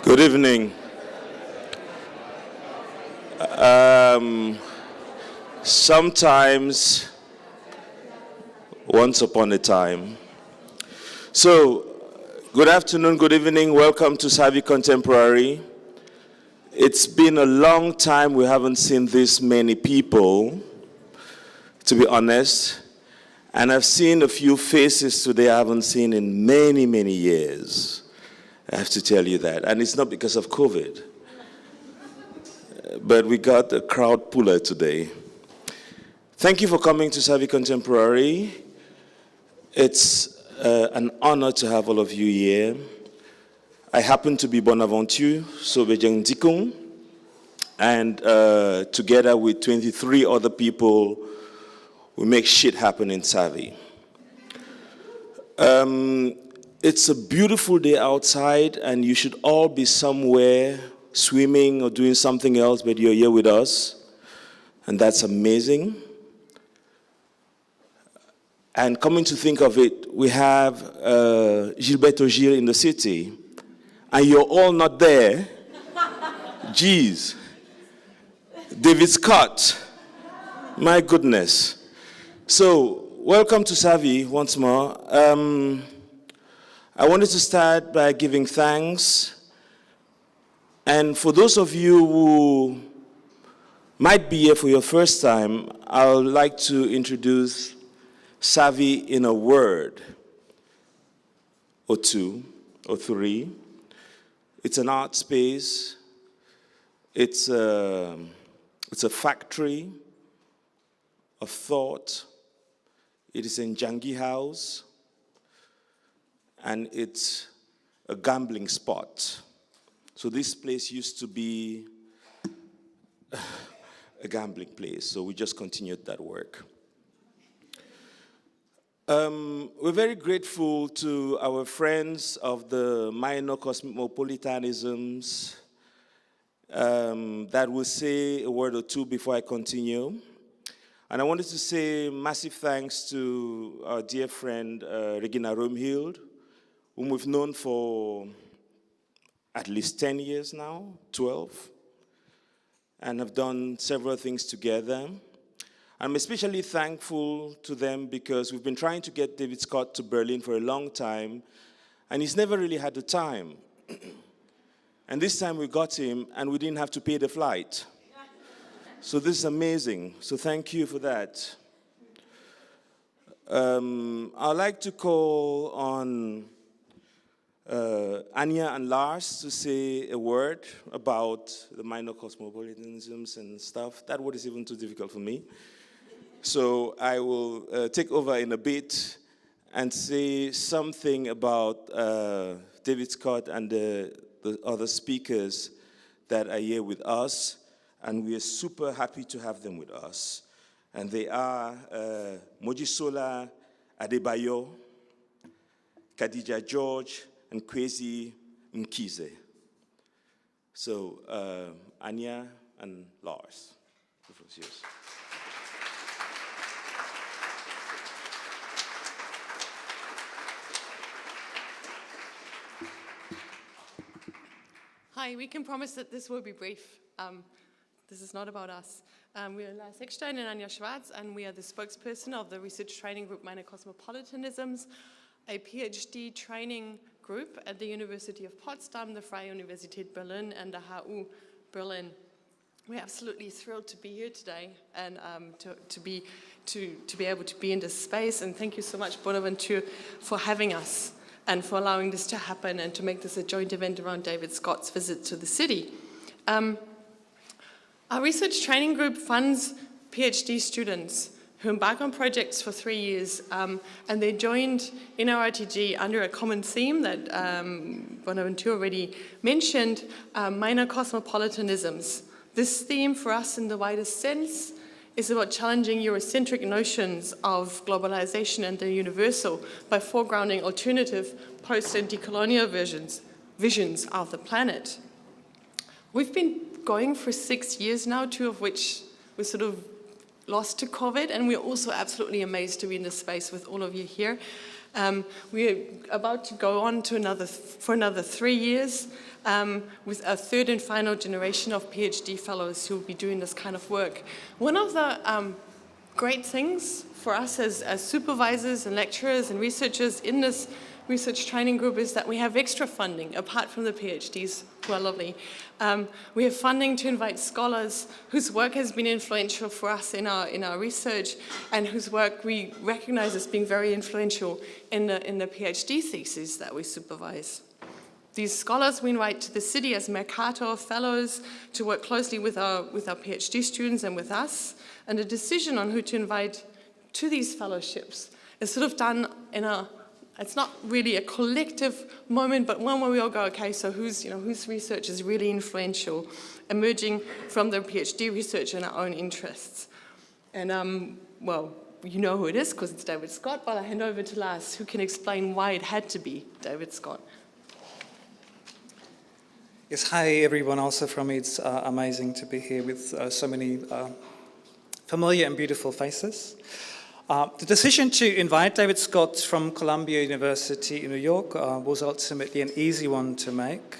Good evening. Sometimes, once upon a time. So, good afternoon, good evening. Welcome to Savvy Contemporary. It's been a long time we haven't seen this many people, to be honest. And I've seen a few faces today I haven't seen in many, many years. I have to tell you that. And it's not because of COVID. But we got a crowd puller today. Thank you for coming to Savvy Contemporary. It's an honor to have all of you here. I happen to be Bonaventure, so Bejeng Ndikung, and together with 23 other people, we make shit happen in Savvy. It's a beautiful day outside, and you should all be somewhere swimming or doing something else, but you're here with us, and that's amazing. And coming to think of it, we have Gilberto Gil in the city, and you're all not there. Jeez. David Scott. My goodness. So, welcome to Savvy once more. I wanted to start by giving thanks. And for those of you who might be here for your first time, I would like to introduce Savvy in a word or two or three. It's an art space. It's a factory of thought. It is in Jangi House, and it's a gambling spot. So this place used to be a gambling place, so we just continued that work. We're very grateful to our friends of the Minor Cosmopolitanisms that will say a word or two before I continue. And I wanted to say massive thanks to our dear friend Regina Romhild, whom we've known for at least 10 years now, 12, and have done several things together. I'm especially thankful to them because we've been trying to get David Scott to Berlin for a long time, and he's never really had the time. And this time we got him, and we didn't have to pay the flight. So this is amazing. So thank you for that. I'd like to call on Anya and Lars to say a word about the minor cosmopolitanisms and stuff. That word is even too difficult for me. So I will take over in a bit and say something about David Scott and the other speakers that are here with us. And we are super happy to have them with us. And they are Mojisola Adebayo, Kadija George, and Khwezi Mkhize. So, Anya and Lars, the floor is yours. Hi, we can promise that this will be brief. This is not about us. We are Lars Eckstein and Anja Schwarz, and we are the spokesperson of the research training group Minor Cosmopolitanisms, a PhD training group at the University of Potsdam, the Freie Universität Berlin, and the HU Berlin. We're absolutely thrilled to be here today and to be able to be in this space. And thank you so much, Bonaventure, for having us and for allowing this to happen and to make this a joint event around David Scott's visit to the city. Our research training group funds PhD students who embark on projects for 3 years, and they joined in our RTG under a common theme that Bonaventure already mentioned, minor cosmopolitanisms. This theme for us in the widest sense is about challenging Eurocentric notions of globalization and the universal by foregrounding alternative post- and decolonial visions of the planet. We've been going for 6 years now, 2 of which we're sort of lost to COVID, and we're also absolutely amazed to be in this space with all of you here. We're about to go on to for another 3 years with a third and final generation of PhD fellows who will be doing this kind of work. One of the great things for us as supervisors and lecturers and researchers in this research training group is that we have extra funding, apart from the PhDs, who are lovely. We have funding to invite scholars whose work has been influential for us in our research and whose work we recognize as being very influential in the PhD theses that we supervise. These scholars we invite to the city as Mercator fellows to work closely with our PhD students and with us. And the decision on who to invite to these fellowships is sort of done it's not really a collective moment, but one where we all go, okay, so whose research is really influential, emerging from the PhD research and our own interests. And well, you know who it is because it's David Scott, but I'll hand over to Lars, who can explain why it had to be David Scott. Yes, hi everyone also from me. It's amazing to be here with so many familiar and beautiful faces. The decision to invite David Scott from Columbia University in New York was ultimately an easy one to make.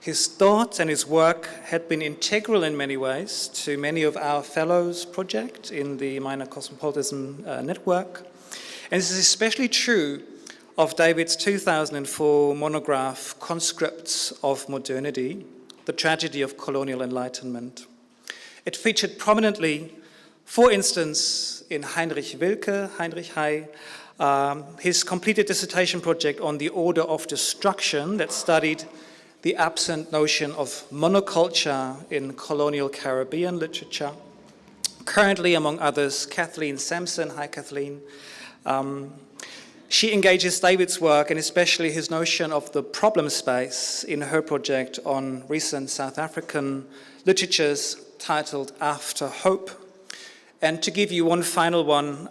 His thoughts and his work had been integral in many ways to many of our fellows' project in the Minor Cosmopolitanism network. And this is especially true of David's 2004 monograph, Conscripts of Modernity, The Tragedy of Colonial Enlightenment. It featured prominently, for instance, in Heinrich Wilke, Heinrich Hay, his completed dissertation project on the order of destruction that studied the absent notion of monoculture in colonial Caribbean literature. Currently, among others, Kathleen Sampson, hi Kathleen, she engages David's work and especially his notion of the problem space in her project on recent South African literatures titled After Hope. And to give you one final one,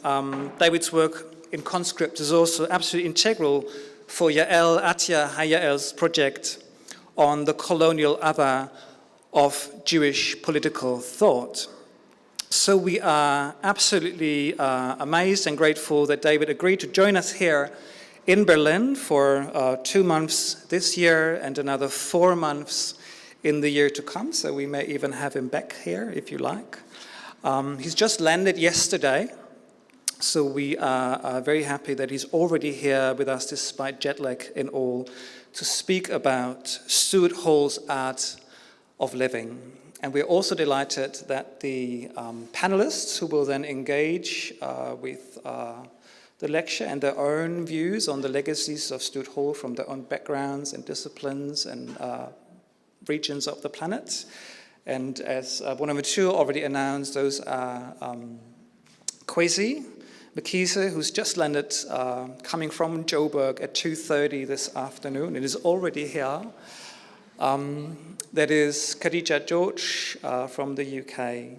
David's work in Conscript is also absolutely integral for Yael Atya Hayael's project on the colonial other of Jewish political thought. So we are absolutely amazed and grateful that David agreed to join us here in Berlin for 2 months this year and another 4 months in the year to come. So we may even have him back here if you like. He's just landed yesterday, so we are very happy that he's already here with us despite jet lag and all to speak about Stuart Hall's art of living. And we're also delighted that the panelists who will then engage with the lecture and their own views on the legacies of Stuart Hall from their own backgrounds and disciplines and regions of the planet. And as Bonaventure already announced, those are Khwezi, Mkhize, who's just landed, coming from Joburg at 2:30 this afternoon. It is already here. That is Kadija George from the UK.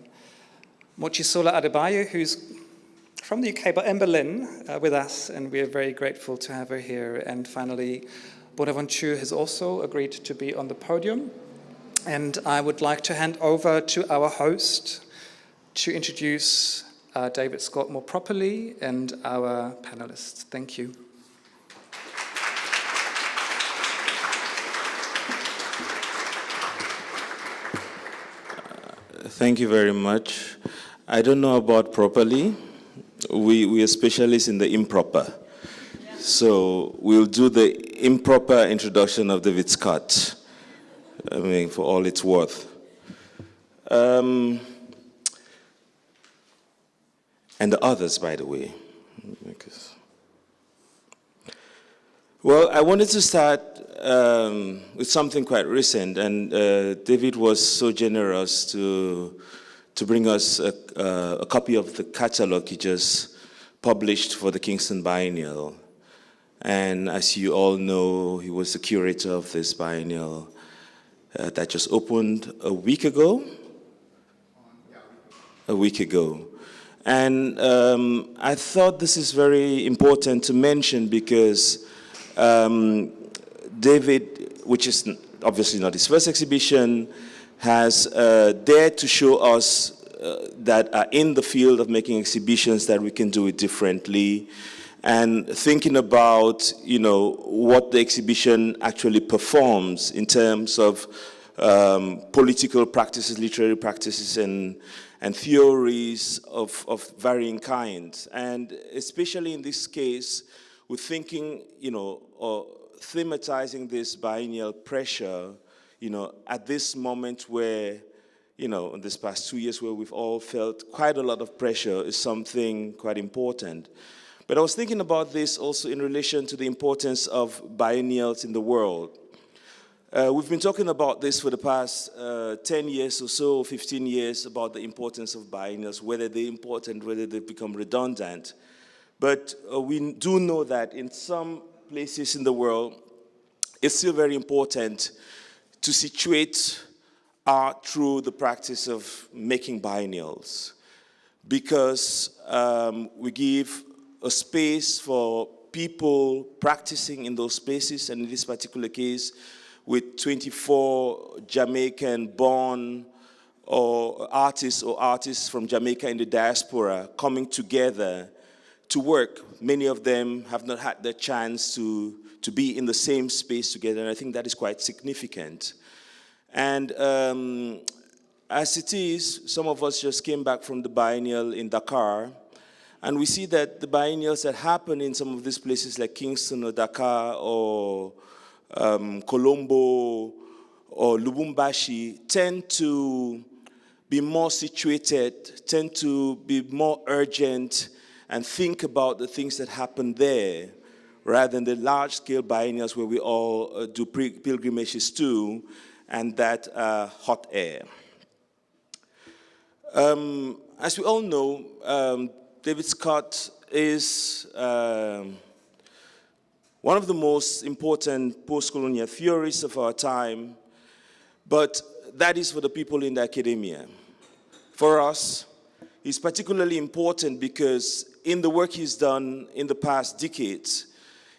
Mojisola Adebayo, who's from the UK but in Berlin with us, and we are very grateful to have her here. And finally, Bonaventure has also agreed to be on the podium. And I would like to hand over to our host to introduce David Scott more properly and our panelists. Thank you. Thank you very much. I don't know about properly. We are specialists in the improper. Yeah. So we'll do the improper introduction of David Scott. I mean, for all it's worth. And the others, by the way. Well, I wanted to start with something quite recent, and David was so generous to bring us a copy of the catalog he just published for the Kingston Biennial. And as you all know, he was the curator of this biennial that just opened a week ago. And I thought this is very important to mention because David, which is obviously not his first exhibition, has dared to show us that are in the field of making exhibitions that we can do it differently, and thinking about, you know, what the exhibition actually performs in terms of political practices, literary practices, and theories of varying kinds. And especially in this case, we're thinking, you know, or thematizing this biennial pressure, you know, at this moment where, you know, in this past 2 years where we've all felt quite a lot of pressure is something quite important. But I was thinking about this also in relation to the importance of biennials in the world. We've been talking about this for the past 10 years or so, 15 years, about the importance of biennials, whether they're important, whether they become redundant. But we do know that in some places in the world, it's still very important to situate art through the practice of making biennials, because we give a space for people practicing in those spaces, and in this particular case, with 24 Jamaican-born or artists from Jamaica in the diaspora coming together to work. Many of them have not had the chance to be in the same space together, and I think that is quite significant. And as it is, some of us just came back from the biennial in Dakar, and we see that the biennials that happen in some of these places like Kingston or Dakar or Colombo or Lubumbashi tend to be more situated, tend to be more urgent, and think about the things that happen there, rather than the large-scale biennials where we all do pilgrimages to, and that hot air. As we all know, David Scott is one of the most important post-colonial theorists of our time, but that is for the people in the academia. For us, he's particularly important because in the work he's done in the past decades,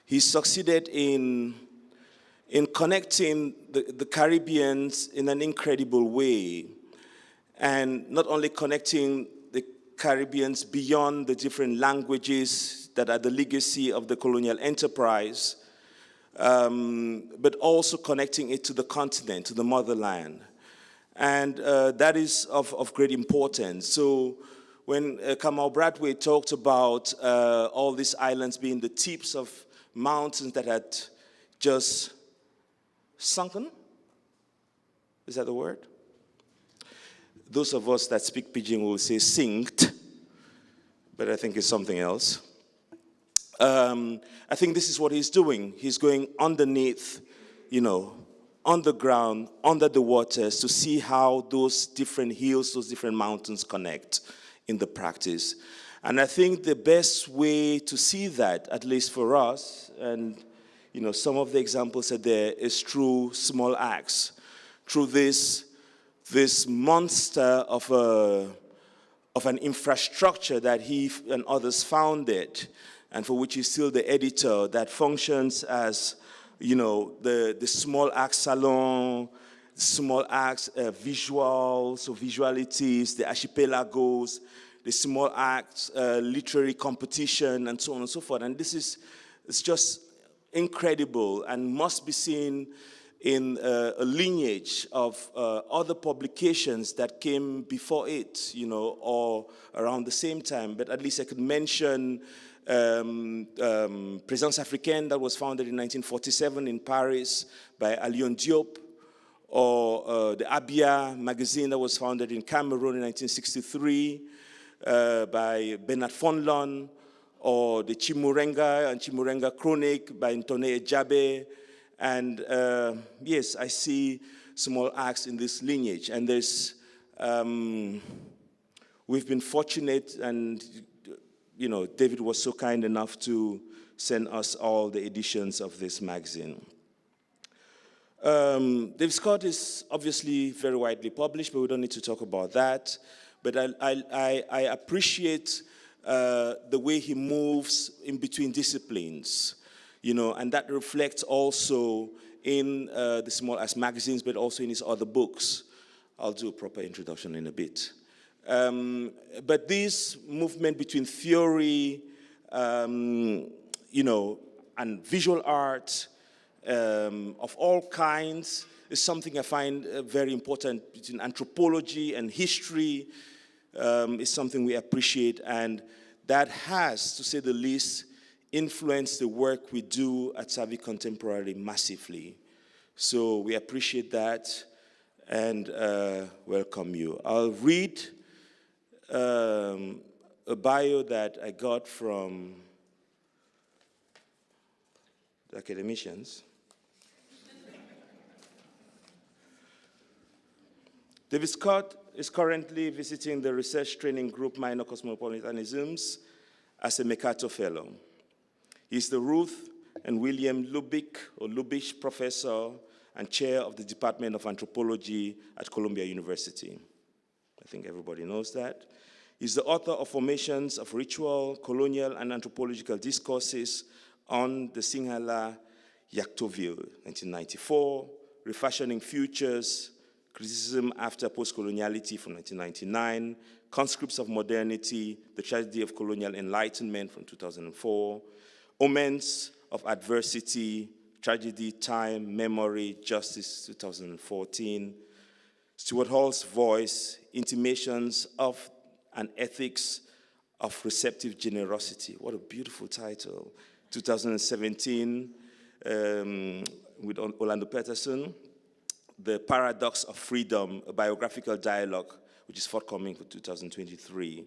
he's succeeded in connecting the Caribbeans in an incredible way, and not only connecting the Caribbeans beyond the different languages that are the legacy of the colonial enterprise, but also connecting it to the continent, to the motherland. And that is of great importance. So when Kamal Bradway talked about all these islands being the tips of mountains that had just sunken, is that the word? Those of us that speak Bejeng will say sinked, but I think it's something else. I think this is what he's doing. He's going underneath, you know, underground, under the waters, to see how those different hills, those different mountains connect in the practice. And I think the best way to see that, at least for us, and you know, some of the examples are there, is through small acts, through this monster of an infrastructure that he and others founded, and for which he's still the editor, that functions as, you know, the small acts salon, small acts visuals, so visualities, the archipelagos, the small acts literary competition, and so on and so forth. And this is, it's just incredible and must be seen in a lineage of other publications that came before it, you know, or around the same time. But at least I could mention Présence Africaine, that was founded in 1947 in Paris by Alioune Diop, or the Abia magazine that was founded in Cameroon in 1963 by Bernard Fonlon, or the Chimurenga and Chimurenga Chronic by Ntone Ejabe. And yes, I see small acts in this lineage. And there's, we've been fortunate, and you know, David was so kind enough to send us all the editions of this magazine. David Scott is obviously very widely published, but we don't need to talk about that. But I appreciate the way he moves in between disciplines, you know, and that reflects also in the small as magazines, but also in his other books. I'll do a proper introduction in a bit. But this movement between theory, you know, and visual art of all kinds is something I find very important. Between anthropology and history is something we appreciate, and that has, to say the least, influenced the work we do at Savvy Contemporary massively. So we appreciate that and welcome you. I'll read a bio that I got from the academicians. David Scott is currently visiting the research training group Minor Cosmopolitanisms as a Mercator Fellow. He's the Ruth and William Lubitsch Professor and Chair of the Department of Anthropology at Columbia University. I think everybody knows that. He's the author of Formations of Ritual, Colonial, and Anthropological Discourses on the Sinhala Yactoville, 1994, Refashioning Futures, Criticism After Postcoloniality from 1999, Conscripts of Modernity, The Tragedy of Colonial Enlightenment from 2004, Omens of Adversity, Tragedy, Time, Memory, Justice, 2014, Stuart Hall's Voice, Intimations of an Ethics of Receptive Generosity. What a beautiful title. 2017, with Orlando Peterson, The Paradox of Freedom, a biographical dialogue, which is forthcoming for 2023.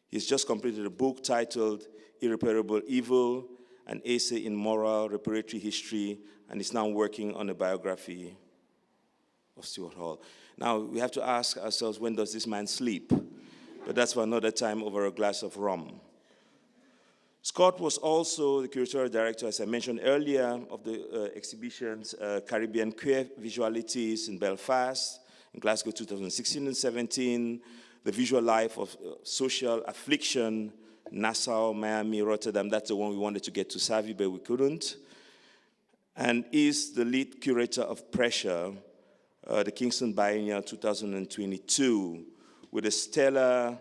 He's just completed a book titled Irreparable Evil, an essay in moral reparatory history, and is now working on a biography of Stuart Hall. Now, we have to ask ourselves, when does this man sleep? But that's for another time over a glass of rum. Scott was also the curatorial director, as I mentioned earlier, of the exhibitions Caribbean Queer Visualities in Belfast, in Glasgow 2016 and 17, The Visual Life of Social Affliction, Nassau, Miami, Rotterdam. That's the one we wanted to get to Savvy, but we couldn't. And is the lead curator of Pressure, the Kingston Biennial 2022, with a stellar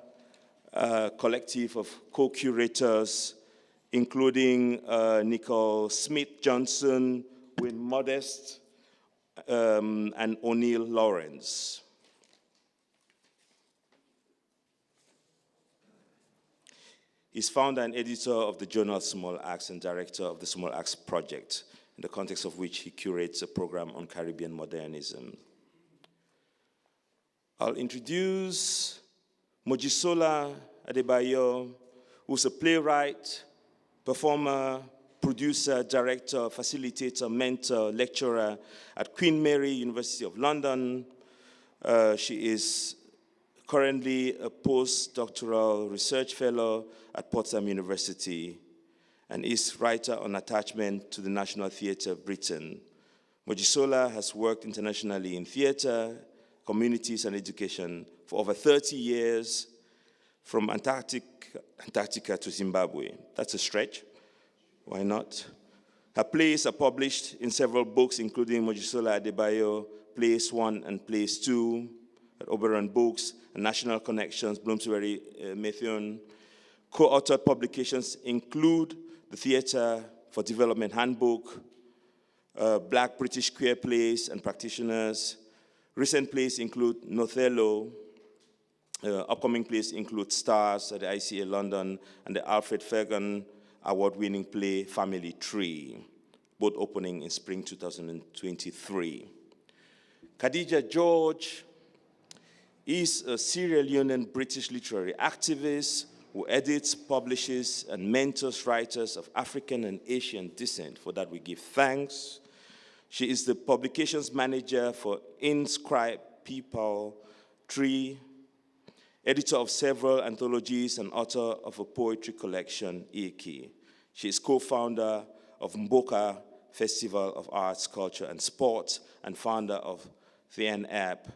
collective of co-curators, including Nicole Smith-Johnson, Wayne Modest, and O'Neill Lawrence. He's founder and editor of the journal Small Acts and director of the Small Acts Project, in the context of which he curates a program on Caribbean modernism. I'll introduce Mojisola Adebayo, who's a playwright, performer, producer, director, facilitator, mentor, lecturer at Queen Mary, University of London. She is currently a postdoctoral research fellow at Potsdam University and is writer on attachment to the National Theatre Britain. Mojisola has worked internationally in theatre, communities, and education for over 30 years, from Antarctica to Zimbabwe. That's a stretch. Why not? Her plays are published in several books, including Mojisola Adebayo, Plays 1 and Plays 2, at Oberon Books, and National Connections, Bloomsbury Methuen. Co-authored publications include the Theatre for Development Handbook, Black British Queer Plays and Practitioners. Recent plays include Nothello. Upcoming plays include Stars at the ICA London and the Alfred Fergan award-winning play Family Tree, both opening in spring 2023. Kadija George is a Sierra Leonean British literary activist who edits, publishes, and mentors writers of African and Asian descent. For that, we give thanks. She is the publications manager for Inscribe People Tree, editor of several anthologies and author of a poetry collection, Iki. She is co-founder of Mboka Festival of Arts, Culture, and Sport, and founder of the app,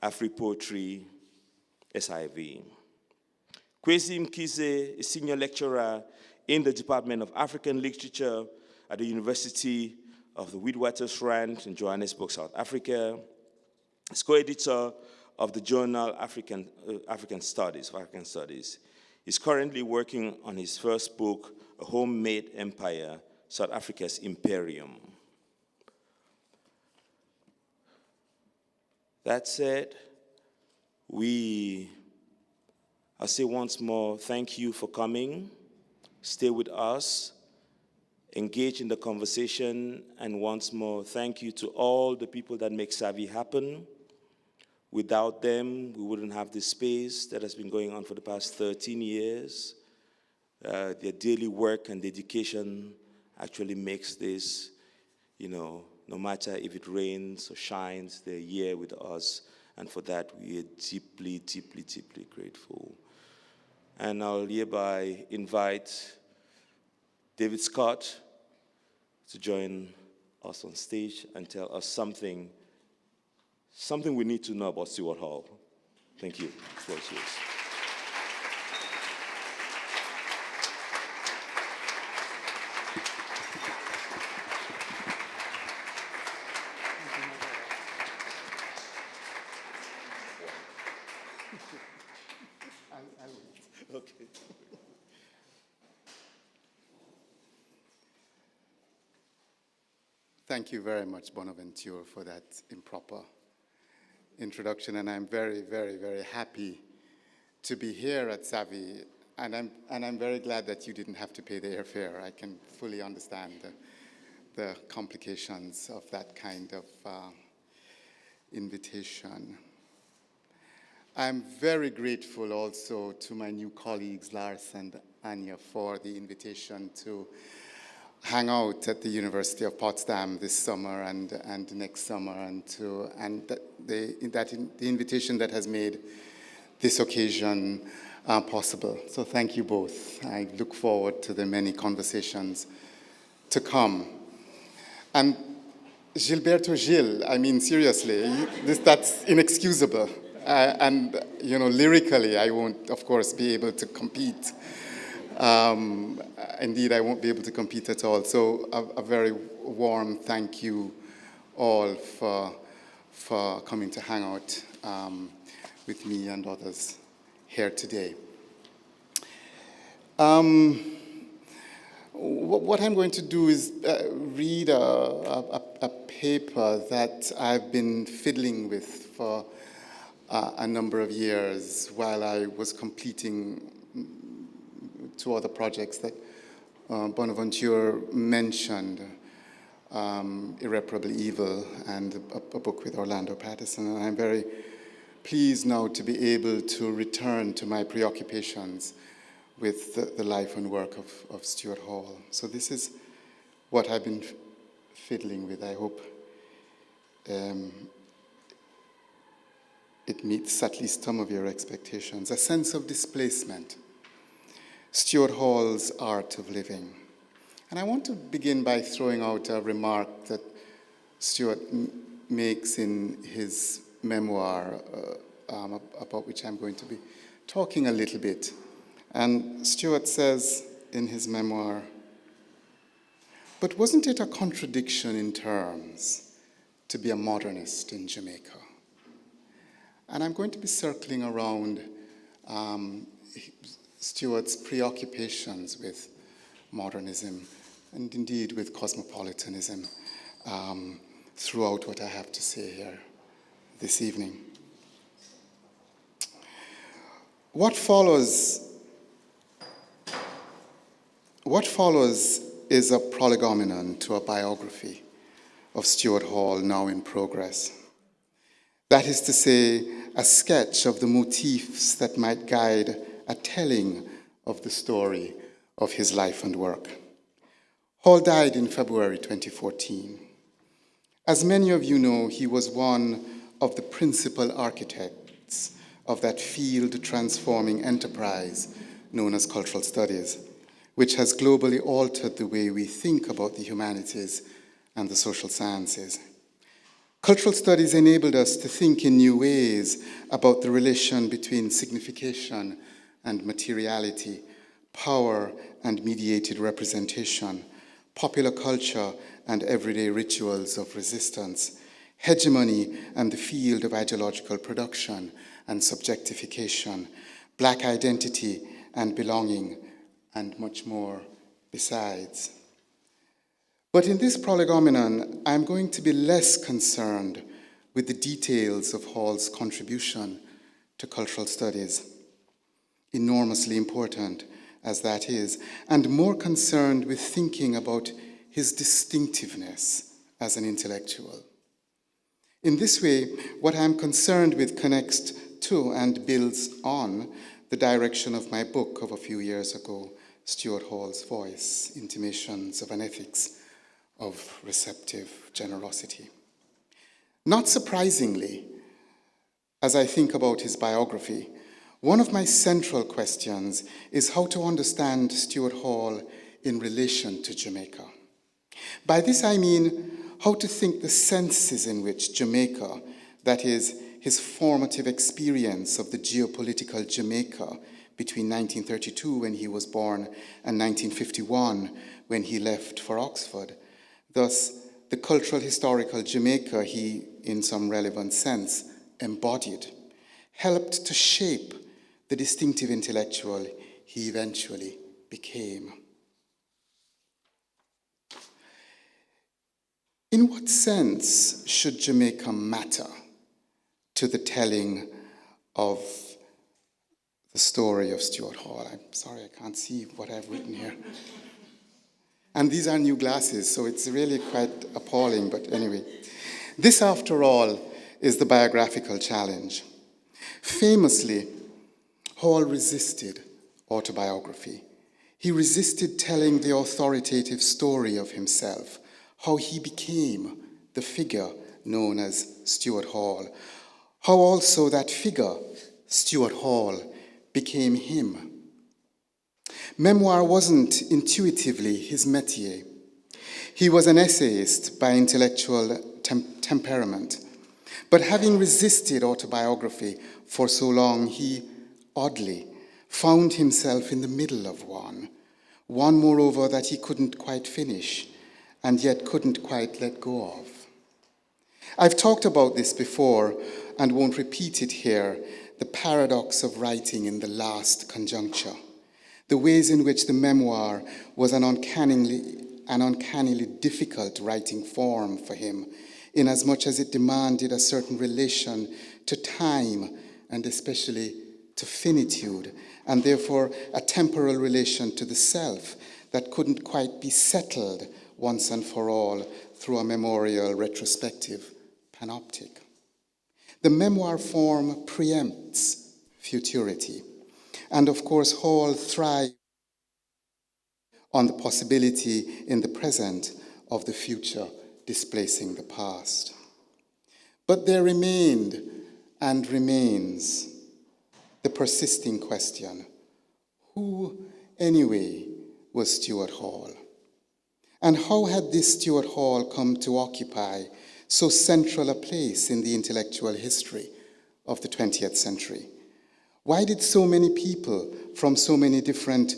Afri-Poetry, SIV. Khwezi Mkhize is senior lecturer in the Department of African Literature at the University of the Witwatersrand in Johannesburg, South Africa. He's co-editor of the journal African Studies. He's currently working on his first book, A Homemade Empire, South Africa's Imperium. That said, I say once more, thank you for coming. Stay with us, engage in the conversation, and once more, thank you to all the people that make Savvy happen. Without them, we wouldn't have this space that has been going on for the past 13 years. Their daily work and dedication actually makes this, no matter if it rains or shines, they're here with us. And for that, we are deeply, deeply, deeply grateful. And I'll hereby invite David Scott to join us on stage and tell us something we need to know about Stuart Hall. Thank you. The floor is yours. Okay. Thank you very much, Bonaventure, for that improper introduction, and I'm very, very, very happy to be here at Savvy, and I'm very glad that you didn't have to pay the airfare. I can fully understand the complications of that kind of invitation. I'm very grateful also to my new colleagues, Lars and Anya, for the invitation to hang out at the University of Potsdam this summer and next summer, and the invitation that has made this occasion possible. So thank you both. I look forward to the many conversations to come. And Gilberto Gil, I mean, seriously, that's inexcusable. And, lyrically, I won't, of course, be able to compete. Indeed, I won't be able to compete at all. So a very warm thank you all for coming to hang out with me and others here today. What I'm going to do is read a paper that I've been fiddling with for a number of years while I was completing two other projects that Bonaventure mentioned, Irreparably Evil and a book with Orlando Patterson. And I'm very pleased now to be able to return to my preoccupations with the life and work of Stuart Hall. So this is what I've been fiddling with. I hope it meets at least some of your expectations. A Sense of Displacement, Stuart Hall's Art of Living. And I want to begin by throwing out a remark that Stuart makes in his memoir, about which I'm going to be talking a little bit. And Stuart says in his memoir, "But wasn't it a contradiction in terms to be a modernist in Jamaica?" And I'm going to be circling around Stuart's preoccupations with modernism and indeed with cosmopolitanism throughout what I have to say here this evening. What follows is a prolegomena to a biography of Stuart Hall now in progress. That is to say, a sketch of the motifs that might guide a telling of the story of his life and work. Hall died in February 2014. As many of you know, he was one of the principal architects of that field-transforming enterprise known as cultural studies, which has globally altered the way we think about the humanities and the social sciences. Cultural studies enabled us to think in new ways about the relation between signification and materiality, power and mediated representation, popular culture and everyday rituals of resistance, hegemony and the field of ideological production and subjectification, black identity and belonging, and much more besides. But in this prolegomenon, I'm going to be less concerned with the details of Hall's contribution to cultural studies, enormously important as that is, and more concerned with thinking about his distinctiveness as an intellectual. In this way, what I'm concerned with connects to and builds on the direction of my book of a few years ago, Stuart Hall's Voice, Intimations of an Ethics of Receptive Generosity. Not surprisingly, as I think about his biography, one of my central questions is how to understand Stuart Hall in relation to Jamaica. By this I mean how to think the senses in which Jamaica, that is, his formative experience of the geopolitical Jamaica between 1932, when he was born, and 1951, when he left for Oxford. Thus, the cultural historical Jamaica he, in some relevant sense, embodied, helped to shape the distinctive intellectual he eventually became. In what sense should Jamaica matter to the telling of the story of Stuart Hall? I'm sorry, I can't see what I've written here. And these are new glasses, so it's really quite appalling, but anyway. This, after all, is the biographical challenge. Famously, Hall resisted autobiography. He resisted telling the authoritative story of himself, how he became the figure known as Stuart Hall, how also that figure, Stuart Hall, became him. Memoir wasn't intuitively his métier. He was an essayist by intellectual temperament. But having resisted autobiography for so long, he, oddly, found himself in the middle of one moreover that he couldn't quite finish, and yet couldn't quite let go of. I've talked about this before and won't repeat it here, the paradox of writing in the last conjuncture, the ways in which the memoir was an uncannily difficult writing form for him, inasmuch as it demanded a certain relation to time and especially to finitude, and therefore a temporal relation to the self that couldn't quite be settled once and for all through a memorial retrospective panoptic. The memoir form preempts futurity, and of course Hall thrived on the possibility in the present of the future displacing the past. But there remained and remains the persisting question, who anyway was Stuart Hall? And how had this Stuart Hall come to occupy so central a place in the intellectual history of the 20th century? Why did so many people from so many different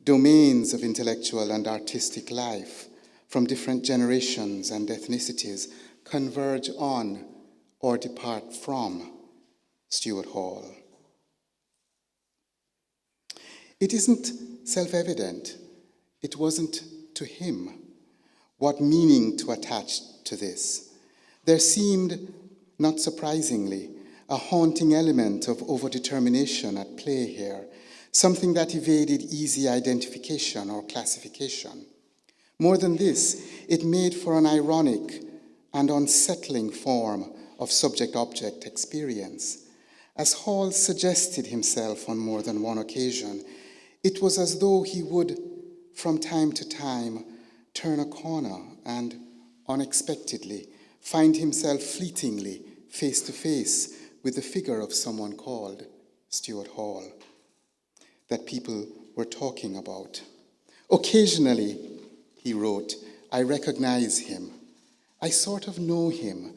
domains of intellectual and artistic life, from different generations and ethnicities, converge on or depart from Stuart Hall? It isn't self-evident. It wasn't to him. What meaning to attach to this? There seemed, not surprisingly, a haunting element of overdetermination at play here, something that evaded easy identification or classification. More than this, it made for an ironic and unsettling form of subject-object experience. As Hall suggested himself on more than one occasion, it was as though he would, from time to time, turn a corner and, unexpectedly, find himself fleetingly face to face with the figure of someone called Stuart Hall that people were talking about. Occasionally, he wrote, I recognize him. I sort of know him.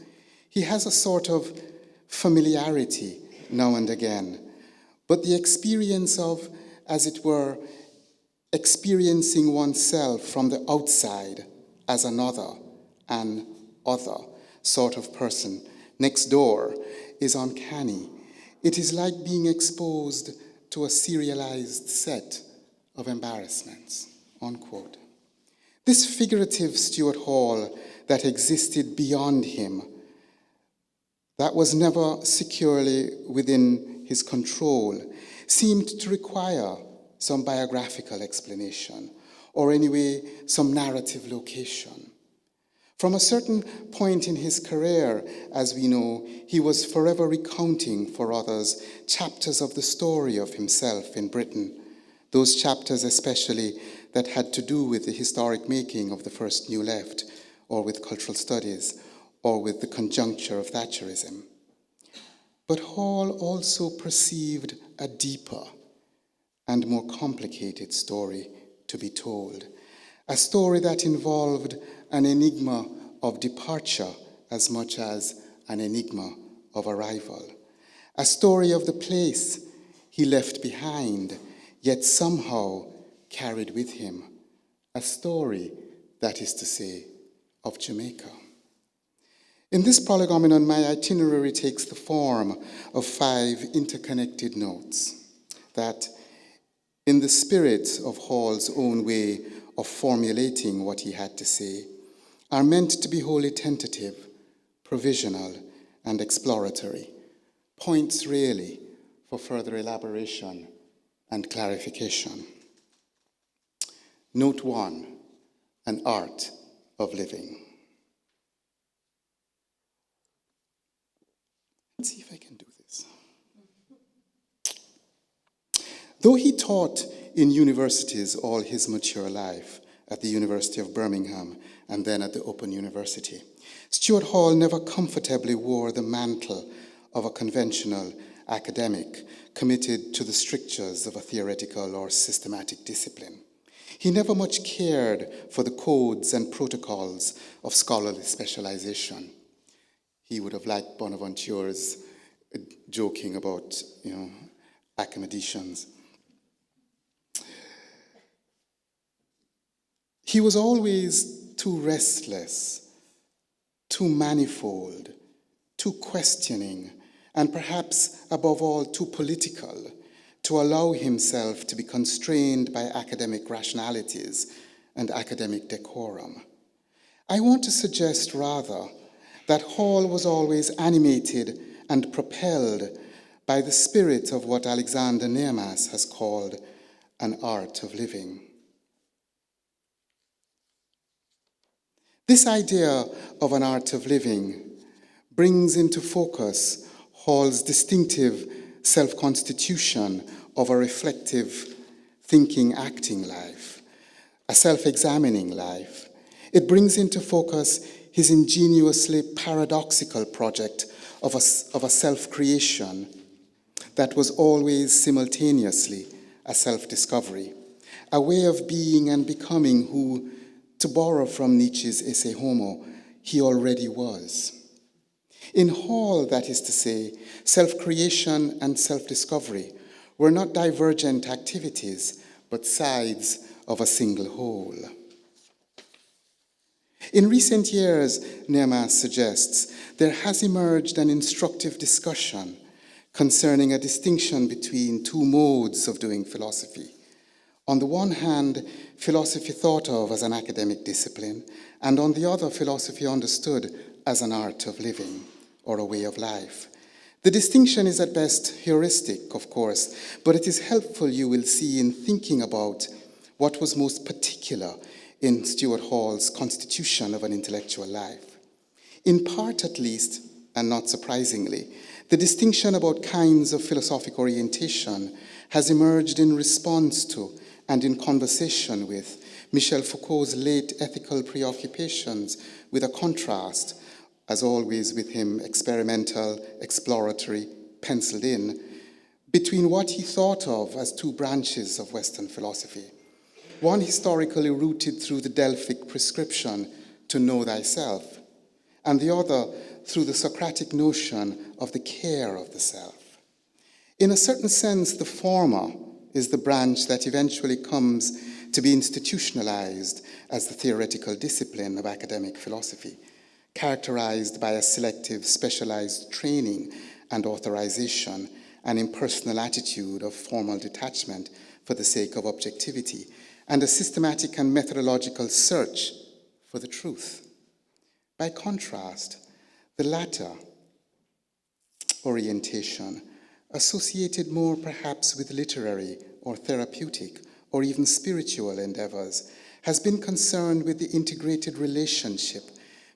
He has a sort of familiarity now and again, but the experience of, as it were, experiencing oneself from the outside as another, an other, sort of person next door is uncanny. It is like being exposed to a serialized set of embarrassments, unquote. This figurative Stuart Hall that existed beyond him, that was never securely within his control, seemed to require some biographical explanation, or anyway, some narrative location. From a certain point in his career, as we know, he was forever recounting for others chapters of the story of himself in Britain, those chapters especially that had to do with the historic making of the first New Left, or with cultural studies, or with the conjuncture of Thatcherism. But Hall also perceived a deeper and more complicated story to be told, a story that involved an enigma of departure as much as an enigma of arrival, a story of the place he left behind, yet somehow carried with him, a story, that is to say, of Jamaica. In this prolegomena, my itinerary takes the form of 5 interconnected notes that, in the spirit of Hall's own way of formulating what he had to say, are meant to be wholly tentative, provisional, and exploratory, points really for further elaboration and clarification. Note 1, an art of living. Let's see if I can do this. Though he taught in universities all his mature life, at the University of Birmingham and then at the Open University, Stuart Hall never comfortably wore the mantle of a conventional academic committed to the strictures of a theoretical or systematic discipline. He never much cared for the codes and protocols of scholarly specialization. He would have liked Bonaventure's joking about, academicians. He was always too restless, too manifold, too questioning, and perhaps above all too political to allow himself to be constrained by academic rationalities and academic decorum. I want to suggest rather that Hall was always animated and propelled by the spirit of what Alexander Nehamas has called an art of living. This idea of an art of living brings into focus Hall's distinctive self-constitution of a reflective, thinking, acting life, a self-examining life. It brings into focus his ingeniously paradoxical project of a self-creation that was always simultaneously a self-discovery, a way of being and becoming who, to borrow from Nietzsche's Esse Homo, he already was. In Hall, that is to say, self-creation and self-discovery were not divergent activities, but sides of a single whole. In recent years, Nehamas suggests, there has emerged an instructive discussion concerning a distinction between 2 modes of doing philosophy. On the one hand, philosophy thought of as an academic discipline, and on the other, philosophy understood as an art of living or a way of life. The distinction is at best heuristic, of course, but it is helpful, you will see, in thinking about what was most particular in Stuart Hall's constitution of an intellectual life. In part, at least, and not surprisingly, the distinction about kinds of philosophic orientation has emerged in response to and in conversation with Michel Foucault's late ethical preoccupations with a contrast, as always with him experimental, exploratory, penciled in, between what he thought of as 2 branches of Western philosophy. One historically rooted through the Delphic prescription to know thyself, and the other through the Socratic notion of the care of the self. In a certain sense, the former is the branch that eventually comes to be institutionalized as the theoretical discipline of academic philosophy, characterized by a selective, specialized training and authorization, an impersonal attitude of formal detachment for the sake of objectivity, and a systematic and methodological search for the truth. By contrast, the latter orientation, associated more perhaps with literary or therapeutic or even spiritual endeavors, has been concerned with the integrated relationship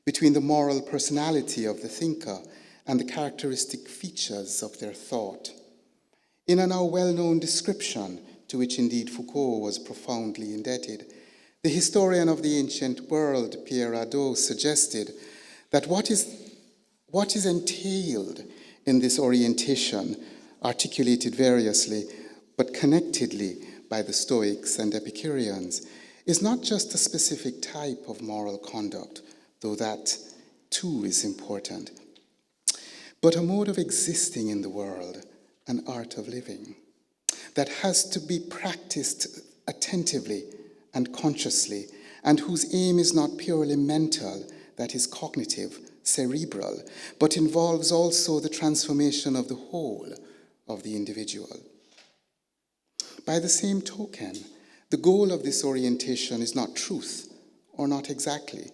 between the moral personality of the thinker and the characteristic features of their thought. In a now well-known description, to which indeed Foucault was profoundly indebted, the historian of the ancient world, Pierre Hadot, suggested that what is entailed in this orientation, articulated variously but connectedly by the Stoics and Epicureans, is not just a specific type of moral conduct, though that too is important, but a mode of existing in the world, an art of living, that has to be practiced attentively and consciously, and whose aim is not purely mental, that is cognitive, cerebral, but involves also the transformation of the whole of the individual. By the same token, the goal of this orientation is not truth, or not exactly,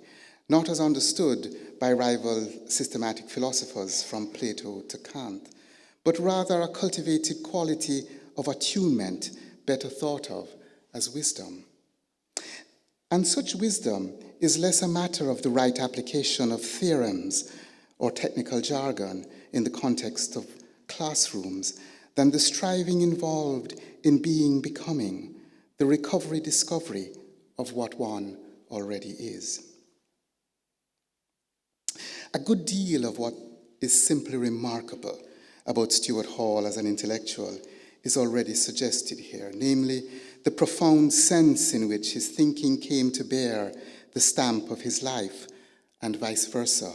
not as understood by rival systematic philosophers from Plato to Kant, but rather a cultivated quality of attunement, better thought of as wisdom. And such wisdom is less a matter of the right application of theorems or technical jargon in the context of classrooms than the striving involved in being becoming, the discovery of what one already is. A good deal of what is simply remarkable about Stuart Hall as an intellectual is already suggested here, namely the profound sense in which his thinking came to bear the stamp of his life, and vice versa,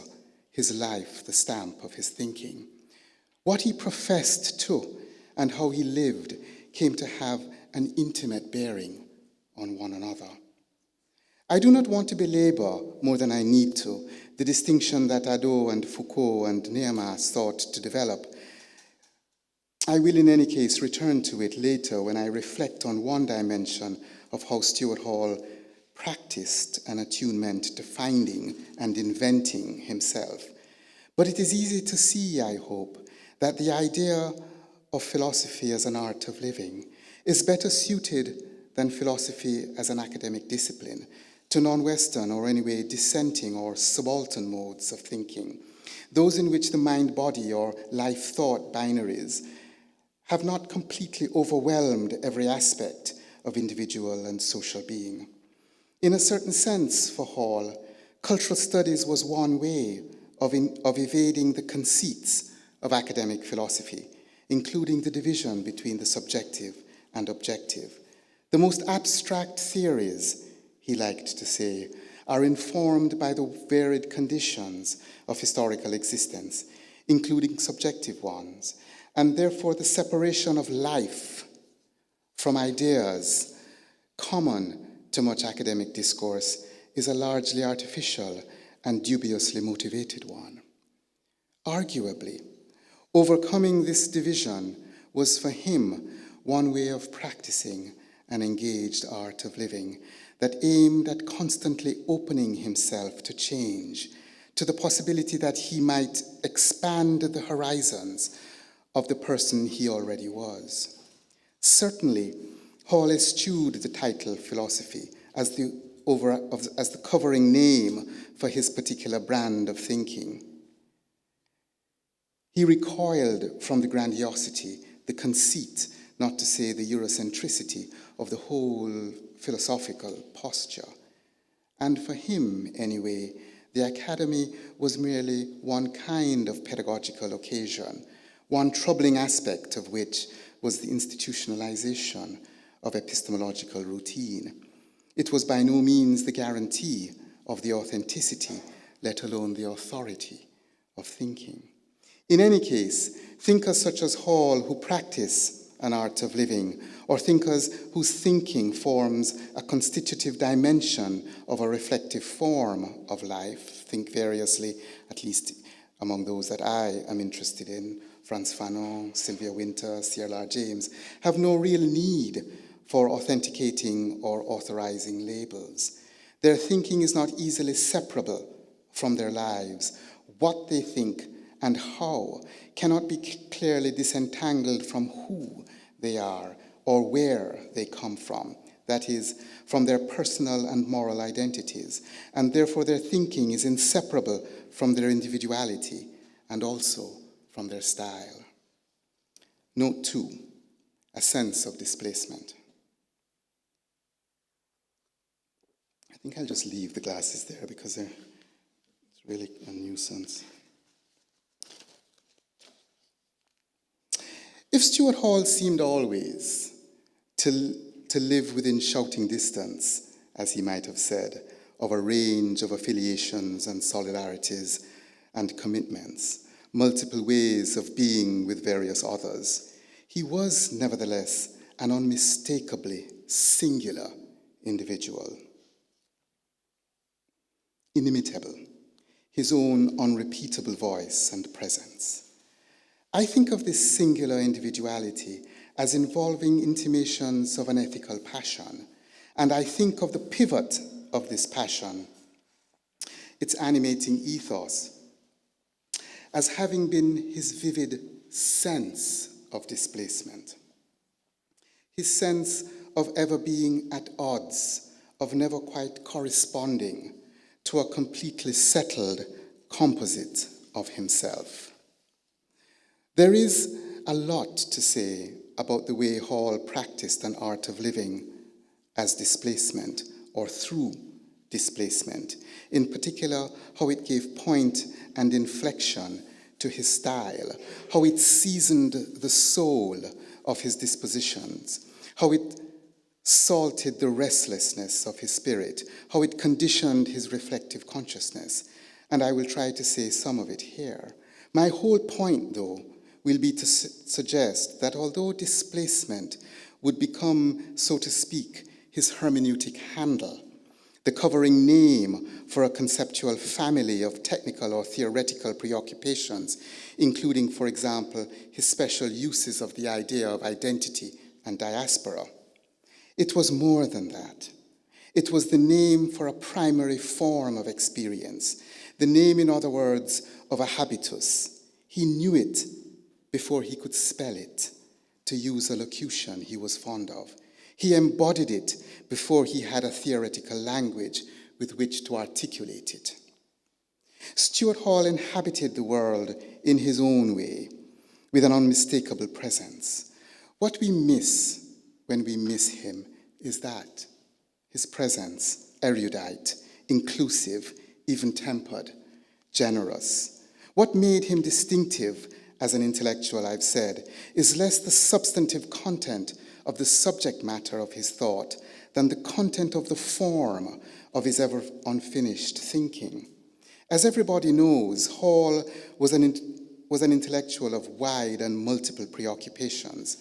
his life the stamp of his thinking. What he professed to and how he lived came to have an intimate bearing on one another. I do not want to belabor more than I need to the distinction that Hadot and Foucault and Nehamas sought to develop. I will in any case return to it later when I reflect on one dimension of how Stuart Hall practiced an attunement to finding and inventing himself. But it is easy to see, I hope, that the idea of philosophy as an art of living is better suited than philosophy as an academic discipline to non-Western or anyway dissenting or subaltern modes of thinking, those in which the mind-body or life-thought binaries have not completely overwhelmed every aspect of individual and social being. In a certain sense, for Hall, cultural studies was one way of evading the conceits of academic philosophy, including the division between the subjective and objective. The most abstract theories, he liked to say, are informed by the varied conditions of historical existence, including subjective ones, and therefore the separation of life from ideas common to much academic discourse is a largely artificial and dubiously motivated one. Arguably, overcoming this division was for him one way of practicing an engaged art of living that aimed at constantly opening himself to change, to the possibility that he might expand the horizons of the person he already was. Certainly, Hall eschewed the title philosophy as the covering name for his particular brand of thinking. He recoiled from the grandiosity, the conceit, not to say the Eurocentricity of the whole philosophical posture. And for him, anyway, the academy was merely one kind of pedagogical occasion, one troubling aspect of which was the institutionalization of epistemological routine. It was by no means the guarantee of the authenticity, let alone the authority of thinking. In any case, thinkers such as Hall, who practice an art of living, or thinkers whose thinking forms a constitutive dimension of a reflective form of life, think variously, at least among those that I am interested in, Frantz Fanon, Sylvia Wynter, C.L.R. James, have no real need for authenticating or authorizing labels. Their thinking is not easily separable from their lives. What they think and how cannot be clearly disentangled from who they are or where they come from, that is, from their personal and moral identities, and therefore their thinking is inseparable from their individuality and also from their style. Note 2, a sense of displacement. I think I'll just leave the glasses there because it's really a nuisance. If Stuart Hall seemed always to live within shouting distance, as he might have said, of a range of affiliations and solidarities and commitments, multiple ways of being with various others, he was nevertheless an unmistakably singular individual. Inimitable, his own unrepeatable voice and presence. I think of this singular individuality as involving intimations of an ethical passion, and I think of the pivot of this passion, its animating ethos, as having been his vivid sense of displacement, his sense of ever being at odds, of never quite corresponding to a completely settled composite of himself. There is a lot to say about the way Hall practiced an art of living as displacement or through displacement, in particular how it gave point and inflection to his style, how it seasoned the soul of his dispositions, how it salted the restlessness of his spirit, how it conditioned his reflective consciousness. And I will try to say some of it here. My whole point, though, will be to suggest that although displacement would become, so to speak, his hermeneutic handle, the covering name for a conceptual family of technical or theoretical preoccupations, including, for example, his special uses of the idea of identity and diaspora, it was more than that. It was the name for a primary form of experience, the name, in other words, of a habitus. He knew it before he could spell it, to use a locution he was fond of. He embodied it before he had a theoretical language with which to articulate it. Stuart Hall inhabited the world in his own way, with an unmistakable presence. What we miss when we miss him is that, his presence, erudite, inclusive, even-tempered, generous. What made him distinctive as an intellectual, I've said, is less the substantive content of the subject matter of his thought than the content of the form of his ever unfinished thinking. As everybody knows, Hall was an intellectual of wide and multiple preoccupations,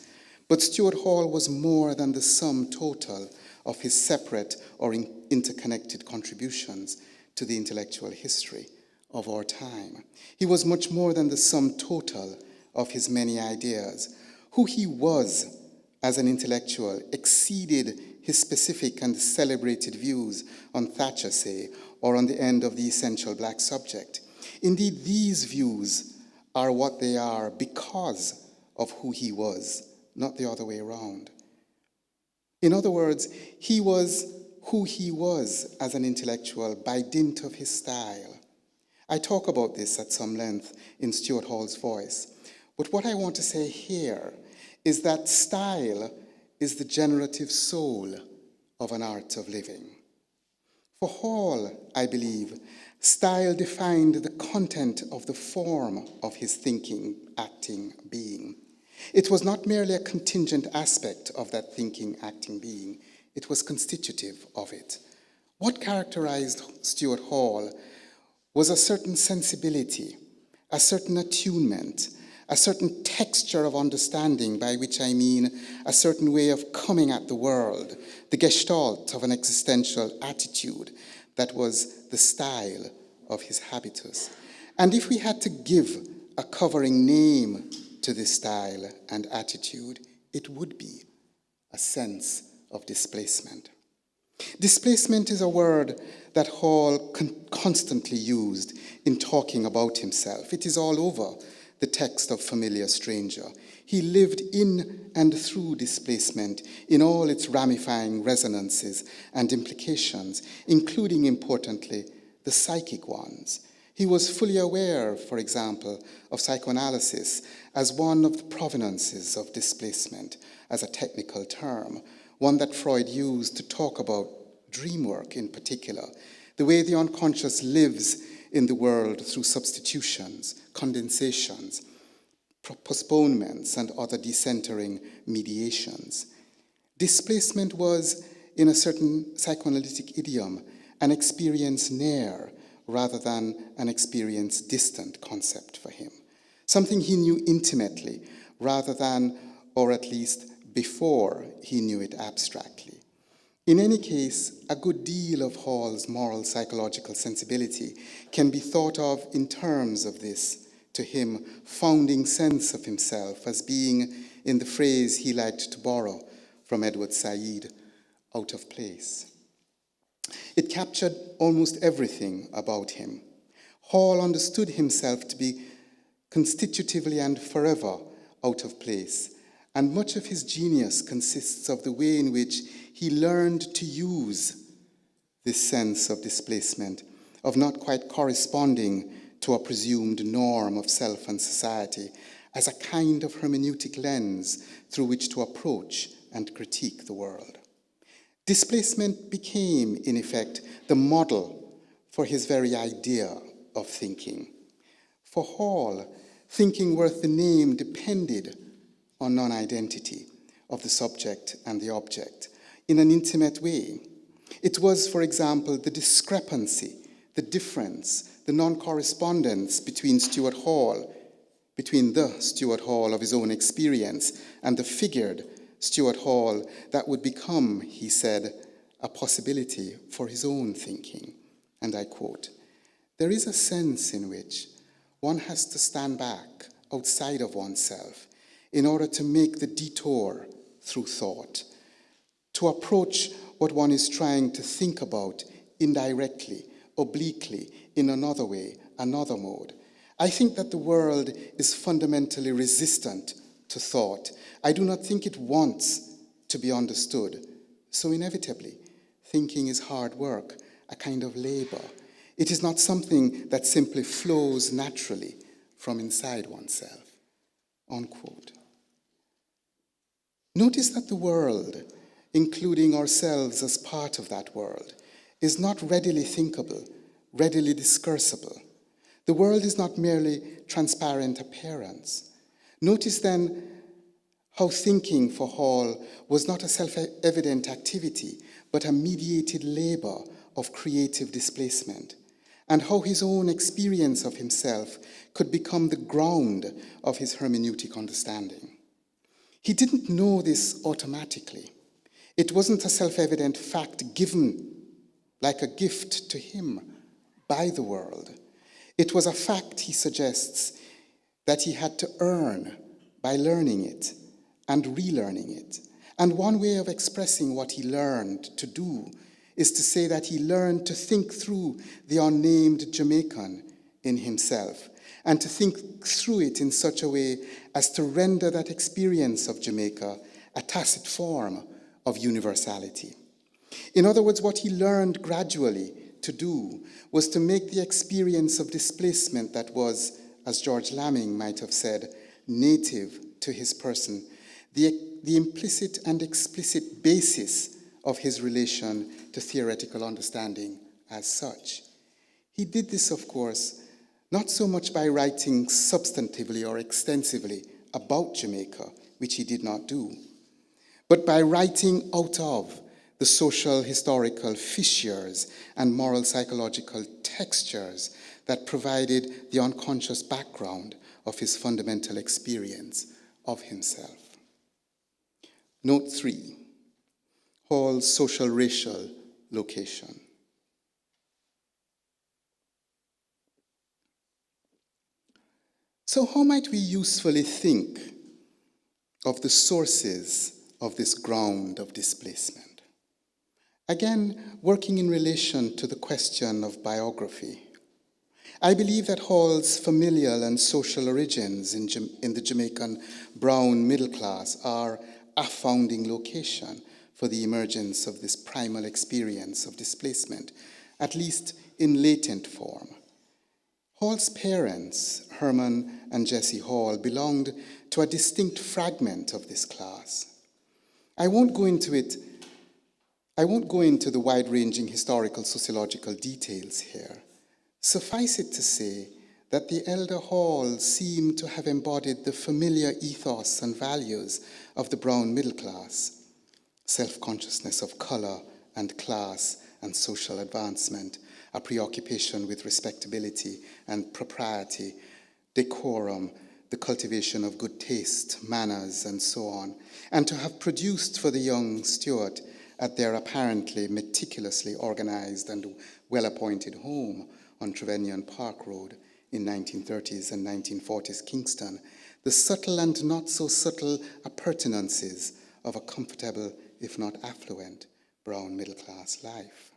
but Stuart Hall was more than the sum total of his separate or interconnected contributions to the intellectual history of our time. He was much more than the sum total of his many ideas. Who he was as an intellectual exceeded his specific and celebrated views on Thatcher, say, or on the end of the essential black subject. Indeed, these views are what they are because of who he was, not the other way around. In other words, he was who he was as an intellectual by dint of his style. I talk about this at some length in Stuart Hall's Voice, but what I want to say here is that style is the generative soul of an art of living. For Hall, I believe, style defined the content of the form of his thinking, acting, being. It was not merely a contingent aspect of that thinking, acting, being. It was constitutive of it. What characterized Stuart Hall was a certain sensibility, a certain attunement, a certain texture of understanding, by which I mean a certain way of coming at the world, the gestalt of an existential attitude that was the style of his habitus. And if we had to give a covering name to this style and attitude, it would be a sense of displacement. Displacement is a word that Hall constantly used in talking about himself. It is all over the text of Familiar Stranger. He lived in and through displacement in all its ramifying resonances and implications, including, importantly, the psychic ones. He was fully aware, for example, of psychoanalysis as one of the provenances of displacement, as a technical term, one that Freud used to talk about dream work in particular, the way the unconscious lives in the world through substitutions, condensations, postponements, and other decentering mediations. Displacement was, in a certain psychoanalytic idiom, an experience near rather than an experience distant concept for him, something he knew intimately rather than, or at least before he knew it abstractly. In any case, a good deal of Hall's moral psychological sensibility can be thought of in terms of this, to him, founding sense of himself as being, in the phrase he liked to borrow from Edward Said, out of place. It captured almost everything about him. Hall understood himself to be constitutively and forever out of place, and much of his genius consists of the way in which he learned to use this sense of displacement, of not quite corresponding to a presumed norm of self and society, as a kind of hermeneutic lens through which to approach and critique the world. Displacement became, in effect, the model for his very idea of thinking. For Hall, thinking worth the name depended on non-identity of the subject and the object in an intimate way. It was, for example, the discrepancy, the difference, the non-correspondence between the Stuart Hall of his own experience and the figured Stuart Hall that would become, he said, a possibility for his own thinking. And I quote, "There is a sense in which one has to stand back outside of oneself in order to make the detour through thought, to approach what one is trying to think about indirectly, obliquely, in another way, another mode. I think that the world is fundamentally resistant to thought. I do not think it wants to be understood. So inevitably, thinking is hard work, a kind of labor. It is not something that simply flows naturally from inside oneself." Unquote. Notice that the world, including ourselves as part of that world, is not readily thinkable, readily discursible. The world is not merely transparent appearance. Notice then how thinking for Hall was not a self-evident activity, but a mediated labor of creative displacement, and how his own experience of himself could become the ground of his hermeneutic understanding. He didn't know this automatically. It wasn't a self-evident fact given like a gift to him by the world. It was a fact, he suggests, that he had to earn by learning it and relearning it. And one way of expressing what he learned to do is to say that he learned to think through the unnamed Jamaican in himself, and to think through it in such a way as to render that experience of Jamaica a tacit form of universality. In other words, what he learned gradually to do was to make the experience of displacement that was, as George Lamming might have said, native to his person, the implicit and explicit basis of his relation to theoretical understanding as such. He did this, of course, not so much by writing substantively or extensively about Jamaica, which he did not do, but by writing out of the social historical fissures and moral psychological textures that provided the unconscious background of his fundamental experience of himself. Note 3, Hall's social-racial location. So how might we usefully think of the sources of this ground of displacement? Again, working in relation to the question of biography, I believe that Hall's familial and social origins in the Jamaican brown middle class are a founding location for the emergence of this primal experience of displacement, at least in latent form. Hall's parents, Herman and Jessie Hall, belonged to a distinct fragment of this class. I won't go into the wide-ranging historical sociological details here. Suffice it to say that the elder Hall seemed to have embodied the familiar ethos and values of the brown middle class: self-consciousness of color and class and social advancement, a preoccupation with respectability and propriety, decorum, the cultivation of good taste, manners, and so on, and to have produced for the young Stuart at their apparently meticulously organized and well-appointed home on Trevanion Park Road in 1930s and 1940s Kingston, the subtle and not so subtle appurtenances of a comfortable, if not affluent, brown middle-class life.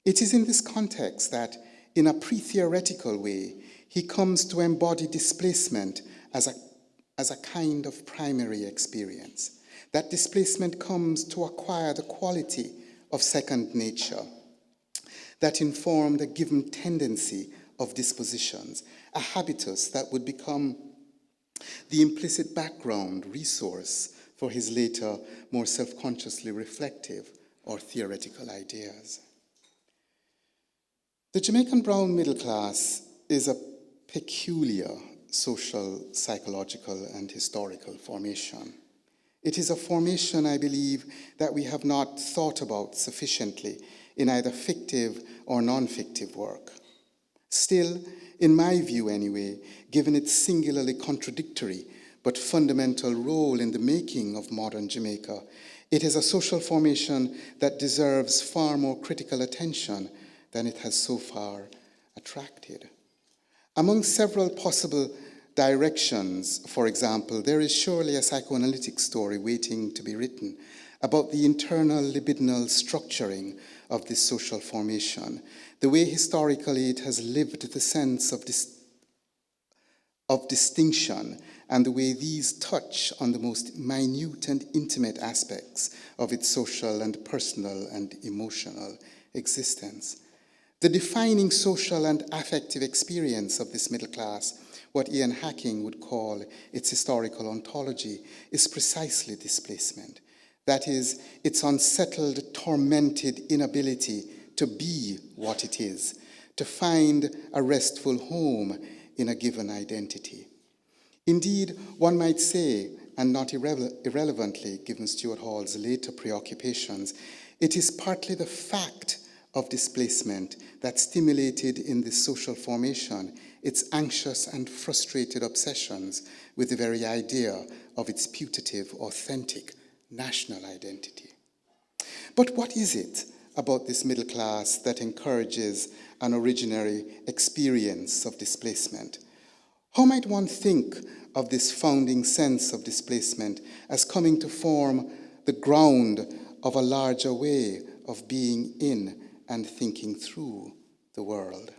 It is in this context that, in a pre-theoretical way, he comes to embody displacement as a kind of primary experience. That displacement comes to acquire the quality of second nature that informed a given tendency of dispositions, a habitus that would become the implicit background resource for his later, more self-consciously reflective or theoretical ideas. The Jamaican brown middle class is a peculiar social, psychological, and historical formation. It is a formation, I believe, that we have not thought about sufficiently in either fictive or non-fictive work. Still, in my view anyway, given its singularly contradictory but fundamental role in the making of modern Jamaica, it is a social formation that deserves far more critical attention than it has so far attracted. Among several possible directions, for example, there is surely a psychoanalytic story waiting to be written about the internal libidinal structuring of this social formation, the way historically it has lived the sense of distinction, and the way these touch on the most minute and intimate aspects of its social and personal and emotional existence. The defining social and affective experience of this middle class, what Ian Hacking would call its historical ontology, is precisely displacement. That is, its unsettled, tormented inability to be what it is, to find a restful home in a given identity. Indeed, one might say, and not irrelevantly, given Stuart Hall's later preoccupations, it is partly the fact of displacement that stimulated in this social formation its anxious and frustrated obsessions with the very idea of its putative, authentic national identity. But what is it about this middle class that encourages an originary experience of displacement? How might one think of this founding sense of displacement as coming to form the ground of a larger way of being in and thinking through the world?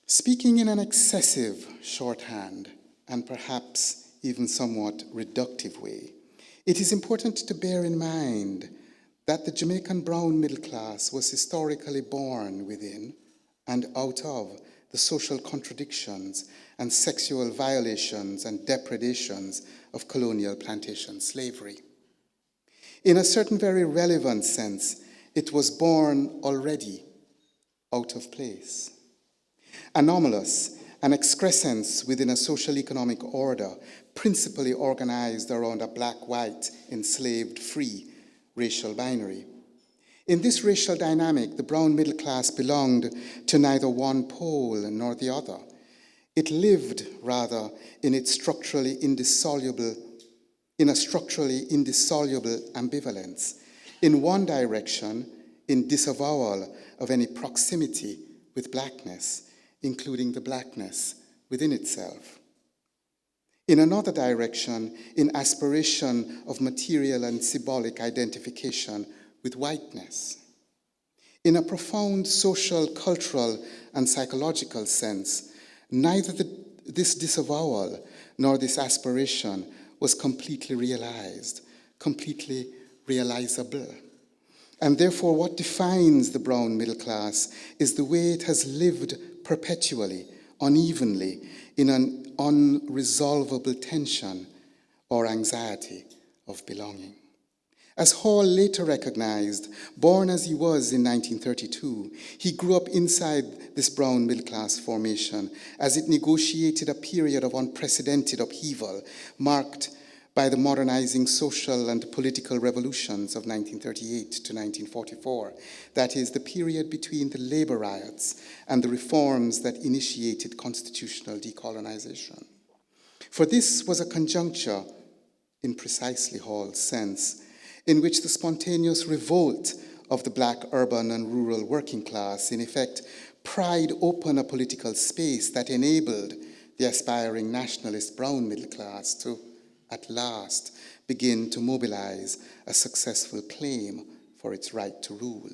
Speaking in an excessive shorthand, and perhaps even somewhat reductive way, it is important to bear in mind that the Jamaican brown middle class was historically born within and out of the social contradictions and sexual violations and depredations of colonial plantation slavery. In a certain very relevant sense, it was born already out of place. Anomalous, an excrescence within a social economic order principally organized around a black-white, enslaved, free racial binary. In this racial dynamic, the brown middle class belonged to neither one pole nor the other. It lived, rather, in a structurally indissoluble ambivalence. In one direction, in disavowal of any proximity with blackness, including the blackness within itself. In another direction, in aspiration of material and symbolic identification with whiteness. In a profound social, cultural, and psychological sense, neither this disavowal nor this aspiration was completely realized, completely realizable. And therefore, what defines the brown middle class is the way it has lived perpetually, unevenly, in an unresolvable tension or anxiety of belonging. As Hall later recognized, born as he was in 1932, he grew up inside this brown middle class formation as it negotiated a period of unprecedented upheaval marked by the modernizing social and political revolutions of 1938 to 1944. That is, the period between the labor riots and the reforms that initiated constitutional decolonization. For this was a conjuncture, in precisely Hall's sense, in which the spontaneous revolt of the black urban and rural working class, in effect, pried open a political space that enabled the aspiring nationalist brown middle class to, at last, begin to mobilize a successful claim for its right to rule.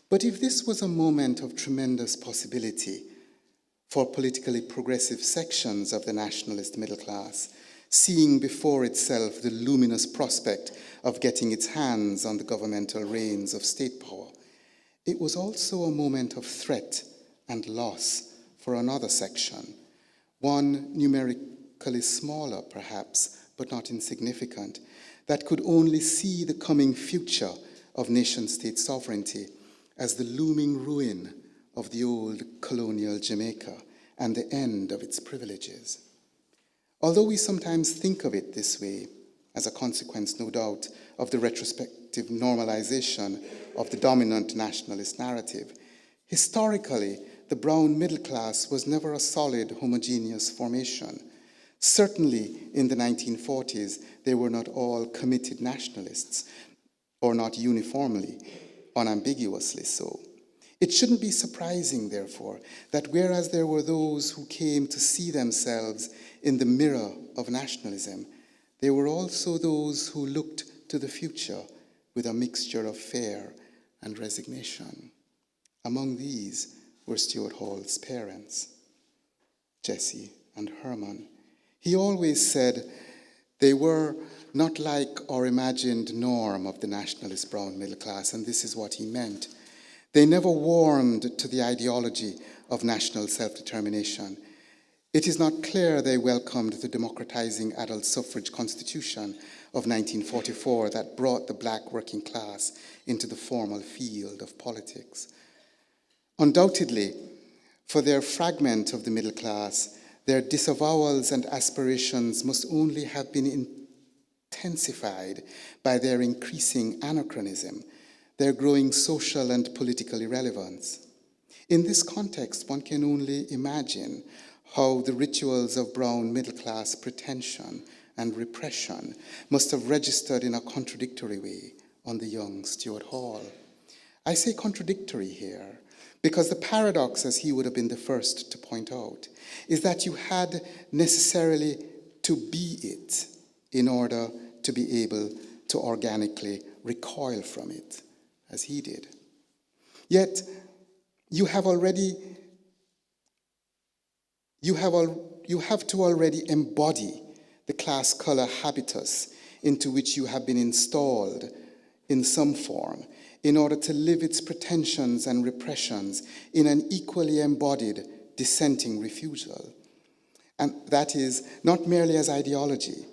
But if this was a moment of tremendous possibility for politically progressive sections of the nationalist middle class, seeing before itself the luminous prospect of getting its hands on the governmental reins of state power, it was also a moment of threat and loss for another section, one numerically smaller perhaps, but not insignificant, that could only see the coming future of nation-state sovereignty as the looming ruin of the old colonial Jamaica and the end of its privileges. Although we sometimes think of it this way, as a consequence, no doubt, of the retrospective normalization of the dominant nationalist narrative, historically, the brown middle class was never a solid, homogeneous formation. Certainly, in the 1940s, they were not all committed nationalists, or not uniformly, unambiguously so. It shouldn't be surprising, therefore, that whereas there were those who came to see themselves in the mirror of nationalism, there were also those who looked to the future with a mixture of fear and resignation. Among these were Stuart Hall's parents, Jessie and Herman. He always said they were not like our imagined norm of the nationalist brown middle class, and this is what he meant. They never warmed to the ideology of national self-determination. It is not clear they welcomed the democratizing adult suffrage constitution of 1944 that brought the black working class into the formal field of politics. Undoubtedly, for their fragment of the middle class, their disavowals and aspirations must only have been intensified by their increasing anachronism, their growing social and political irrelevance. In this context, one can only imagine how the rituals of brown middle-class pretension and repression must have registered in a contradictory way on the young Stuart Hall. I say contradictory here because the paradox, as he would have been the first to point out, is that you had necessarily to be it in order to be able to organically recoil from it, as he did. Yet, you have to already embody the class color habitus into which you have been installed in some form in order to live its pretensions and repressions in an equally embodied dissenting refusal. And that is not merely as ideology,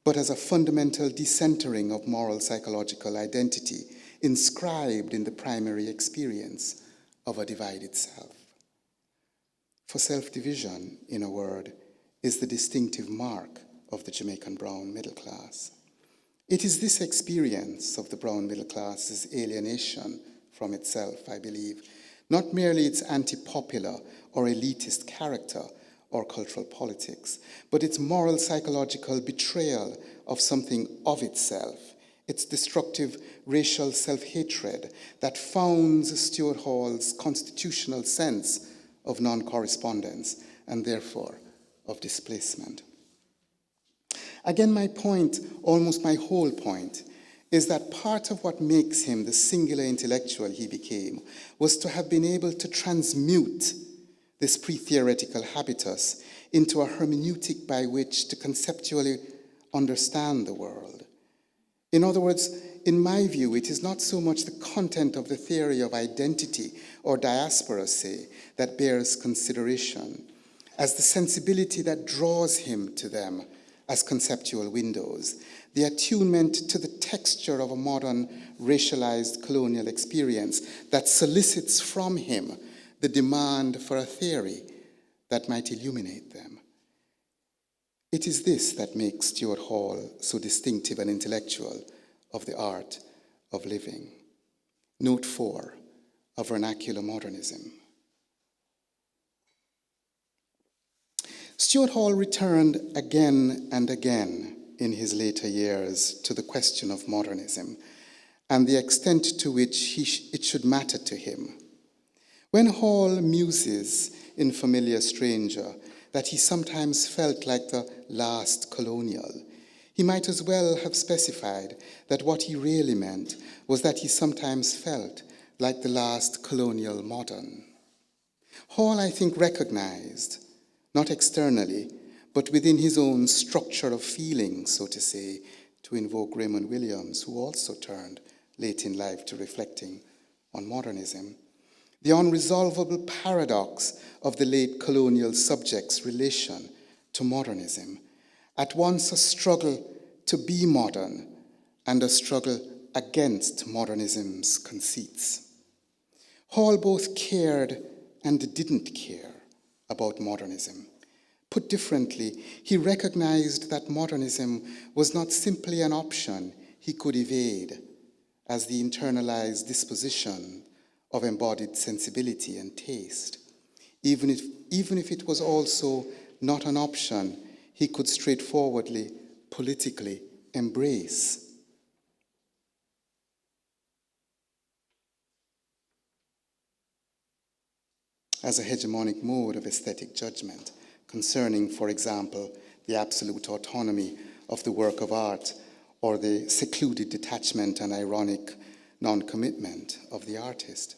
but as a fundamental decentering of moral psychological identity inscribed in the primary experience of a divided self. For self-division, in a word, is the distinctive mark of the Jamaican brown middle class. It is this experience of the brown middle class's alienation from itself, I believe, not merely its anti-popular or elitist character or cultural politics, but its moral psychological betrayal of something of itself, its destructive racial self-hatred that founds Stuart Hall's constitutional sense of non-correspondence and therefore of displacement. Again, my point, almost my whole point, is that part of what makes him the singular intellectual he became was to have been able to transmute this pre-theoretical habitus into a hermeneutic by which to conceptually understand the world. In other words, in my view, it is not so much the content of the theory of identity or diaspora, say, that bears consideration, as the sensibility that draws him to them as conceptual windows, the attunement to the texture of a modern racialized colonial experience that solicits from him the demand for a theory that might illuminate them. It is this that makes Stuart Hall so distinctive and intellectual of the art of living. Note 4, a vernacular modernism. Stuart Hall returned again and again in his later years to the question of modernism and the extent to which it should matter to him. When Hall muses in Familiar Stranger that he sometimes felt like the last colonial, he might as well have specified that what he really meant was that he sometimes felt like the last colonial modern. Hall, I think, recognized, not externally, but within his own structure of feeling, so to say, to invoke Raymond Williams, who also turned late in life to reflecting on modernism, the unresolvable paradox of the late colonial subject's relation to modernism, at once a struggle to be modern and a struggle against modernism's conceits. Hall both cared and didn't care about modernism. Put differently, he recognized that modernism was not simply an option he could evade as the internalized disposition of embodied sensibility and taste, even if it was also not an option he could straightforwardly, politically embrace. As a hegemonic mode of aesthetic judgment concerning, for example, the absolute autonomy of the work of art or the secluded detachment and ironic non-commitment of the artist.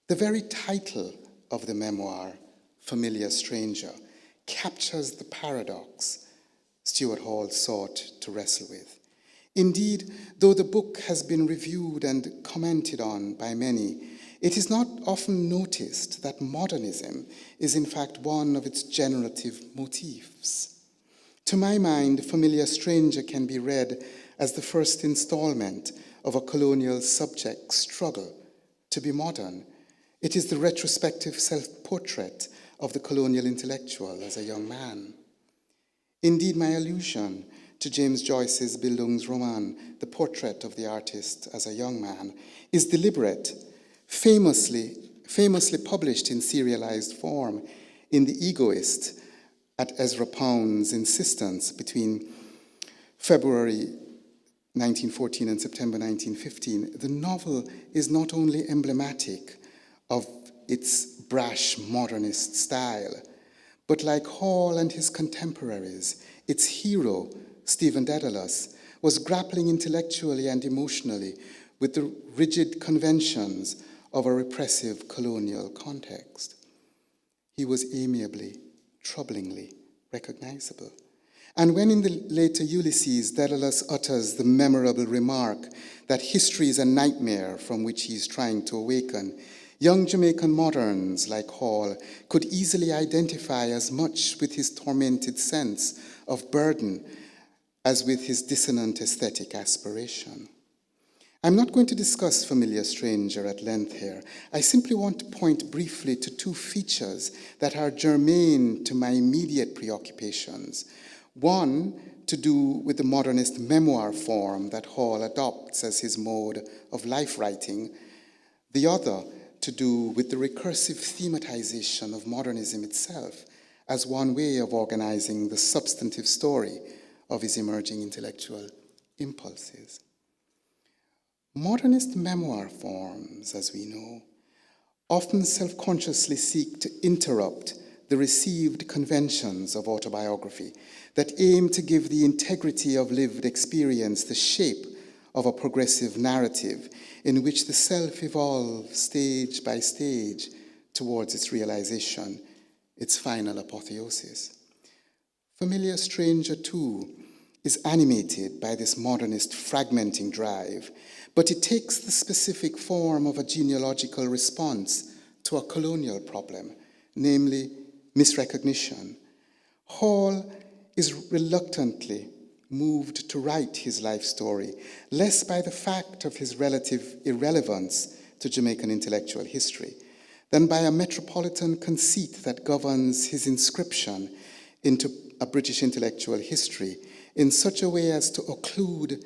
The very title of the memoir, Familiar Stranger, captures the paradox Stuart Hall sought to wrestle with. Indeed, though the book has been reviewed and commented on by many, it is not often noticed that modernism is in fact one of its generative motifs. To my mind, Familiar Stranger can be read as the first installment of a colonial subject's struggle to be modern. It is the retrospective self-portrait of the colonial intellectual as a young man. Indeed, my allusion to James Joyce's Bildungsroman, The Portrait of the Artist as a Young Man, is deliberate, famously published in serialized form in The Egoist at Ezra Pound's insistence between February 1914 and September 1915. The novel is not only emblematic of its brash modernist style, but like Hall and his contemporaries, its hero, Stephen Dedalus, was grappling intellectually and emotionally with the rigid conventions of a repressive colonial context. He was amiably, troublingly recognizable. And when in the later Ulysses, Dedalus utters the memorable remark that history is a nightmare from which he is trying to awaken, young Jamaican moderns like Hall could easily identify as much with his tormented sense of burden as with his dissonant aesthetic aspiration. I'm not going to discuss Familiar Stranger at length here. I simply want to point briefly to two features that are germane to my immediate preoccupations. One, to do with the modernist memoir form that Hall adopts as his mode of life writing. The other, to do with the recursive thematization of modernism itself as one way of organizing the substantive story of his emerging intellectual impulses. Modernist memoir forms, as we know, often self-consciously seek to interrupt the received conventions of autobiography that aim to give the integrity of lived experience the shape of a progressive narrative in which the self evolves stage by stage towards its realization, its final apotheosis. Familiar Stranger, too, is animated by this modernist fragmenting drive, but it takes the specific form of a genealogical response to a colonial problem, namely misrecognition. Hall is reluctantly moved to write his life story, less by the fact of his relative irrelevance to Jamaican intellectual history, than by a metropolitan conceit that governs his inscription into a British intellectual history in such a way as to occlude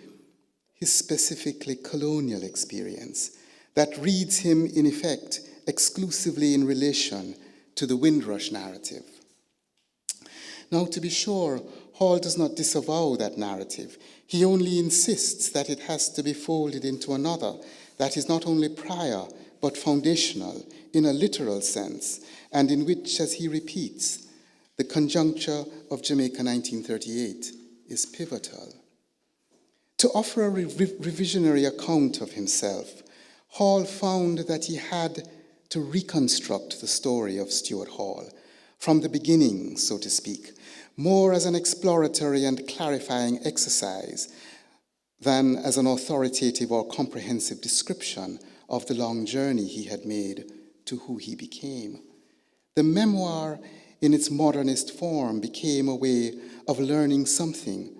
his specifically colonial experience, that reads him, in effect, exclusively in relation to the Windrush narrative. Now, to be sure, Hall does not disavow that narrative. He only insists that it has to be folded into another that is not only prior, but foundational in a literal sense, and in which, as he repeats, the conjuncture of Jamaica 1938 is pivotal. To offer a revisionary account of himself, Hall found that he had to reconstruct the story of Stuart Hall from the beginning, so to speak, more as an exploratory and clarifying exercise than as an authoritative or comprehensive description of the long journey he had made to who he became. The memoir, in its modernist form, became a way of learning something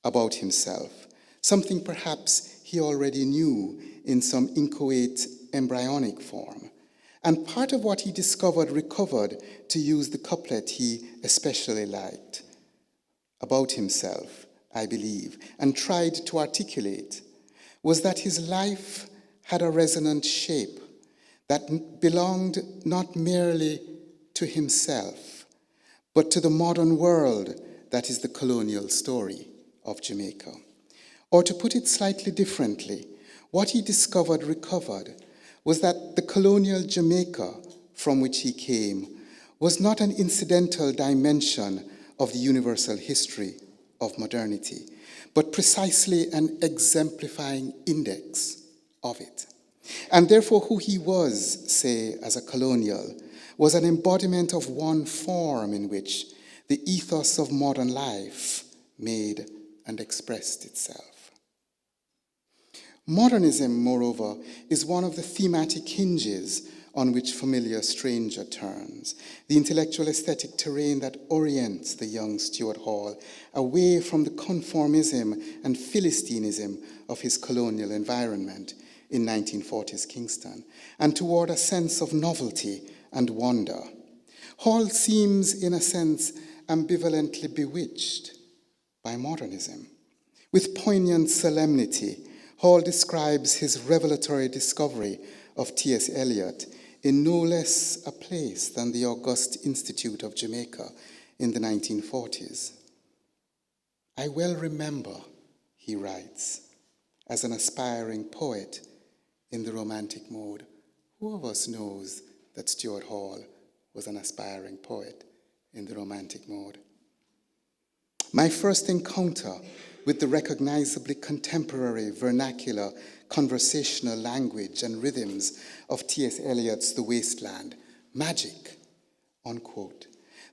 about himself, something perhaps he already knew in some inchoate embryonic form. And part of what he discovered recovered, to use the couplet he especially liked, about himself, I believe, and tried to articulate, was that his life had a resonant shape that belonged not merely to himself, but to the modern world that is the colonial story of Jamaica. Or to put it slightly differently, what he discovered recovered was that the colonial Jamaica from which he came was not an incidental dimension of the universal history of modernity, but precisely an exemplifying index of it. And therefore, who he was, say, as a colonial, was an embodiment of one form in which the ethos of modern life made and expressed itself. Modernism, moreover, is one of the thematic hinges on which Familiar Stranger turns, the intellectual aesthetic terrain that orients the young Stuart Hall away from the conformism and Philistinism of his colonial environment in 1940s Kingston, and toward a sense of novelty and wonder. Hall seems, in a sense, ambivalently bewitched by modernism. With poignant solemnity, Hall describes his revelatory discovery of T.S. Eliot in no less a place than the August Institute of Jamaica in the 1940s. I well remember, he writes, as an aspiring poet in the romantic mode. Who of us knows that Stuart Hall was an aspiring poet in the romantic mode? My first encounter with the recognizably contemporary vernacular conversational language and rhythms of T.S. Eliot's The Wasteland, magic, unquote.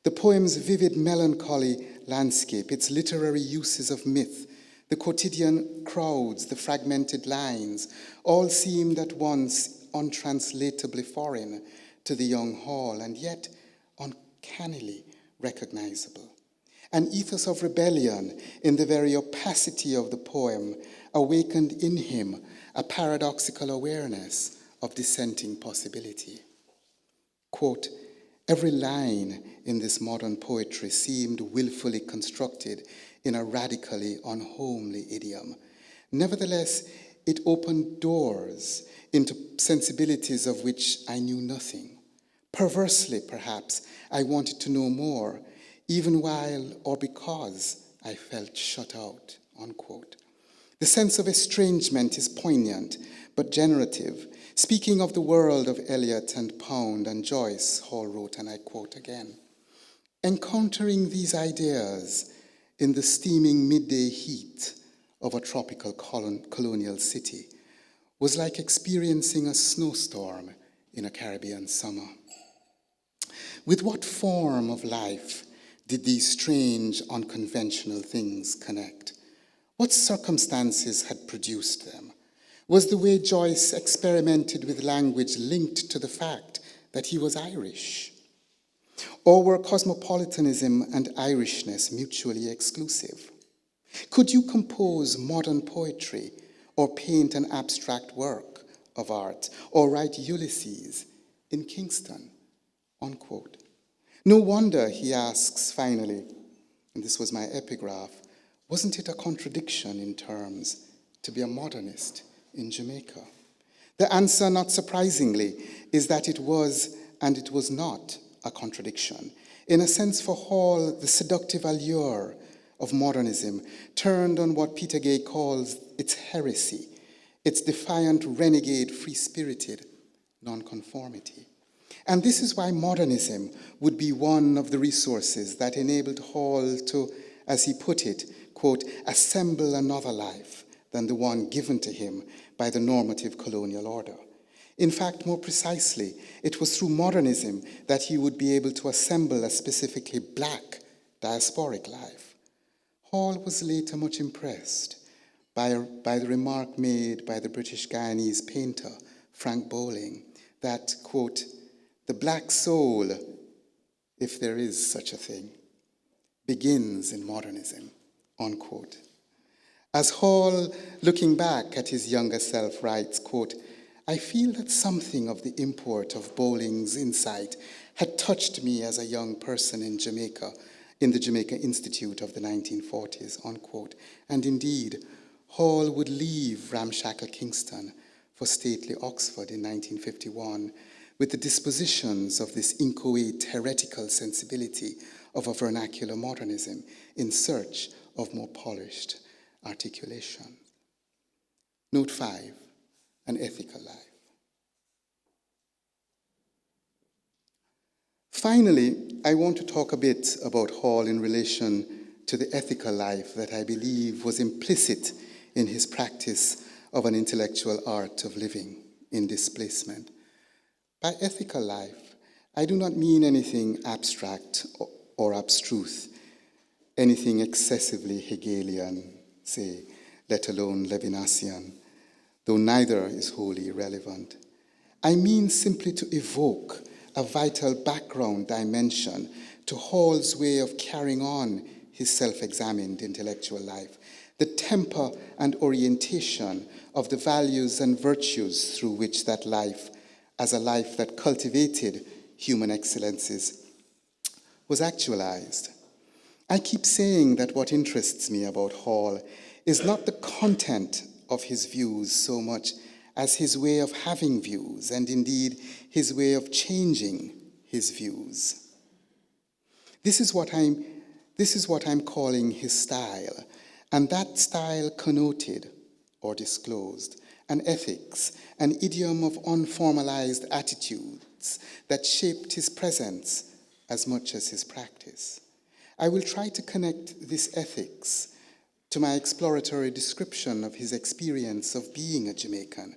The poem's vivid melancholy landscape, its literary uses of myth, the quotidian crowds, the fragmented lines, all seemed at once untranslatably foreign to the young Hall, and yet uncannily recognizable. An ethos of rebellion in the very opacity of the poem awakened in him a paradoxical awareness of dissenting possibility. Quote, every line in this modern poetry seemed willfully constructed in a radically unhomely idiom. Nevertheless, it opened doors into sensibilities of which I knew nothing. Perversely, perhaps, I wanted to know more, even while or because I felt shut out, unquote. The sense of estrangement is poignant, but generative. Speaking of the world of Eliot and Pound and Joyce, Hall wrote, and I quote again, "Encountering these ideas in the steaming midday heat of a tropical colonial city was like experiencing a snowstorm in a Caribbean summer. With what form of life did these strange, unconventional things connect? What circumstances had produced them? Was the way Joyce experimented with language linked to the fact that he was Irish? Or were cosmopolitanism and Irishness mutually exclusive? Could you compose modern poetry or paint an abstract work of art or write Ulysses in Kingston? Unquote. No wonder, he asks finally, and this was my epigraph, wasn't it a contradiction in terms to be a modernist in Jamaica? The answer, not surprisingly, is that it was and it was not a contradiction. In a sense, for Hall, the seductive allure of modernism turned on what Peter Gay calls its heresy, its defiant, renegade, free-spirited nonconformity. And this is why modernism would be one of the resources that enabled Hall to, as he put it, quote, assemble another life than the one given to him by the normative colonial order. In fact, more precisely, it was through modernism that he would be able to assemble a specifically black diasporic life. Hall was later much impressed by the remark made by the British Guyanese painter, Frank Bowling, that, quote, the black soul, if there is such a thing, begins in modernism, unquote. As Hall, looking back at his younger self, writes, quote, I feel that something of the import of Bowling's insight had touched me as a young person in Jamaica, in the Jamaica Institute of the 1940s, unquote. And indeed, Hall would leave ramshackle Kingston for stately Oxford in 1951 with the dispositions of this inchoate heretical sensibility of a vernacular modernism in search of more polished articulation. Note 5, an ethical life. Finally, I want to talk a bit about Hall in relation to the ethical life that I believe was implicit in his practice of an intellectual art of living in displacement. By ethical life, I do not mean anything abstract or abstruse, anything excessively Hegelian, say, let alone Levinasian, though neither is wholly irrelevant. I mean simply to evoke a vital background dimension to Hall's way of carrying on his self-examined intellectual life, the temper and orientation of the values and virtues through which that life, as a life that cultivated human excellences, was actualized. I keep saying that what interests me about Hall is not the content of his views so much as his way of having views, and indeed his way of changing his views. This is what I'm calling his style, and that style connoted or disclosed an ethics, an idiom of unformalized attitudes that shaped his presence as much as his practice. I will try to connect this ethics to my exploratory description of his experience of being a Jamaican.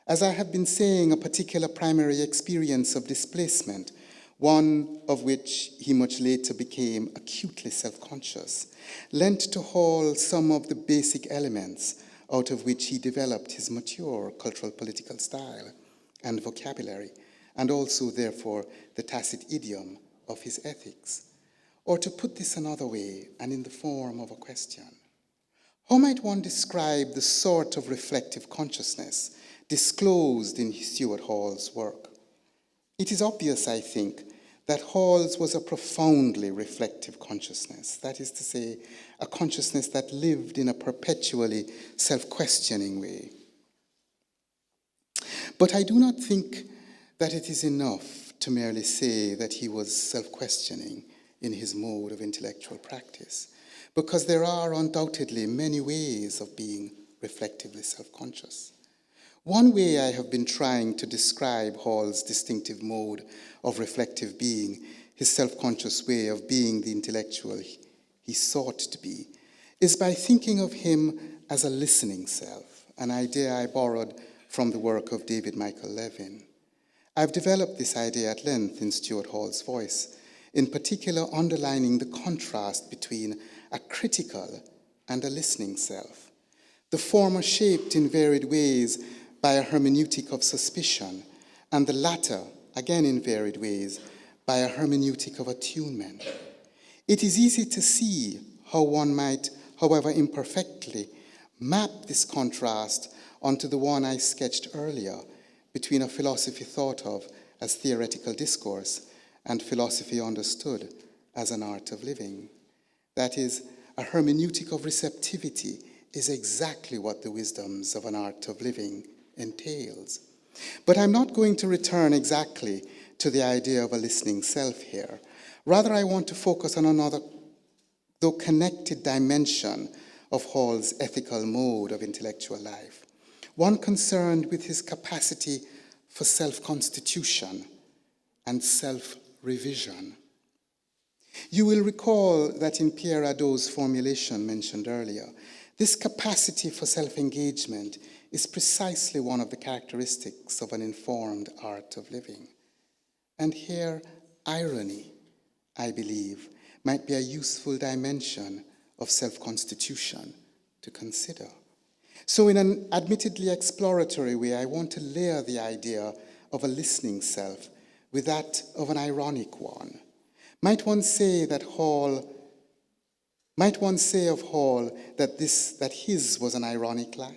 As I have been saying, a particular primary experience of displacement, one of which he much later became acutely self-conscious, lent to Hall some of the basic elements out of which he developed his mature cultural political style and vocabulary, and also, therefore, the tacit idiom of his ethics. Or to put this another way, and in the form of a question, how might one describe the sort of reflective consciousness disclosed in Stuart Hall's work? It is obvious, I think, that Hall's was a profoundly reflective consciousness, that is to say, a consciousness that lived in a perpetually self-questioning way. But I do not think that it is enough to merely say that he was self-questioning in his mode of intellectual practice, because there are undoubtedly many ways of being reflectively self-conscious. One way I have been trying to describe Hall's distinctive mode of reflective being, his self-conscious way of being the intellectual he sought to be, is by thinking of him as a listening self, an idea I borrowed from the work of David Michael Levin. I've developed this idea at length in Stuart Hall's voice, in particular underlining the contrast between a critical and a listening self, the former shaped in varied ways by a hermeneutic of suspicion, and the latter, again in varied ways, by a hermeneutic of attunement. It is easy to see how one might, however imperfectly, map this contrast onto the one I sketched earlier between a philosophy thought of as theoretical discourse and philosophy understood as an art of living. That is, a hermeneutic of receptivity is exactly what the wisdoms of an art of living entails. But I'm not going to return exactly to the idea of a listening self here. Rather, I want to focus on another, though connected, dimension of Hall's ethical mode of intellectual life, one concerned with his capacity for self-constitution and self-revision. You will recall that in Pierre Hadot's formulation mentioned earlier, this capacity for self-engagement is precisely one of the characteristics of an informed art of living. And here, irony, I believe, might be a useful dimension of self-constitution to consider. So in an admittedly exploratory way, I want to layer the idea of a listening self with that of an ironic one. Might one say of Hall that his was an ironic life?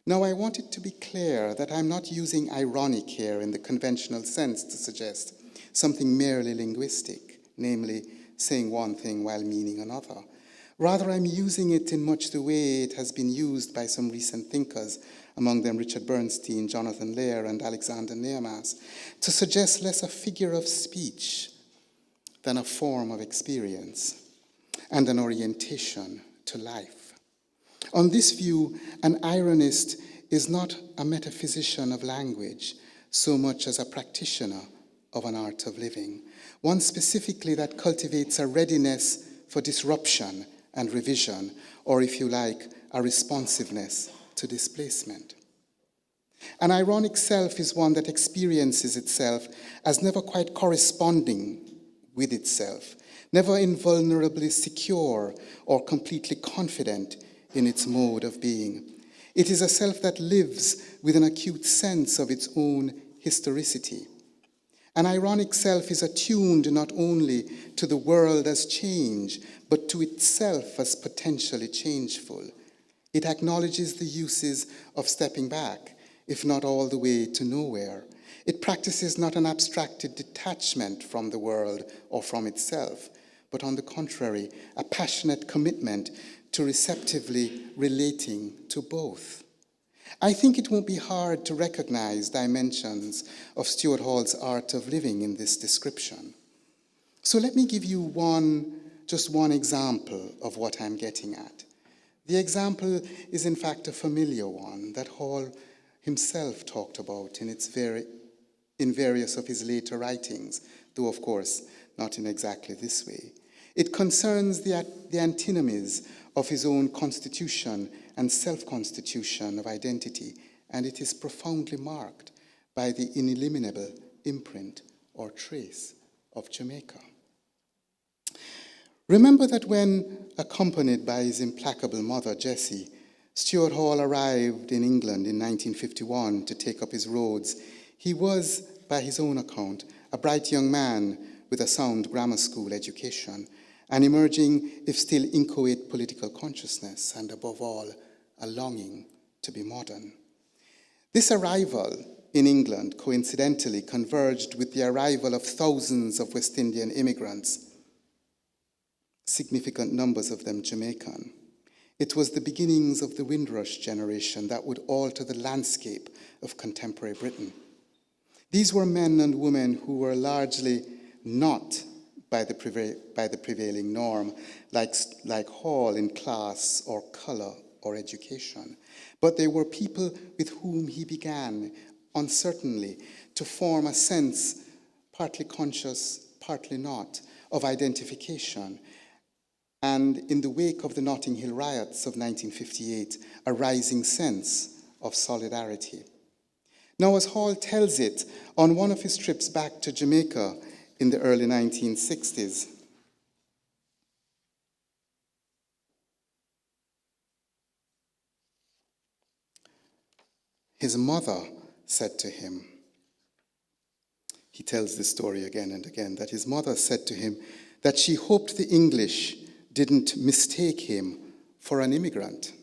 Now, I want it to be clear that I'm not using ironic here in the conventional sense to suggest something merely linguistic, namely saying one thing while meaning another. Rather, I'm using it in much the way it has been used by some recent thinkers, among them Richard Bernstein, Jonathan Lear, and Alexander Nehamas, to suggest less a figure of speech than a form of experience and an orientation to life. On this view, an ironist is not a metaphysician of language so much as a practitioner of an art of living, one specifically that cultivates a readiness for disruption and revision, or if you like, a responsiveness to displacement. An ironic self is one that experiences itself as never quite corresponding with itself, never invulnerably secure or completely confident in its mode of being. It is a self that lives with an acute sense of its own historicity. An ironic self is attuned not only to the world as change, but to itself as potentially changeful. It acknowledges the uses of stepping back, if not all the way to nowhere. It practices not an abstracted detachment from the world or from itself, but on the contrary, a passionate commitment to receptively relating to both. I think it won't be hard to recognize dimensions of Stuart Hall's art of living in this description. So let me give you just one example of what I'm getting at. The example is in fact a familiar one that Hall himself talked about in various of his later writings, though of course not in exactly this way. It concerns the antinomies of his own constitution and self-constitution of identity, and it is profoundly marked by the ineliminable imprint or trace of Jamaica. Remember that when, accompanied by his implacable mother, Jessie, Stuart Hall arrived in England in 1951 to take up his Rhodes, he was, by his own account, a bright young man with a sound grammar school education, an emerging, if still inchoate, political consciousness, and above all, a longing to be modern. This arrival in England coincidentally converged with the arrival of thousands of West Indian immigrants, significant numbers of them Jamaican. It was the beginnings of the Windrush generation that would alter the landscape of contemporary Britain. These were men and women who were largely not by the prevailing norm, like Hall in class or color or education, but they were people with whom he began, uncertainly, to form a sense, partly conscious, partly not, of identification, and in the wake of the Notting Hill riots of 1958, a rising sense of solidarity. Now, as Hall tells it on one of his trips back to Jamaica in the early 1960s, his mother said to him, he tells this story again and again, that his mother said to him that she hoped the English didn't mistake him for an immigrant.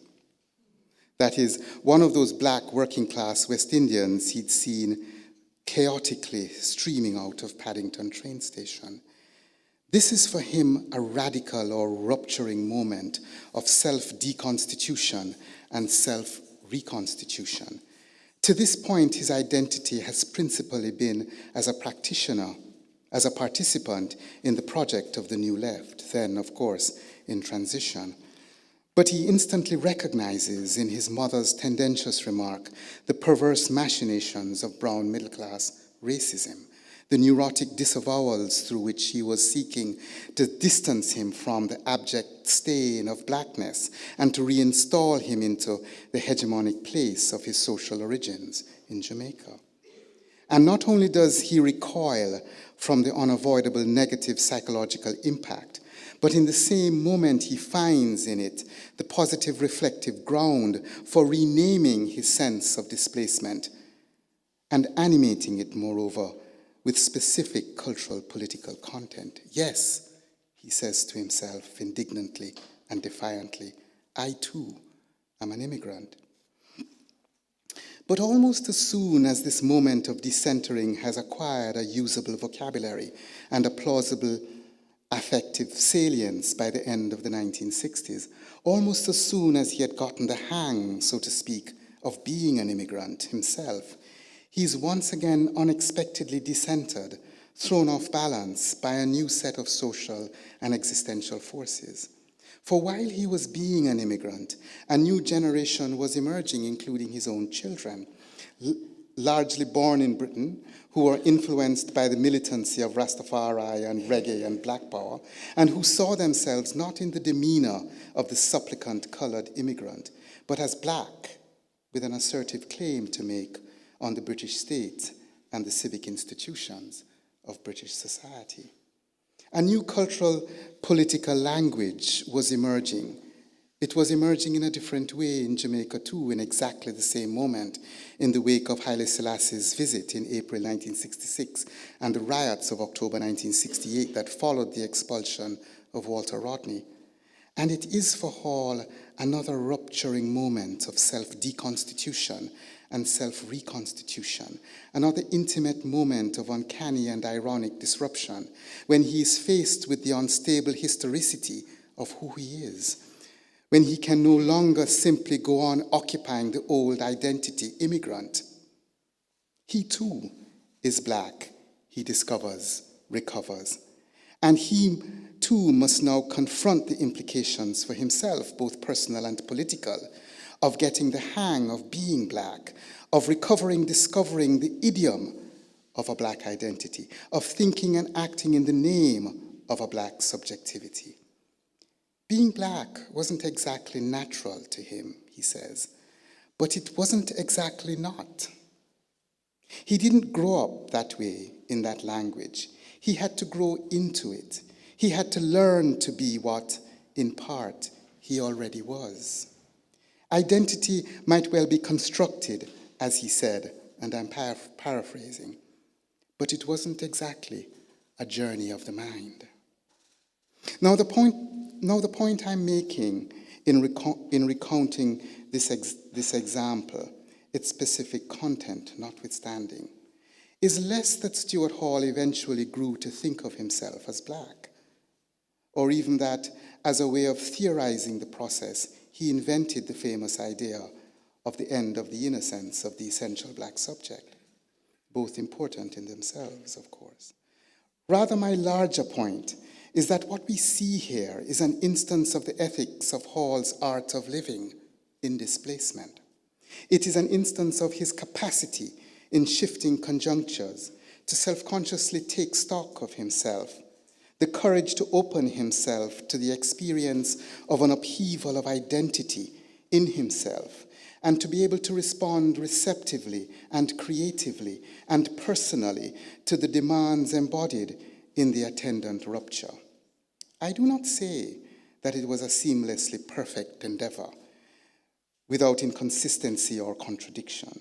That is, one of those black working-class West Indians he'd seen chaotically streaming out of Paddington train station. This is for him a radical or rupturing moment of self-deconstitution and self-reconstitution. To this point, his identity has principally been as a practitioner, as a participant in the project of the New Left, then, of course, in transition. But he instantly recognizes in his mother's tendentious remark the perverse machinations of brown middle-class racism, the neurotic disavowals through which he was seeking to distance him from the abject stain of blackness and to reinstall him into the hegemonic place of his social origins in Jamaica. And not only does he recoil from the unavoidable negative psychological impact, but in the same moment he finds in it the positive reflective ground for renaming his sense of displacement and animating it, moreover, with specific cultural political content. Yes, he says to himself indignantly and defiantly, I too am an immigrant. But almost as soon as this moment of decentering has acquired a usable vocabulary and a plausible affective salience by the end of the 1960s, almost as soon as he had gotten the hang, so to speak, of being an immigrant himself, he's once again unexpectedly decentered, thrown off balance by a new set of social and existential forces. For while he was being an immigrant, a new generation was emerging, including his own children, largely born in Britain, who were influenced by the militancy of Rastafari and reggae and black power, and who saw themselves not in the demeanor of the supplicant colored immigrant, but as black, with an assertive claim to make on the British state and the civic institutions of British society. A new cultural political language was emerging. It was emerging in a different way in Jamaica too, in exactly the same moment, in the wake of Haile Selassie's visit in April 1966 and the riots of October 1968 that followed the expulsion of Walter Rodney. And it is for Hall another rupturing moment of self-deconstitution and self-reconstitution, another intimate moment of uncanny and ironic disruption when he is faced with the unstable historicity of who he is, when he can no longer simply go on occupying the old identity immigrant. He too is black, he discovers, recovers, and he too must now confront the implications for himself, both personal and political, of getting the hang of being black, of recovering, discovering the idiom of a black identity, of thinking and acting in the name of a black subjectivity. Being black wasn't exactly natural to him, he says, but it wasn't exactly not. He didn't grow up that way in that language. He had to grow into it. He had to learn to be what, in part, he already was. Identity might well be constructed, as he said, and I'm paraphrasing, but it wasn't exactly a journey of the mind. Now the point I'm making in recounting this example, its specific content notwithstanding, is less that Stuart Hall eventually grew to think of himself as black, or even that, as a way of theorizing the process, he invented the famous idea of the end of the innocence of the essential black subject, both important in themselves, of course. Rather, my larger point is that what we see here is an instance of the ethics of Hall's art of living in displacement. It is an instance of his capacity in shifting conjunctures to self-consciously take stock of himself, the courage to open himself to the experience of an upheaval of identity in himself, and to be able to respond receptively and creatively and personally to the demands embodied in the attendant rupture. I do not say that it was a seamlessly perfect endeavor, without inconsistency or contradiction.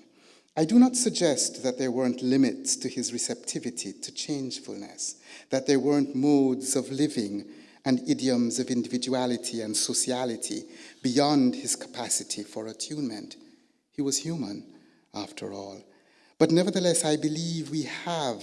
I do not suggest that there weren't limits to his receptivity to changefulness, that there weren't modes of living and idioms of individuality and sociality beyond his capacity for attunement. He was human, after all. But nevertheless, I believe we have,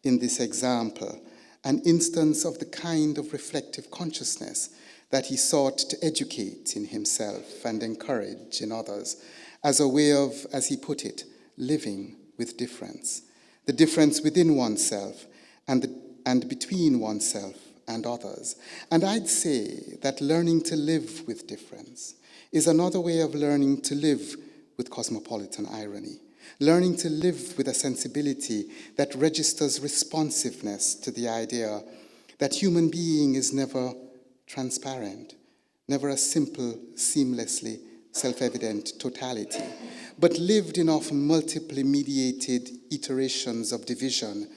in this example, an instance of the kind of reflective consciousness that he sought to educate in himself and encourage in others, as a way of, as he put it, living with difference, the difference within oneself and between oneself and others. And I'd say that learning to live with difference is another way of learning to live with cosmopolitan irony, learning to live with a sensibility that registers responsiveness to the idea that human being is never transparent, never a simple, seamlessly self-evident totality, but lived in often multiply mediated iterations of division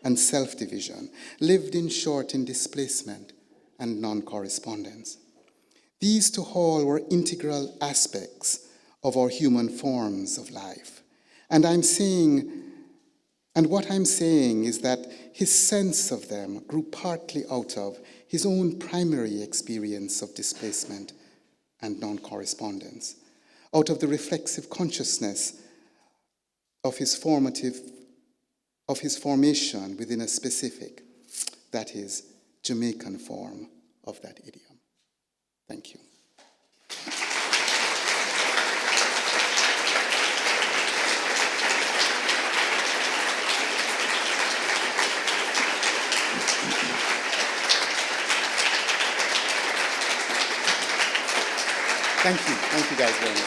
and self-division, lived in short in displacement and non-correspondence. These to Hall were integral aspects of our human forms of life. And what I'm saying is that his sense of them grew partly out of his own primary experience of displacement and non-correspondence, out of the reflexive consciousness of his formation within a specific, that is, Jamaican form of that idiom. Thank you. Thank you guys very much.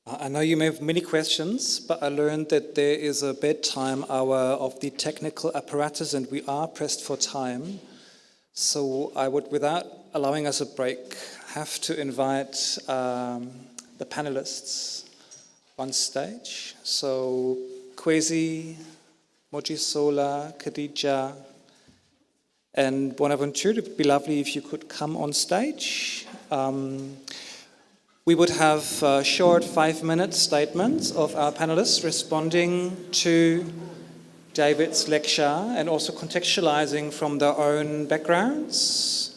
I know you may have many questions, but I learned that there is a bedtime hour of the technical apparatus and we are pressed for time. So I would, without allowing us a break, have to invite the panelists on stage. So Khwezi, Mojisola, Kadija, and Bonaventure, it would be lovely if you could come on stage. We would have short 5-minute statements of our panelists responding to David's lecture and also contextualizing from their own backgrounds.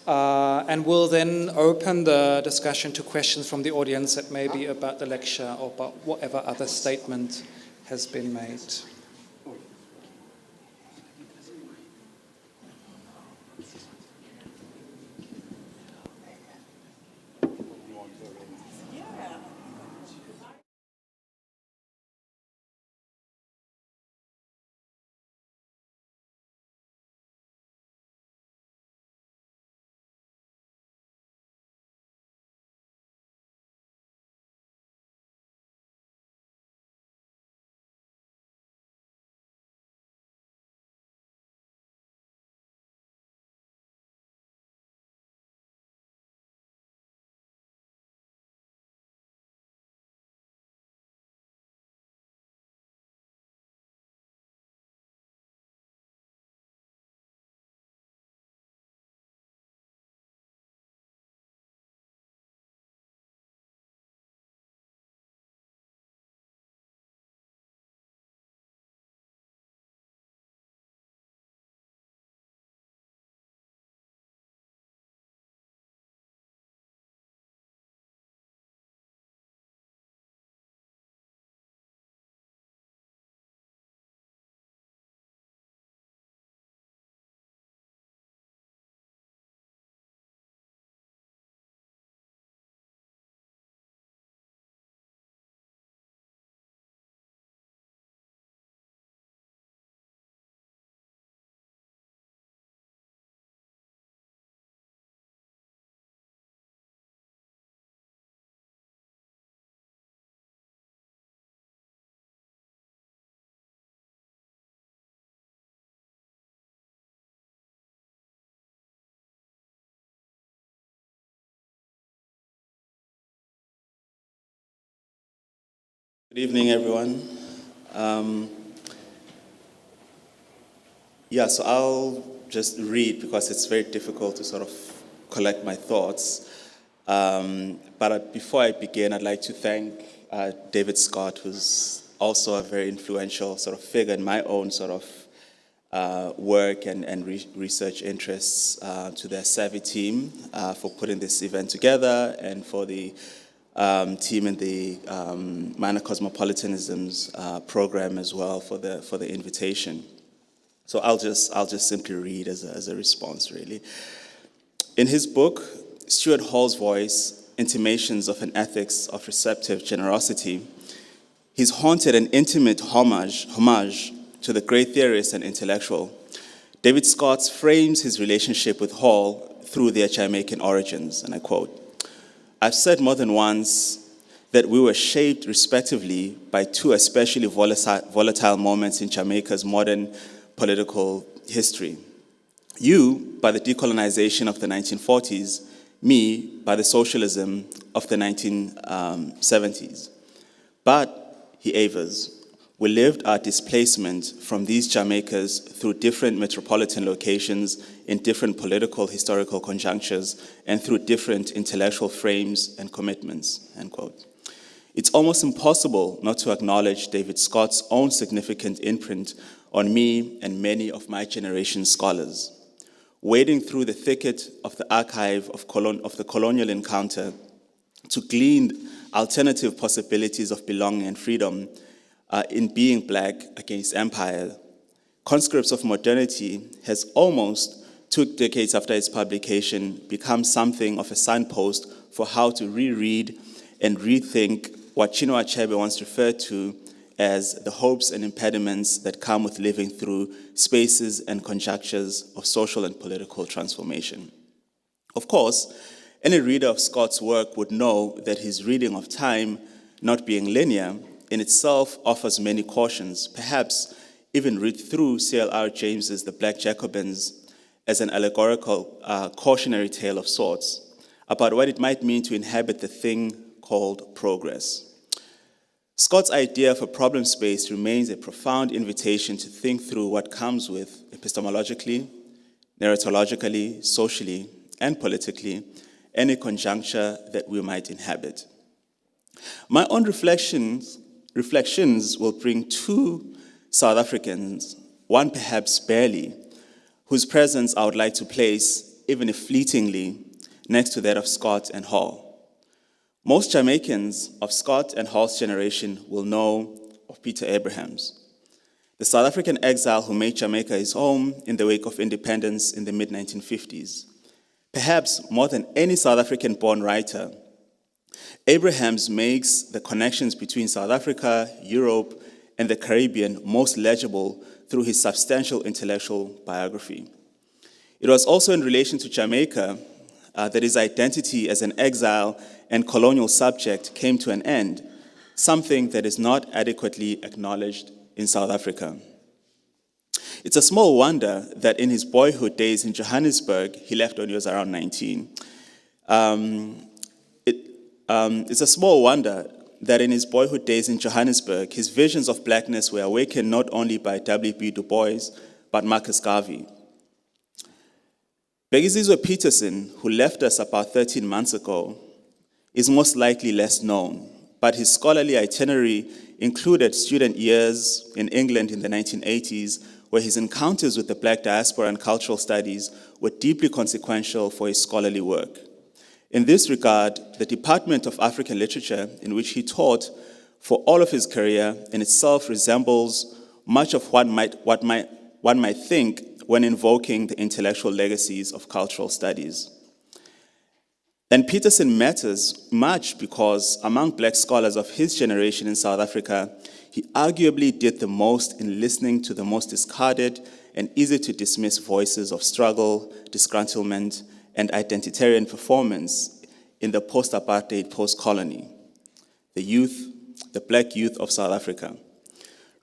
And we'll then open the discussion to questions from the audience that may be about the lecture or about whatever other statement has been made. Good evening, everyone. So I'll just read because it's very difficult to sort of collect my thoughts. But before I begin, I'd like to thank David Scott, who's also a very influential sort of figure in my own sort of work and research interests, to their savvy team for putting this event together, and for the team in the Minor Cosmopolitanisms program as well for the invitation. So I'll just simply read as a response, really. In his book, Stuart Hall's Voice, Intimations of an Ethics of Receptive Generosity, he's haunted an intimate homage to the great theorist and intellectual. David Scott frames his relationship with Hall through their Jamaican origins, and I quote, "I've said more than once that we were shaped respectively by two especially volatile moments in Jamaica's modern political history. You, by the decolonization of the 1940s, me, by the socialism of the 1970s. But, he avers, we lived our displacement from these Jamaicas through different metropolitan locations in different political historical conjunctures and through different intellectual frames and commitments," end quote. It's almost impossible not to acknowledge David Scott's own significant imprint on me and many of my generation's scholars. Wading through the thicket of the archive of the colonial encounter to glean alternative possibilities of belonging and freedom in being Black against empire, Conscripts of Modernity has almost 2 decades after its publication become something of a signpost for how to reread and rethink what Chinua Achebe once referred to as the hopes and impediments that come with living through spaces and conjunctures of social and political transformation. Of course, any reader of Scott's work would know that his reading of time, not being linear, in itself offers many cautions, perhaps even read through C.L.R. James's The Black Jacobins as an allegorical cautionary tale of sorts about what it might mean to inhabit the thing called progress. Scott's idea of a problem space remains a profound invitation to think through what comes with epistemologically, narratologically, socially, and politically any conjuncture that we might inhabit. My own reflections will bring 2 South Africans, one perhaps barely, whose presence I would like to place, even if fleetingly, next to that of Scott and Hall. Most Jamaicans of Scott and Hall's generation will know of Peter Abrahams, the South African exile who made Jamaica his home in the wake of independence in the mid-1950s. Perhaps more than any South African-born writer, Abrahams makes the connections between South Africa, Europe, and the Caribbean most legible through his substantial intellectual biography. It was also in relation to Jamaica that his identity as an exile and colonial subject came to an end, something that is not adequately acknowledged in South Africa. It's a small wonder that in his boyhood days in Johannesburg, he left when he was around 19. It's a small wonder that in his boyhood days in Johannesburg, his visions of Blackness were awakened not only by W.B. Du Bois, but Marcus Garvey. Bengizizwe Peterson, who left us about 13 months ago, is most likely less known, but his scholarly itinerary included student years in England in the 1980s, where his encounters with the Black diaspora and cultural studies were deeply consequential for his scholarly work. In this regard, the Department of African Literature, in which he taught for all of his career, in itself resembles much of what one might think when invoking the intellectual legacies of cultural studies. And Peterson matters much because among Black scholars of his generation in South Africa, he arguably did the most in listening to the most discarded and easy to dismiss voices of struggle, disgruntlement, and identitarian performance in the post-apartheid post-colony, the Black youth of South Africa.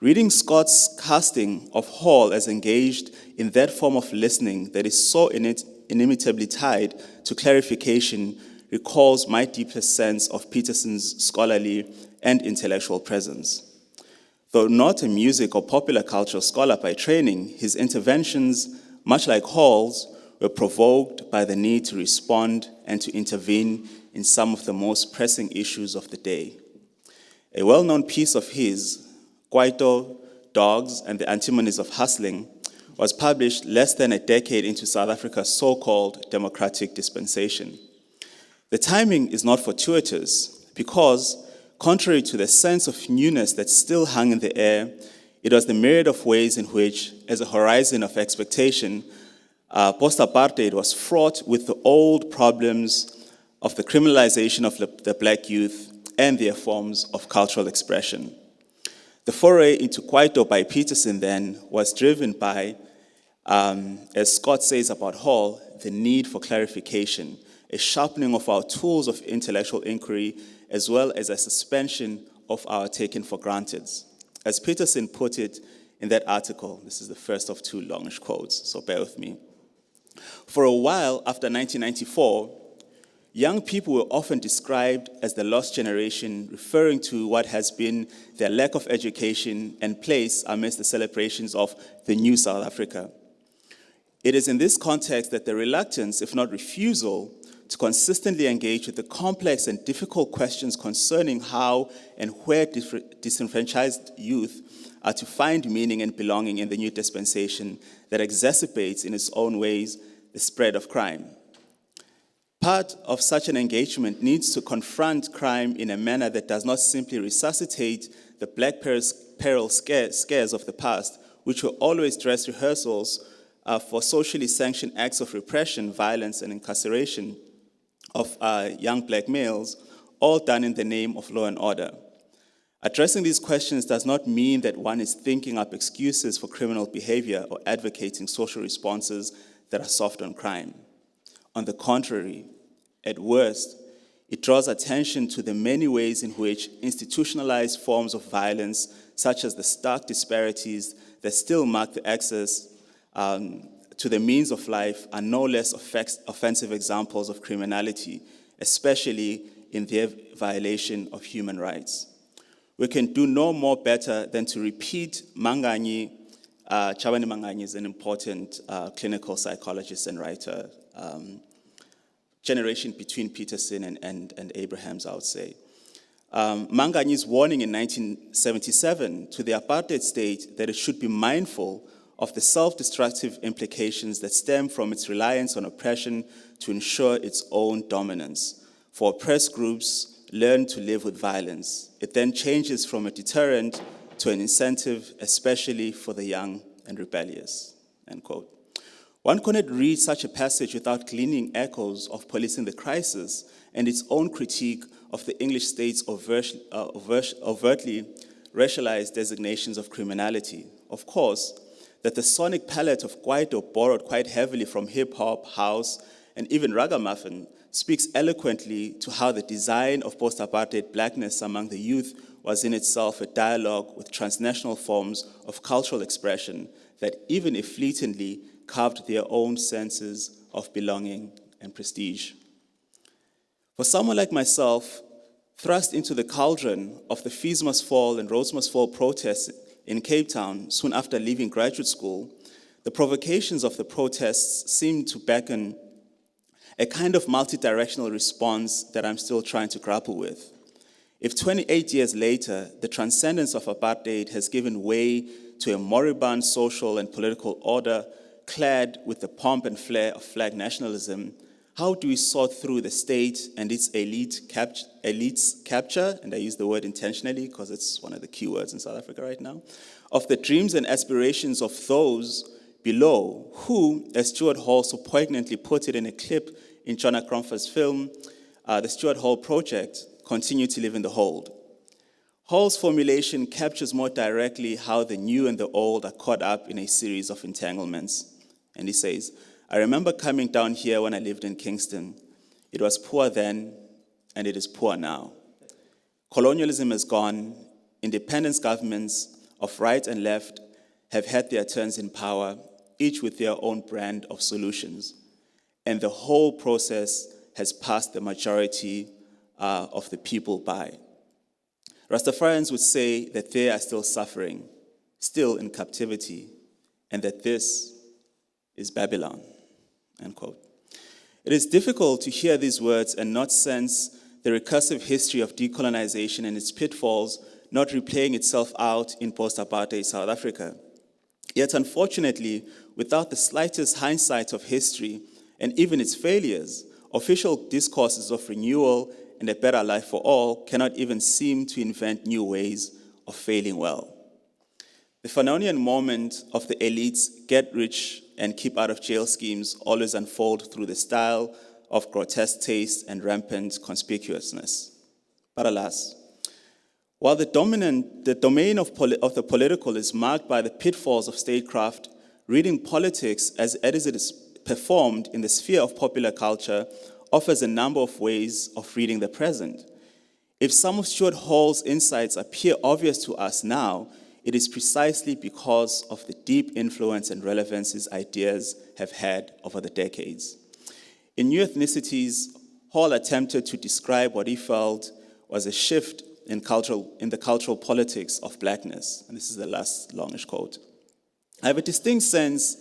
Reading Scott's casting of Hall as engaged in that form of listening that is so inimitably tied to clarification recalls my deepest sense of Peterson's scholarly and intellectual presence. Though not a music or popular culture scholar by training, his interventions, much like Hall's, were provoked by the need to respond and to intervene in some of the most pressing issues of the day. A well-known piece of his, Kwaito, Dogs, and the Antimonies of Hustling, was published less than a decade into South Africa's so-called democratic dispensation. The timing is not fortuitous because, contrary to the sense of newness that still hung in the air, it was the myriad of ways in which, as a horizon of expectation, post-apartheid was fraught with the old problems of the criminalization of the black youth and their forms of cultural expression. The foray into Kwaito by Peterson then was driven by, as Scott says about Hall, the need for clarification, a sharpening of our tools of intellectual inquiry, as well as a suspension of our taken for granted. As Peterson put it in that article, this is the first of two longish quotes, so bear with me. For a while after 1994, young people were often described as the lost generation, referring to what has been their lack of education and place amidst the celebrations of the new South Africa. It is in this context that the reluctance, if not refusal, to consistently engage with the complex and difficult questions concerning how and where disenfranchised youth are to find meaning and belonging in the new dispensation that exacerbates in its own ways the spread of crime. Part of such an engagement needs to confront crime in a manner that does not simply resuscitate the black peril scares of the past, which were always dress rehearsals for socially sanctioned acts of repression, violence, and incarceration of young black males, all done in the name of law and order. Addressing these questions does not mean that one is thinking up excuses for criminal behavior or advocating social responses that are soft on crime. On the contrary, at worst, it draws attention to the many ways in which institutionalized forms of violence, such as the stark disparities that still mark the access to the means of life, are no less offensive examples of criminality, especially in their violation of human rights. We can do no more better than to repeat Manganyi. Chabani Manganyi is an important clinical psychologist and writer, generation between Peterson and Abraham's, I would say. Manganyi's warning in 1977 to the apartheid state that it should be mindful of the self-destructive implications that stem from its reliance on oppression to ensure its own dominance. For oppressed groups learn to live with violence. It then changes from a deterrent to an incentive, especially for the young and rebellious, end quote. One cannot read such a passage without gleaning echoes of Policing the Crisis and its own critique of the English state's overtly racialized designations of criminality. Of course, that the sonic palette of Kwaito, borrowed quite heavily from hip-hop, house, and even ragamuffin, speaks eloquently to how the design of post-apartheid blackness among the youth was in itself a dialogue with transnational forms of cultural expression that, even if fleetingly, carved their own senses of belonging and prestige. For someone like myself, thrust into the cauldron of the Fees Must Fall and Rhodes Must Fall protests in Cape Town soon after leaving graduate school, the provocations of the protests seemed to beckon a kind of multi-directional response that I'm still trying to grapple with. If 28 years later, the transcendence of apartheid has given way to a moribund social and political order clad with the pomp and flair of flag nationalism, how do we sort through the state and its elite's capture, and I use the word intentionally because it's one of the key words in South Africa right now, of the dreams and aspirations of those below who, as Stuart Hall so poignantly put it in a clip in Jonah Cromford's film, The Stuart Hall Project, continue to live in the hold. Hall's formulation captures more directly how the new and the old are caught up in a series of entanglements. And he says, I remember coming down here when I lived in Kingston. It was poor then, and it is poor now. Colonialism is gone. Independence governments of right and left have had their turns in power, each with their own brand of solutions. And the whole process has passed the majority of the people by. Rastafarians would say that they are still suffering, still in captivity, and that this is Babylon, end quote. It is difficult to hear these words and not sense the recursive history of decolonization and its pitfalls not replaying itself out in post-apartheid South Africa. Yet, unfortunately, without the slightest hindsight of history and even its failures, official discourses of renewal and a better life for all cannot even seem to invent new ways of failing well. The Fanonian moment of the elites' get rich and keep out of jail schemes always unfold through the style of grotesque taste and rampant conspicuousness. But alas, while the domain of the political is marked by the pitfalls of statecraft, reading politics as it is performed in the sphere of popular culture offers a number of ways of reading the present. If some of Stuart Hall's insights appear obvious to us now, it is precisely because of the deep influence and relevance his ideas have had over the decades. In New Ethnicities, Hall attempted to describe what he felt was a shift in the cultural politics of blackness. And this is the last longish quote. I have a distinct sense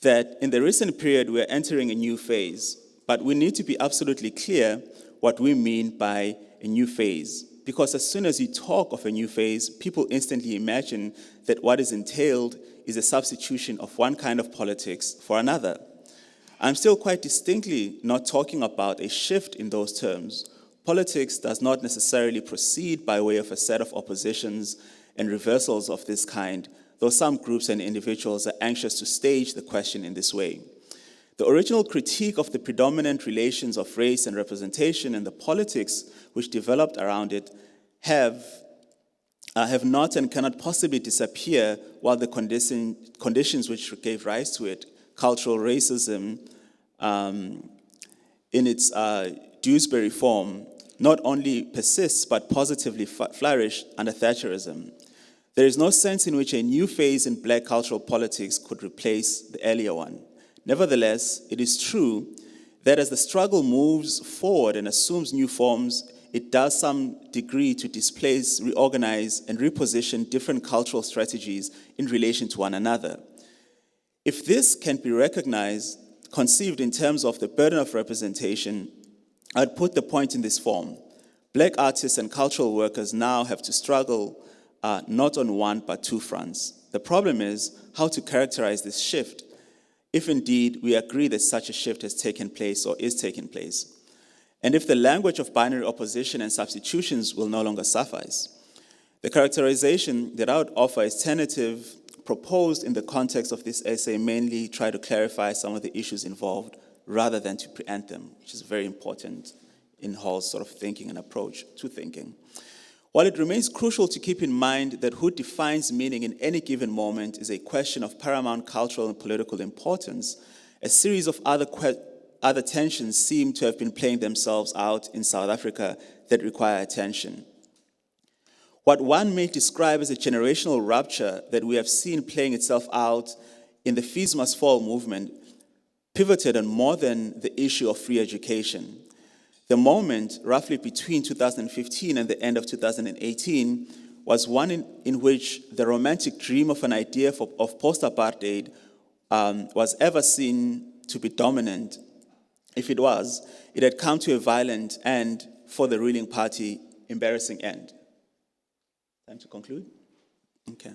that in the recent period we are entering a new phase, but we need to be absolutely clear what we mean by a new phase. Because as soon as you talk of a new phase, people instantly imagine that what is entailed is a substitution of one kind of politics for another. I'm still quite distinctly not talking about a shift in those terms. Politics does not necessarily proceed by way of a set of oppositions and reversals of this kind, though some groups and individuals are anxious to stage the question in this way. The original critique of the predominant relations of race and representation and the politics which developed around it have not and cannot possibly disappear while the conditions which gave rise to it, cultural racism in its Dewsbury form, not only persists but positively flourished under Thatcherism. There is no sense in which a new phase in black cultural politics could replace the earlier one. Nevertheless, it is true that as the struggle moves forward and assumes new forms, it does some degree to displace, reorganize, and reposition different cultural strategies in relation to one another. If this can be recognized, conceived in terms of the burden of representation, I'd put the point in this form. Black artists and cultural workers now have to struggle not on one but two fronts. The problem is how to characterize this shift, if indeed we agree that such a shift has taken place or is taking place, and if the language of binary opposition and substitutions will no longer suffice. The characterization that I would offer is tentative, proposed in the context of this essay, mainly try to clarify some of the issues involved rather than to preempt them, which is very important in Hall's sort of thinking and approach to thinking. While it remains crucial to keep in mind that who defines meaning in any given moment is a question of paramount cultural and political importance, a series of other tensions seem to have been playing themselves out in South Africa that require attention. What one may describe as a generational rupture that we have seen playing itself out in the Fees Must Fall movement pivoted on more than the issue of free education. The moment, roughly between 2015 and the end of 2018, was one in which the romantic dream of an idea of post-apartheid was ever seen to be dominant. If it was, it had come to a violent and, for the ruling party, embarrassing end. Time to conclude? Okay.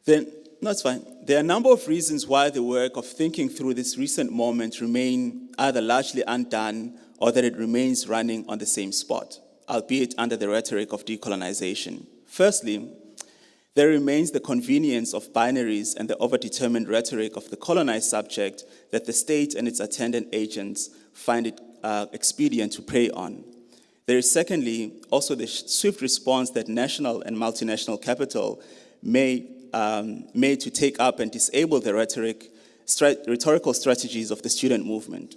Then, no, it's fine. There are a number of reasons why the work of thinking through this recent moment remain either largely undone or that it remains running on the same spot, albeit under the rhetoric of decolonization. Firstly, there remains the convenience of binaries and the overdetermined rhetoric of the colonized subject that the state and its attendant agents find it expedient to prey on. There is, secondly, also the swift response that national and multinational capital made to take up and disable the rhetorical strategies of the student movement.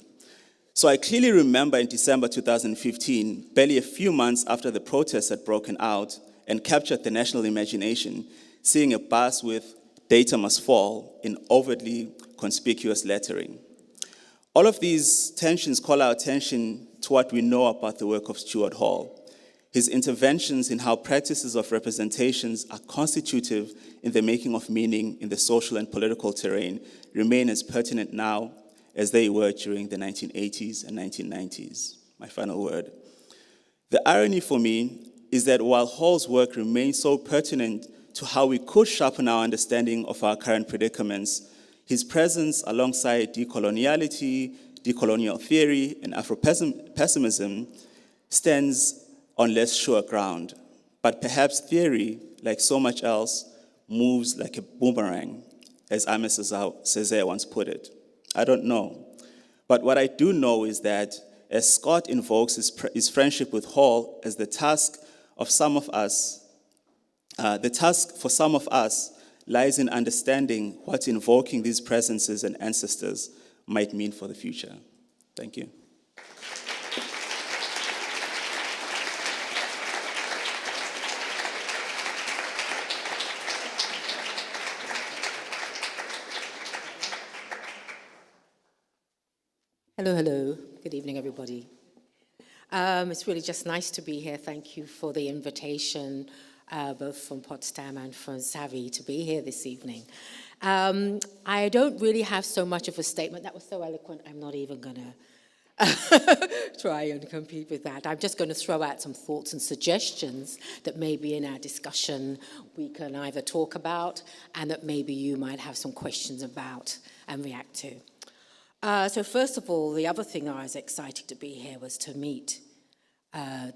So I clearly remember in December 2015, barely a few months after the protests had broken out and captured the national imagination, seeing a bus with "Data Must Fall" in overtly conspicuous lettering. All of these tensions call our attention to what we know about the work of Stuart Hall. His interventions in how practices of representations are constitutive in the making of meaning in the social and political terrain remain as pertinent now as they were during the 1980s and 1990s. My final word. The irony for me is that while Hall's work remains so pertinent to how we could sharpen our understanding of our current predicaments, his presence alongside decoloniality, decolonial theory, and Afro-pessimism stands on less sure ground. But perhaps theory, like so much else, moves like a boomerang, as Aimé Césaire once put it. I don't know. But what I do know is that as Scott invokes his friendship with Hall as the task for some of us lies in understanding what invoking these presences and ancestors might mean for the future. Thank you. Hello, hello. Good evening, everybody. It's really just nice to be here. Thank you for the invitation, both from Potsdam and from Savvy, to be here this evening. I don't really have so much of a statement. That was so eloquent, I'm not even going to try and compete with that. I'm just going to throw out some thoughts and suggestions that maybe in our discussion we can either talk about and that maybe you might have some questions about and react to. So first of all, the other thing I was excited to be here was to meet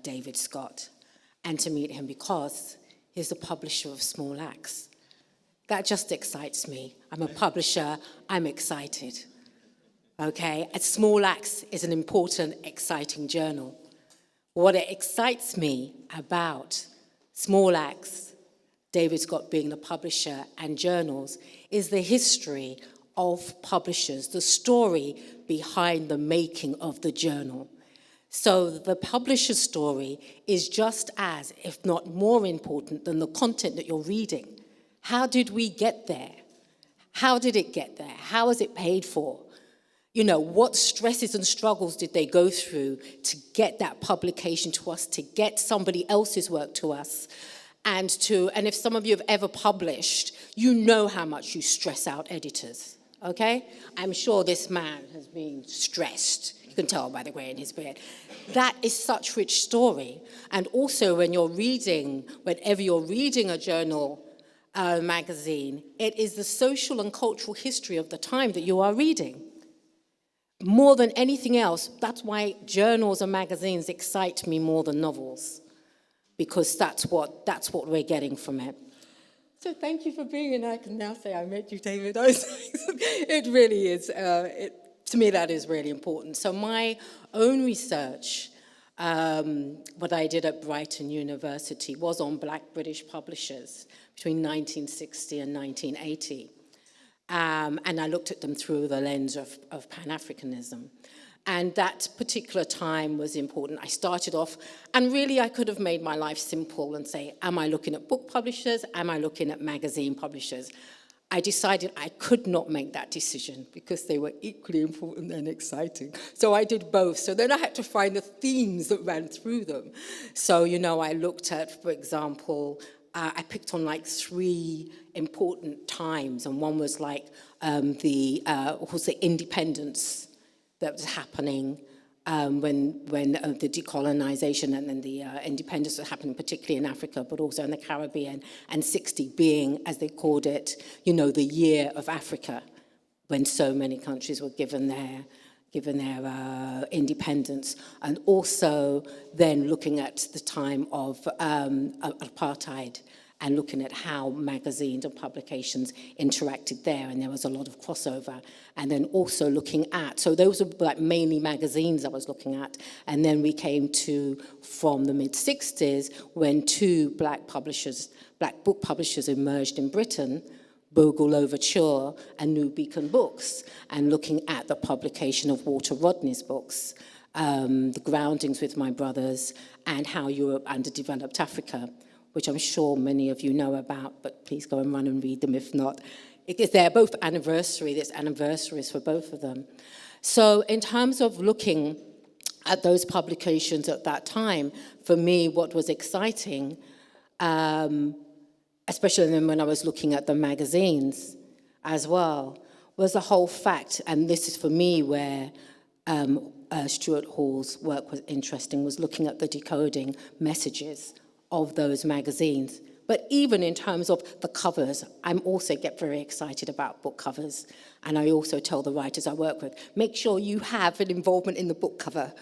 David Scott, and to meet him because he's the publisher of Small Axe. That just excites me. I'm a publisher, I'm excited. Okay, and Small Axe is an important, exciting journal. What it excites me about Small Axe, David Scott being the publisher, and journals, is the history of publishers, the story behind the making of the journal. So the publisher's story is just as, if not more important than the content that you're reading. How did we get there? How did it get there? How was it paid for? You know, what stresses and struggles did they go through to get that publication to us, to get somebody else's work to us? And if some of you have ever published, you know how much you stress out editors. Okay? I'm sure this man has been stressed. You can tell by the way in his beard. That is such rich story. And also whenever you're reading a journal, magazine, it is the social and cultural history of the time that you are reading. More than anything else, that's why journals and magazines excite me more than novels, because that's what we're getting from it. So thank you for being here. I can now say I met you, David. It really is. To me, that is really important. So my own research, what I did at Brighton University, was on Black British publishers between 1960 and 1980. And I looked at them through the lens of Pan-Africanism. And that particular time was important. I started off, and really I could have made my life simple and say, am I looking at book publishers? Am I looking at magazine publishers? I decided I could not make that decision because they were equally important and exciting. So I did both. So then I had to find the themes that ran through them. So, you know, I looked at, for example, I picked on like 3 important times, and one was like the independence that was happening when the decolonization and then the independence was happening, particularly in Africa, but also in the Caribbean, and 60 being, as they called it, you know, the year of Africa, when so many countries were given their independence, and also then looking at the time of apartheid, and looking at how magazines and publications interacted there, and there was a lot of crossover. And then also looking at, so those were like mainly magazines I was looking at, and then we came to, from the mid-60s, when 2 black book publishers emerged in Britain, Bogle Overture and New Beacon Books, and looking at the publication of Walter Rodney's books, The Groundings with My Brothers, and How Europe Underdeveloped Africa, which I'm sure many of you know about, but please go and run and read them if not. They're both anniversaries for both of them. So in terms of looking at those publications at that time, for me, what was exciting, especially then when I was looking at the magazines as well, was the whole fact, and this is for me where Stuart Hall's work was interesting, was looking at the decoding messages of those magazines. But even in terms of the covers, I also get very excited about book covers. And I also tell the writers I work with, make sure you have an involvement in the book cover,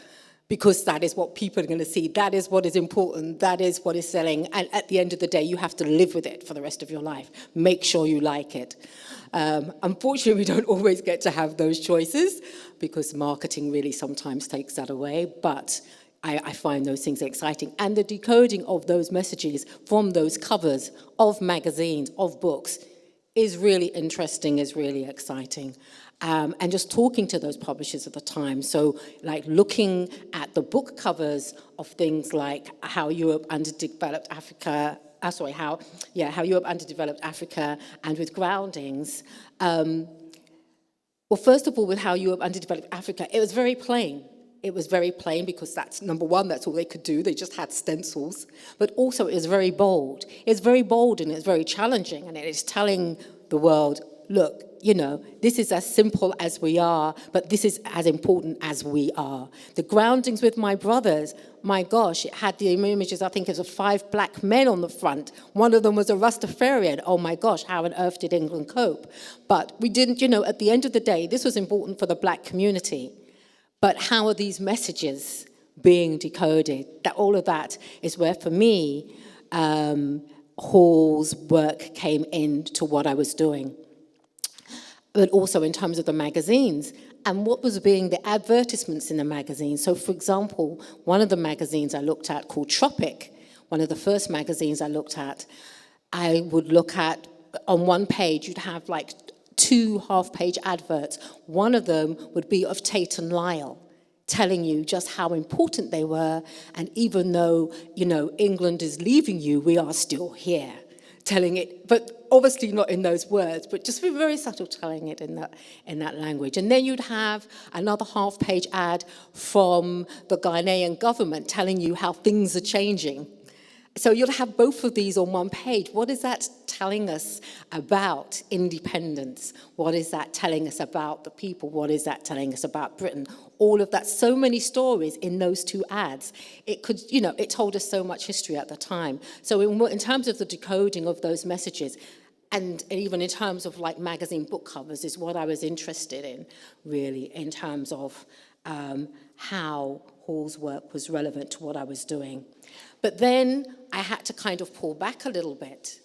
because that is what people are going to see. That is what is important. That is what is selling. And at the end of the day, you have to live with it for the rest of your life. Make sure you like it. Unfortunately, we don't always get to have those choices, because marketing really sometimes takes that away. But I find those things exciting. And the decoding of those messages from those covers of magazines, of books, is really interesting, is really exciting. And just talking to those publishers at the time. So like looking at the book covers of things like how Europe underdeveloped Africa, how Europe underdeveloped Africa, and with groundings. Well, first of all, with how Europe underdeveloped Africa, it was very plain. It was very plain because that's, number one, that's all they could do. They just had stencils. But also it was very bold. It's very bold and it's very challenging. And it is telling the world, look, you know, this is as simple as we are, but this is as important as we are. The groundings with my brothers, my gosh, it had the images, I think it was 5 black men on the front. One of them was a Rastafarian. Oh my gosh, how on earth did England cope? But we didn't, you know, at the end of the day, this was important for the black community. But how are these messages being decoded? That all of that is where, for me, Hall's work came into what I was doing. But also in terms of the magazines and what was being the advertisements in the magazines. So, for example, one of the magazines I looked at called Tropic, one of the first magazines I looked at, I would look at, on one page, you'd have like 2 half-page adverts. One of them would be of Tate and Lyle, telling you just how important they were, and even though, you know, England is leaving you, we are still here. Telling it, but obviously not in those words, but just very subtle telling it in that language. And then you'd have another half-page ad from the Ghanaian government telling you how things are changing. So you'll have both of these on one page. What is that telling us about independence? What is that telling us about the people? What is that telling us about Britain? All of that, so many stories in those 2 ads. It could, you know, it told us so much history at the time. So in terms of the decoding of those messages, and even in terms of like magazine book covers, is what I was interested in, really, in terms of how Hall's work was relevant to what I was doing. But then I had to kind of pull back a little bit.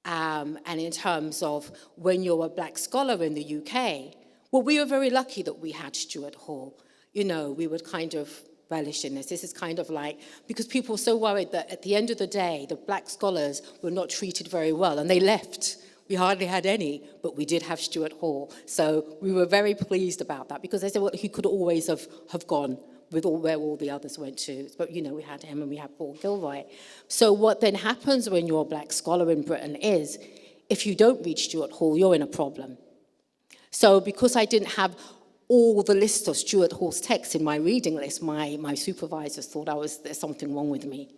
And in terms of when you're a black scholar in the UK, well, we were very lucky that we had Stuart Hall. You know, we would kind of relish in this. This is kind of like, because people were so worried that at the end of the day, the black scholars were not treated very well, and they left. We hardly had any, but we did have Stuart Hall. So we were very pleased about that, because they said, well, he could always have gone with where all the others went to. But, you know, we had him and we had Paul Gilroy. So what then happens when you're a black scholar in Britain is, if you don't read Stuart Hall, you're in a problem. So because I didn't have all the list of Stuart Hall's texts in my reading list, my supervisors thought there's something wrong with me.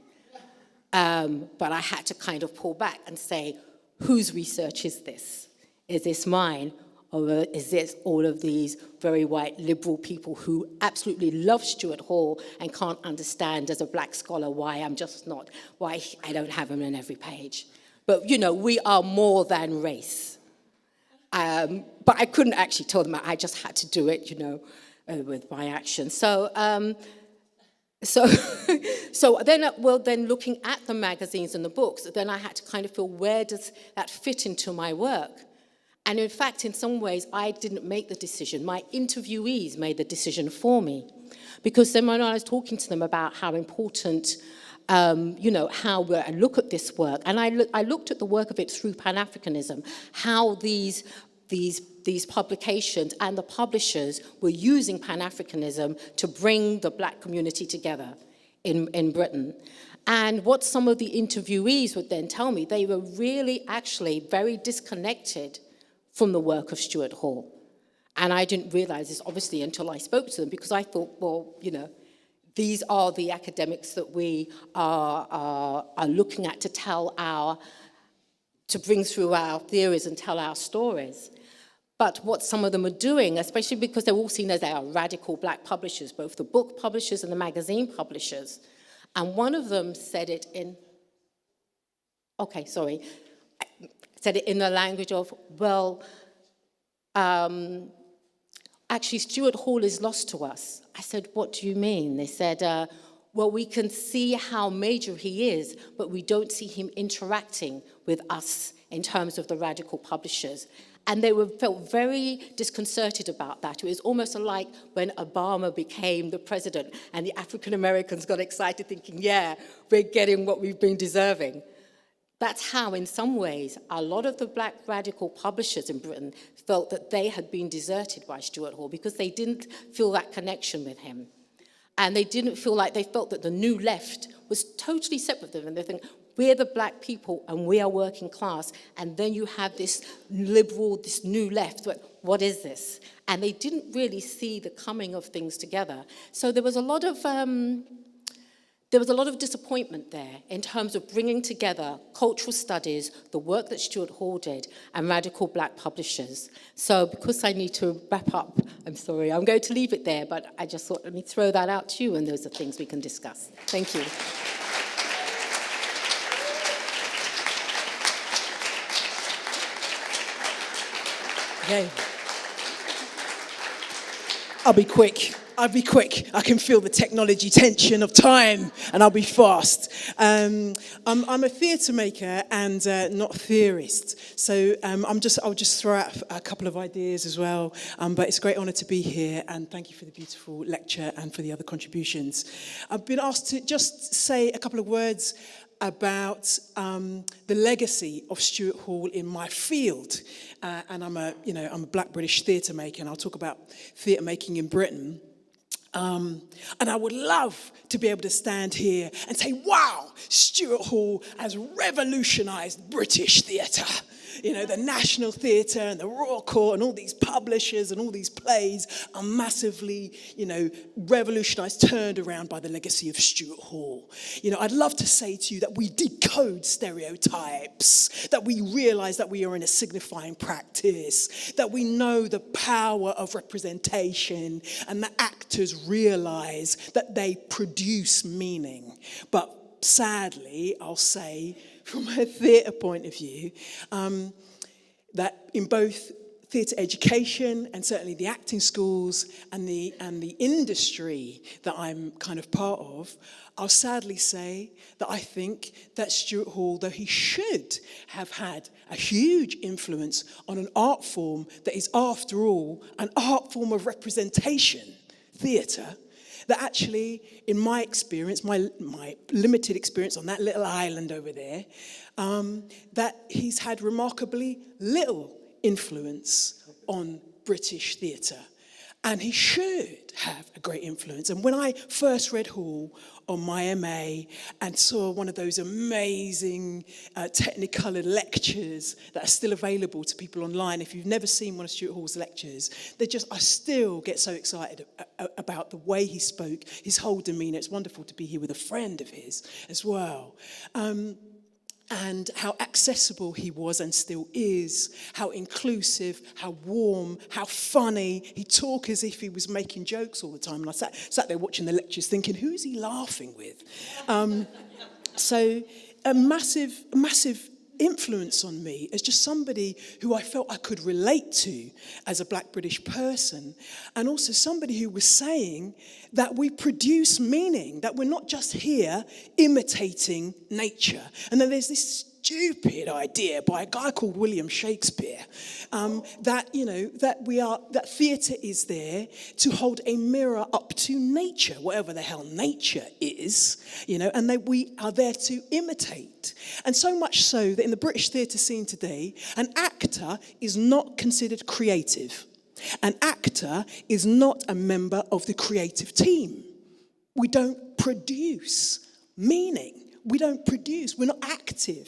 But I had to kind of pull back and say, whose research is this? Is this mine? Or is this all of these very white liberal people who absolutely love Stuart Hall and can't understand as a black scholar why I don't have him on every page? But, you know, we are more than race. But I couldn't actually tell them. I just had to do it, you know, with my action. So then looking at the magazines and the books, then I had to kind of feel, where does that fit into my work? And in fact, in some ways, I didn't make the decision. My interviewees made the decision for me. Because then when I was talking to them about how important, you know, how I look at this work, and I looked at the work of it through Pan-Africanism, how these publications and the publishers were using Pan-Africanism to bring the black community together in Britain. And what some of the interviewees would then tell me, they were really actually very disconnected from the work of Stuart Hall. And I didn't realize this, obviously, until I spoke to them, because I thought, well, you know, these are the academics that we are looking at to bring through our theories and tell our stories. But what some of them are doing, especially because they're all seen as they are radical black publishers, both the book publishers and the magazine publishers. And one of them said it in, said it in the language of, well, actually Stuart Hall is lost to us. I said, what do you mean? They said, well, we can see how major he is, but we don't see him interacting with us in terms of the radical publishers. And they felt very disconcerted about that. It was almost like when Obama became the president and the African Americans got excited thinking, yeah, we're getting what we've been deserving. That's how, in some ways, a lot of the black radical publishers in Britain felt that they had been deserted by Stuart Hall because they didn't feel that connection with him. And they didn't feel like, they felt that the new left was totally separate from them. And they think, we're the black people and we are working class. And then you have this liberal, this new left. What is this? And they didn't really see the coming of things together. So there was a lot of disappointment there in terms of bringing together cultural studies, the work that Stuart Hall did, and radical black publishers. So because I need to wrap up, I'm sorry, I'm going to leave it there, but I just thought, let me throw that out to you, and those are things we can discuss. Thank you. Okay. I'll be quick. I can feel the technology tension of time, and I'll be fast. I'm a theatre maker and not a theorist, so I'll just throw out a couple of ideas as well. But it's a great honour to be here, and thank you for the beautiful lecture and for the other contributions. I've been asked to just say a couple of words about the legacy of Stuart Hall in my field, and I'm a Black British theatre maker, and I'll talk about theatre making in Britain. And I would love to be able to stand here and say, wow, Stuart Hall has revolutionised British theatre. You know, the National Theatre and the Royal Court and all these publishers and all these plays are massively, revolutionised, turned around by the legacy of Stuart Hall. I'd love to say to you that we decode stereotypes, that we realise that we are in a signifying practice, that we know the power of representation, and that actors realise that they produce meaning. But sadly, I'll say, from a theatre point of view, that in both theatre education and certainly the acting schools and the industry that I'm kind of part of, I'll sadly say that I think that Stuart Hall, though he should have had a huge influence on an art form that is, after all, an art form of representation, theatre, that actually, in my experience, my limited experience on that little island over there, that he's had remarkably little influence on British theatre. And he should have a great influence. And when I first read Hall on my MA and saw one of those amazing Technicolor lectures that are still available to people online, if you've never seen one of Stuart Hall's lectures, I still get so excited about the way he spoke, his whole demeanour. It's wonderful to be here with a friend of his as well. And how accessible he was and still is, how inclusive, how warm, how funny. He'd talk as if he was making jokes all the time. And I sat there watching the lectures thinking, who is he laughing with? So a massive influence on me as just somebody who I felt I could relate to as a Black British person, and also somebody who was saying that we produce meaning, that we're not just here imitating nature. And then there's this stupid idea by a guy called William Shakespeare that theatre is there to hold a mirror up to nature, whatever the hell nature is, and that we are there to imitate. And so much so that in the British theatre scene today, an actor is not considered creative. An actor is not a member of the creative team. We don't produce meaning. We're not active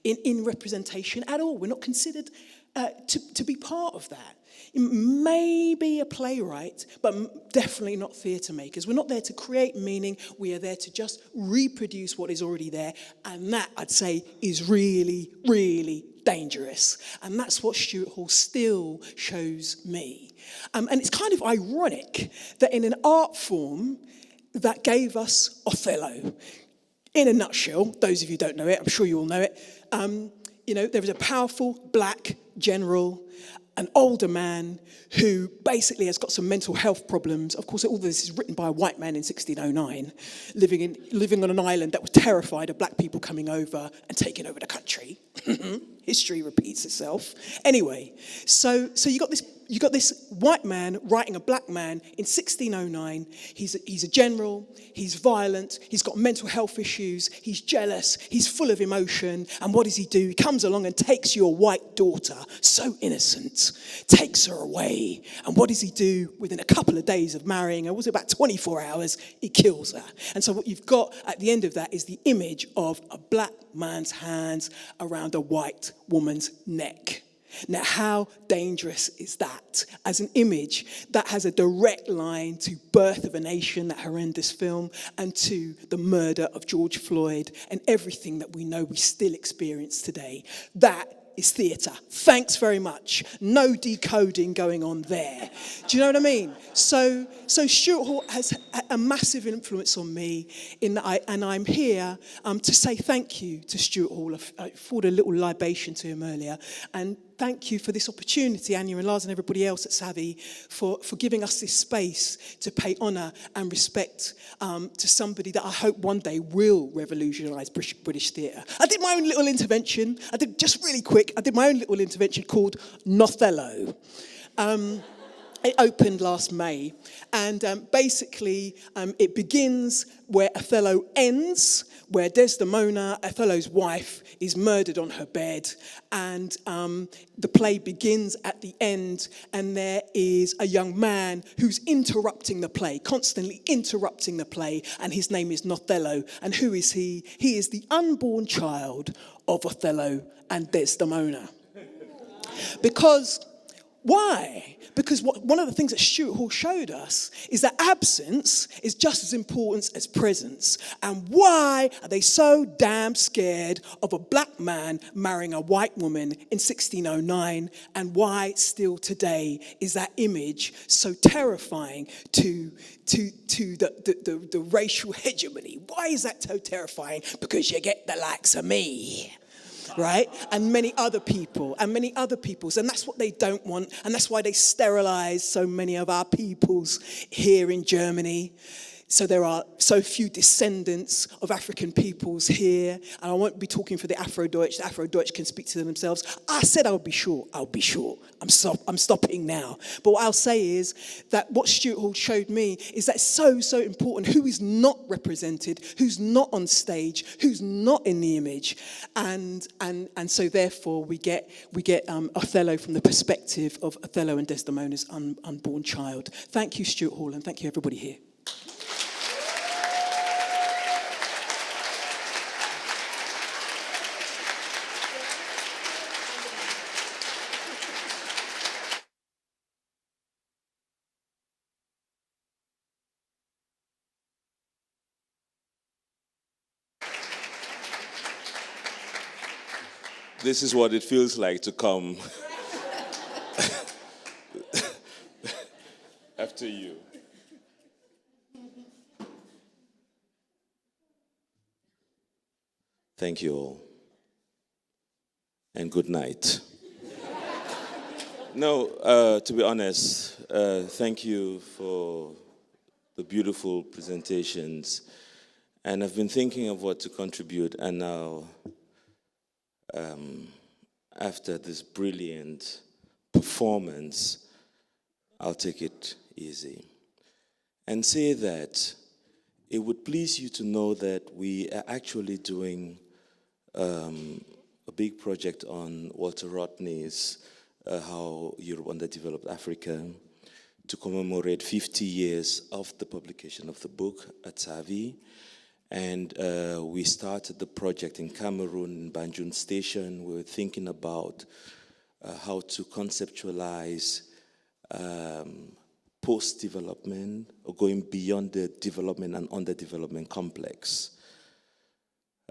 in representation at all. We're not considered to be part of that. Maybe a playwright, but definitely not theatre makers. We're not there to create meaning. We are there to just reproduce what is already there. And that, I'd say, is really, really dangerous. And that's what Stuart Hall still shows me. And it's kind of ironic that in an art form that gave us Othello. In a nutshell, those of you who don't know it, I'm sure you all know it, there was a powerful black general, an older man who basically has got some mental health problems. Of course, all this is written by a white man in 1609, living on an island that was terrified of black people coming over and taking over the country. History repeats itself. Anyway, so you got this white man writing a black man in 1609. He's a general, he's violent, he's got mental health issues, he's jealous, he's full of emotion. And what does he do? He comes along and takes your white daughter, so innocent, takes her away. And what does he do? Within a couple of days of marrying her, was it about 24 hours, he kills her. And so what you've got at the end of that is the image of a black man's hands around a white woman's neck. Now, how dangerous is that as an image that has a direct line to Birth of a Nation, that horrendous film, and to the murder of George Floyd and everything that we know we still experience today? That is theatre. Thanks very much. No decoding going on there. Do you know what I mean? So Stuart Hall has a massive influence on me in that I'm here to say thank you to Stuart Hall. I poured a little libation to him earlier, and thank you for this opportunity, Anya and Lars and everybody else at Savvy, for giving us this space to pay honour and respect to somebody that I hope one day will revolutionise British theatre. I did my own little intervention. I did my own little intervention called Nothello. It opened last May, and basically it begins where Othello ends, where Desdemona, Othello's wife, is murdered on her bed, and the play begins at the end, and there is a young man who's interrupting the play, constantly interrupting the play, and his name is Nothello. And who is he? He is the unborn child of Othello and Desdemona. Because why? Because one of the things that Stuart Hall showed us is that absence is just as important as presence. And why are they so damn scared of a black man marrying a white woman in 1609? And why still today is that image so terrifying to the racial hegemony? Why is that so terrifying? Because you get the likes of me. Right? And many other peoples. And that's what they don't want. And that's why they sterilize so many of our peoples here in Germany. So there are so few descendants of African peoples here. And I won't be talking for the Afro-Deutsch. The Afro-Deutsch can speak to themselves. I said I'll be short. I'm stopping now. But what I'll say is that what Stuart Hall showed me is that it's so important who is not represented, who's not on stage, who's not in the image. And so therefore we get Othello from the perspective of Othello and Desdemona's unborn child. Thank you, Stuart Hall, and thank you everybody here. This is what it feels like to come after you. Thank you all. And good night. No, to be honest, thank you for the beautiful presentations. And I've been thinking of what to contribute, and now after this brilliant performance, I'll take it easy and say that it would please you to know that we are actually doing a big project on Walter Rodney's How Europe Underdeveloped Africa to commemorate 50 years of the publication of the book at Savi. And we started the project in Cameroon, in Banjul Station. We were thinking about how to conceptualize post-development or going beyond the development and underdevelopment complex.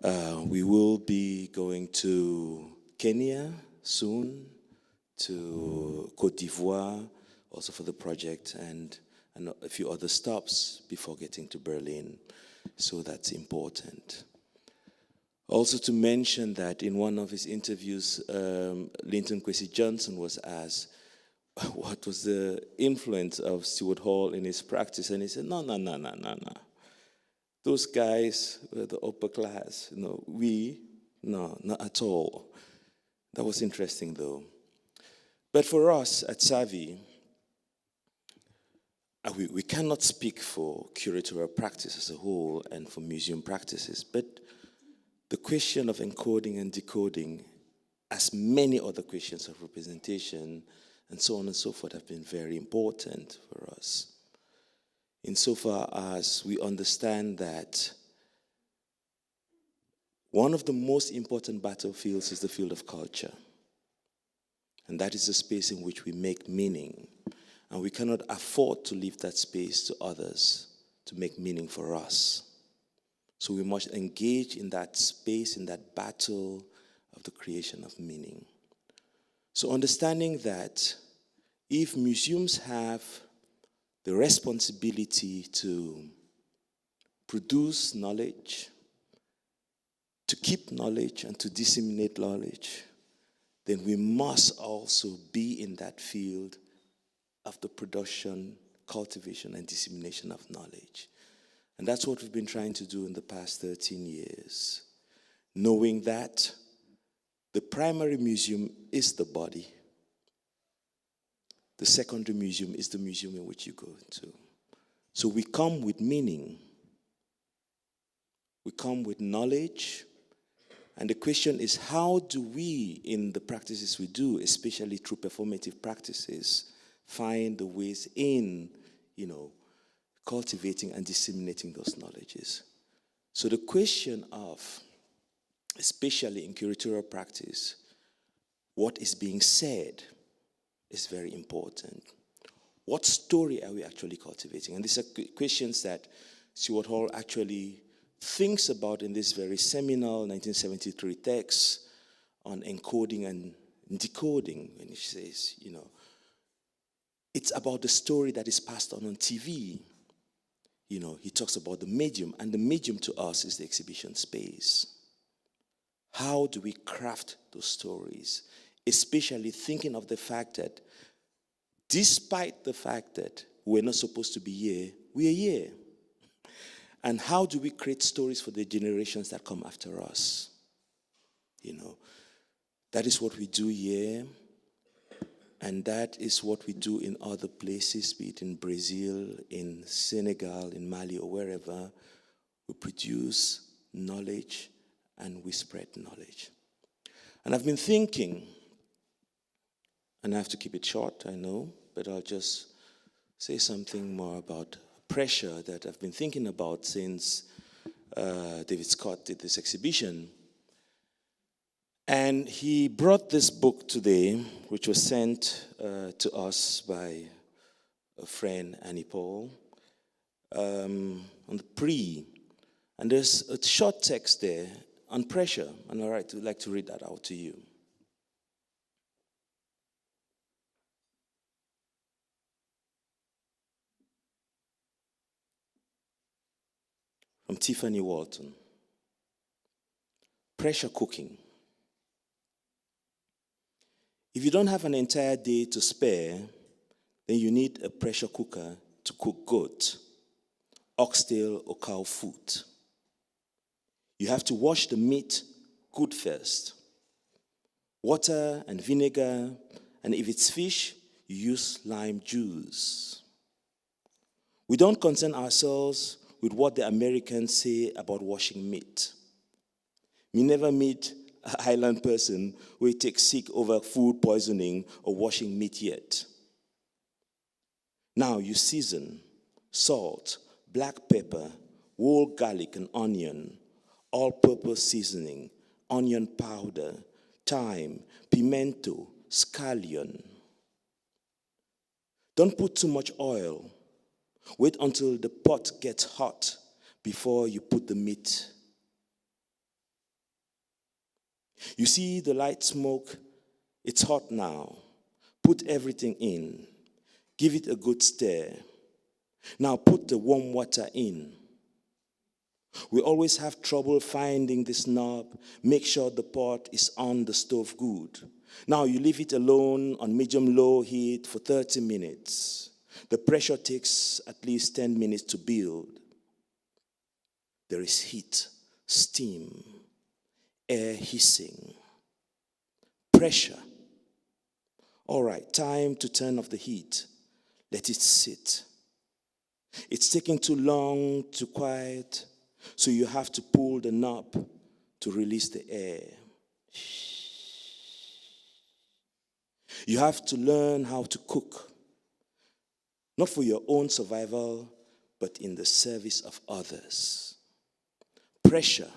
We will be going to Kenya soon, to Côte d'Ivoire, also for the project, and a few other stops before getting to Berlin. So that's important. Also to mention that in one of his interviews, Linton Kwesi Johnson was asked what was the influence of Stuart Hall in his practice, and he said, no. Those guys were the upper class, no, not at all. That was interesting though. But for us at Savvy, we cannot speak for curatorial practice as a whole and for museum practices, but the question of encoding and decoding, as many other questions of representation and so on and so forth, have been very important for us. Insofar as we understand that one of the most important battlefields is the field of culture. And that is the space in which we make meaning. And we cannot afford to leave that space to others to make meaning for us. So we must engage in that space, in that battle of the creation of meaning. So understanding that if museums have the responsibility to produce knowledge, to keep knowledge and to disseminate knowledge, then we must also be in that field of the production, cultivation, and dissemination of knowledge. And that's what we've been trying to do in the past 13 years, knowing that the primary museum is the body. The secondary museum is the museum in which you go to. So we come with meaning. We come with knowledge. And the question is, how do we, in the practices we do, especially through performative practices, find the ways in, cultivating and disseminating those knowledges? So the question of, especially in curatorial practice, what is being said is very important. What story are we actually cultivating? And these are questions that Stuart Hall actually thinks about in this very seminal 1973 text on encoding and decoding, when he says, it's about the story that is passed on TV. He talks about the medium, and the medium to us is the exhibition space. How do we craft those stories? Especially thinking of the fact that despite the fact that we're not supposed to be here, we are here. And how do we create stories for the generations that come after us? That is what we do here. And that is what we do in other places, be it in Brazil, in Senegal, in Mali, or wherever. We produce knowledge and we spread knowledge. And I've been thinking, and I have to keep it short, I know, but I'll just say something more about pressure that I've been thinking about since David Scott did this exhibition. And he brought this book today, which was sent to us by a friend, Annie Paul, on the pre. And there's a short text there on pressure, and I'd like to read that out to you. From Tiffany Walton. Pressure cooking. If you don't have an entire day to spare, then you need a pressure cooker to cook goat, oxtail, or cow foot. You have to wash the meat good first. Water and vinegar, and if it's fish, you use lime juice. We don't concern ourselves with what the Americans say about washing meat. We never meet a Highland person who takes sick over food poisoning or washing meat yet. Now you season salt, black pepper, whole garlic and onion, all-purpose seasoning, onion powder, thyme, pimento, scallion. Don't put too much oil. Wait until the pot gets hot before you put the meat. You see the light smoke? It's hot now. Put everything in. Give it a good stir. Now put the warm water in. We always have trouble finding this knob. Make sure the pot is on the stove good. Now you leave it alone on medium-low heat for 30 minutes. The pressure takes at least 10 minutes to build. There is heat, steam, air hissing, pressure. All right, time to turn off the heat. Let it sit. It's taking too long to quiet, so you have to pull the knob to release the air. You have to learn how to cook, not for your own survival, but in the service of others. Pressure.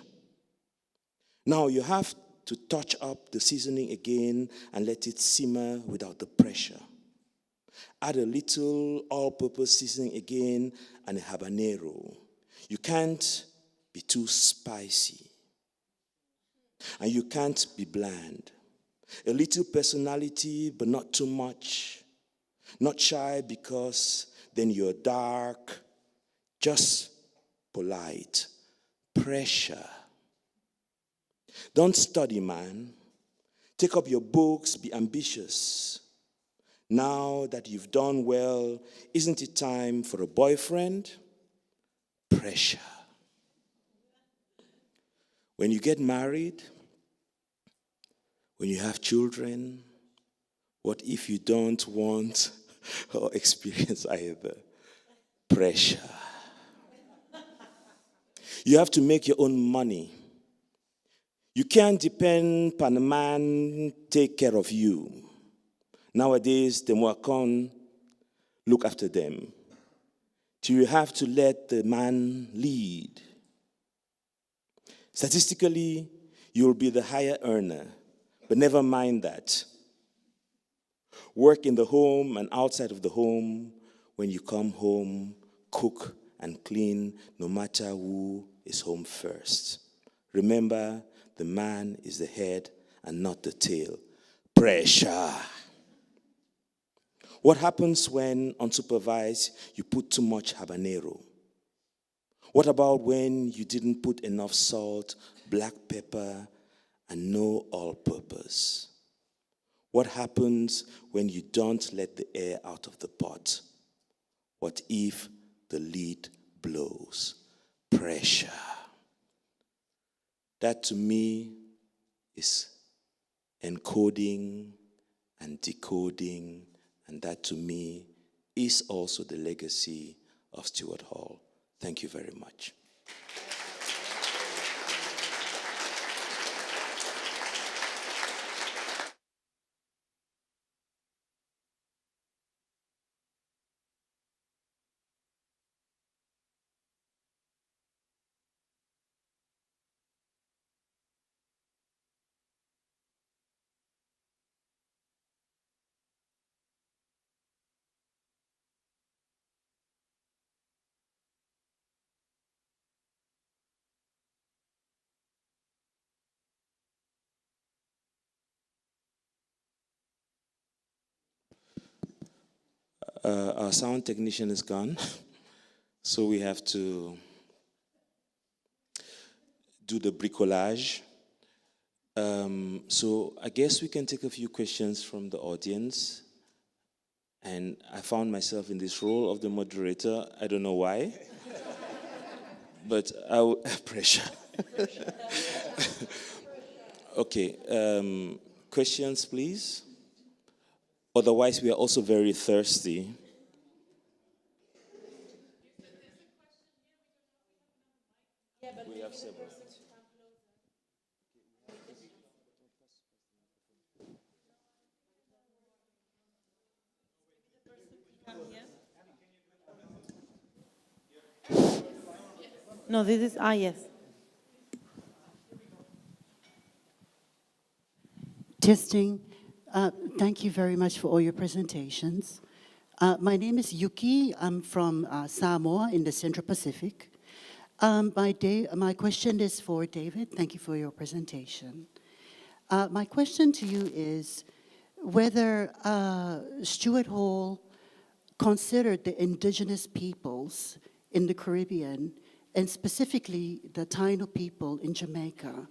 Now you have to touch up the seasoning again and let it simmer without the pressure. Add a little all-purpose seasoning again and a habanero. You can't be too spicy. And you can't be bland. A little personality, but not too much. Not shy because then you're dark. Just polite. Pressure. Don't study, man. Take up your books, be ambitious. Now that you've done well, isn't it time for a boyfriend? Pressure. When you get married, when you have children, what if you don't want or experience either? Pressure. You have to make your own money. You can't depend on a man take care of you. Nowadays, the Mwakon look after them. So you have to let the man lead. Statistically, you'll be the higher earner, but never mind that. Work in the home and outside of the home. When you come home, cook and clean, no matter who is home first. Remember, the man is the head and not the tail. Pressure. What happens when, unsupervised, you put too much habanero? What about when you didn't put enough salt, black pepper, and no all-purpose? What happens when you don't let the air out of the pot? What if the lid blows? Pressure. That to me is encoding and decoding, and that to me is also the legacy of Stuart Hall. Thank you very much. Our sound technician is gone, so we have to do the bricolage. So I guess we can take a few questions from the audience. And I found myself in this role of the moderator. I don't know why, but pressure. Okay, questions, please. Otherwise, we are also very thirsty. We have several. No, this is, yes. Testing. Thank you very much for all your presentations. My name is Yuki. I'm from Samoa in the Central Pacific. My question is for David. Thank you for your presentation. My question to you is whether Stuart Hall considered the indigenous peoples in the Caribbean, and specifically the Taino people in Jamaica,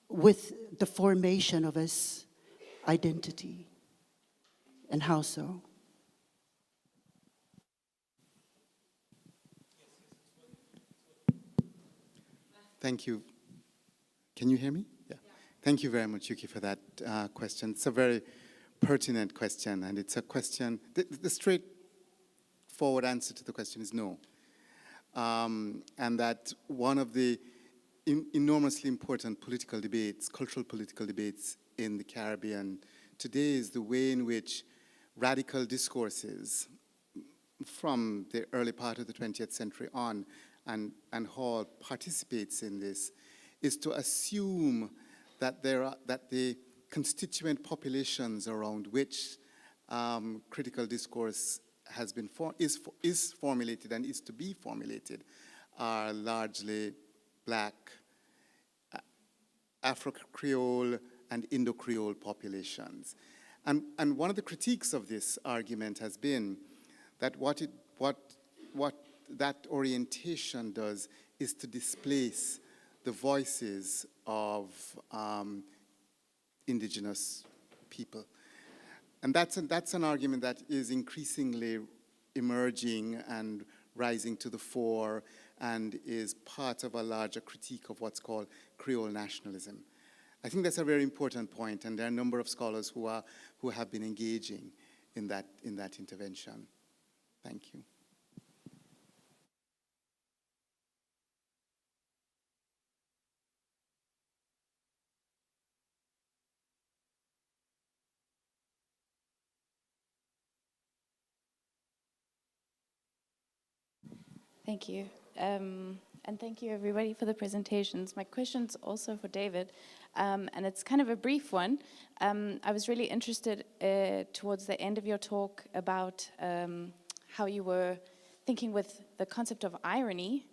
with the formation of his identity, and how so? Thank you. Can you hear me? Yeah. Thank you very much, Yuki, for that question. It's a very pertinent question, and it's a question, the straightforward answer to the question is no. And that one of the enormously important political debates, cultural political debates in the Caribbean today is the way in which radical discourses from the early part of the 20th century on, and Hall participates in this, is to assume that that the constituent populations around which critical discourse has been is formulated and is to be formulated are largely Black, Afro-Creole, and Indo-Creole populations. And one of the critiques of this argument has been that what that orientation does is to displace the voices of indigenous people. And that's an argument that is increasingly emerging and rising to the fore and is part of a larger critique of what's called Creole nationalism. I think that's a very important point, and there are a number of scholars who have been engaging in that intervention. Thank you. Thank you. And thank you, everybody, for the presentations. My question's also for David, and it's kind of a brief one. I was really interested towards the end of your talk about how you were thinking with the concept of irony,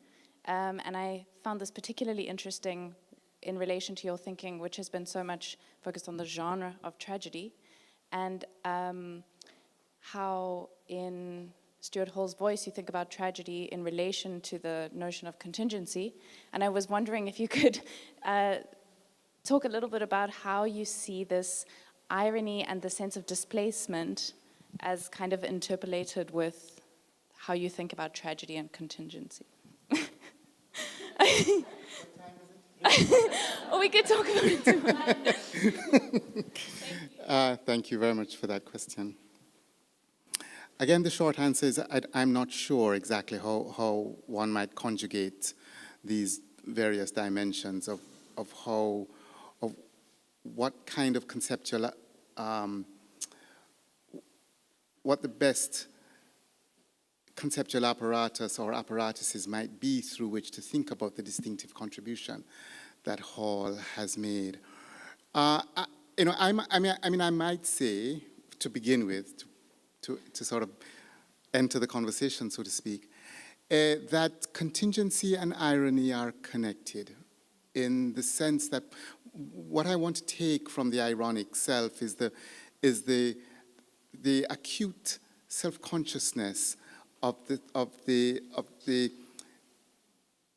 and I found this particularly interesting in relation to your thinking, which has been so much focused on the genre of tragedy, and how in Stuart Hall's voice, you think about tragedy in relation to the notion of contingency. And I was wondering if you could talk a little bit about how you see this irony and the sense of displacement as kind of interpolated with how you think about tragedy and contingency. Or we could talk about it tomorrow. Thank you very much for that question. Again, the short answer is I'm not sure exactly how one might conjugate these various dimensions of what kind of conceptual, what the best conceptual apparatus or apparatuses might be through which to think about the distinctive contribution that Hall has made. I might say, to begin with, to sort of enter the conversation, so to speak, that contingency and irony are connected in the sense that what I want to take from the ironic self is the acute self-consciousness of the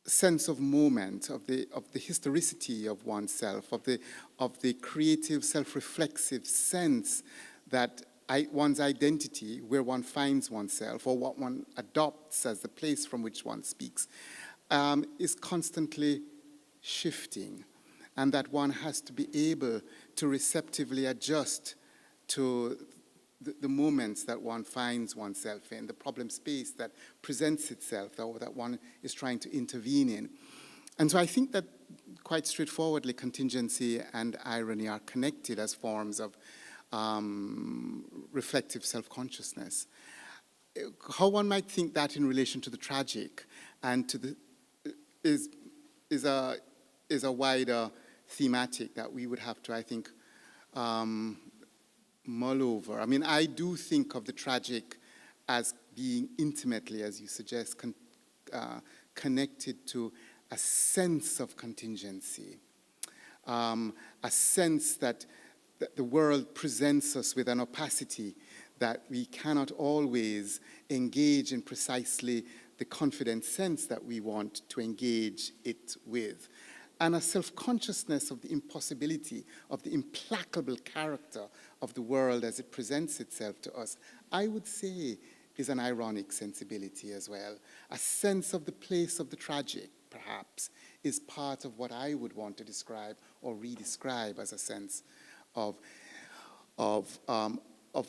sense of moment, of the historicity of oneself, of the creative, self-reflexive sense that one's identity, where one finds oneself, or what one adopts as the place from which one speaks, is constantly shifting, and that one has to be able to receptively adjust to the moments that one finds oneself in, the problem space that presents itself, or that one is trying to intervene in. And so I think that quite straightforwardly, contingency and irony are connected as forms of reflective self-consciousness. How one might think that in relation to the tragic and to the is a wider thematic that we would have to, I think, mull over. I mean, I do think of the tragic as being intimately, as you suggest, connected to a sense of contingency, a sense that the world presents us with an opacity that we cannot always engage in precisely the confident sense that we want to engage it with, and a self-consciousness of the impossibility, of the implacable character of the world as it presents itself to us, I would say is an ironic sensibility as well. A sense of the place of the tragic, perhaps, is part of what I would want to describe or redescribe as a sense of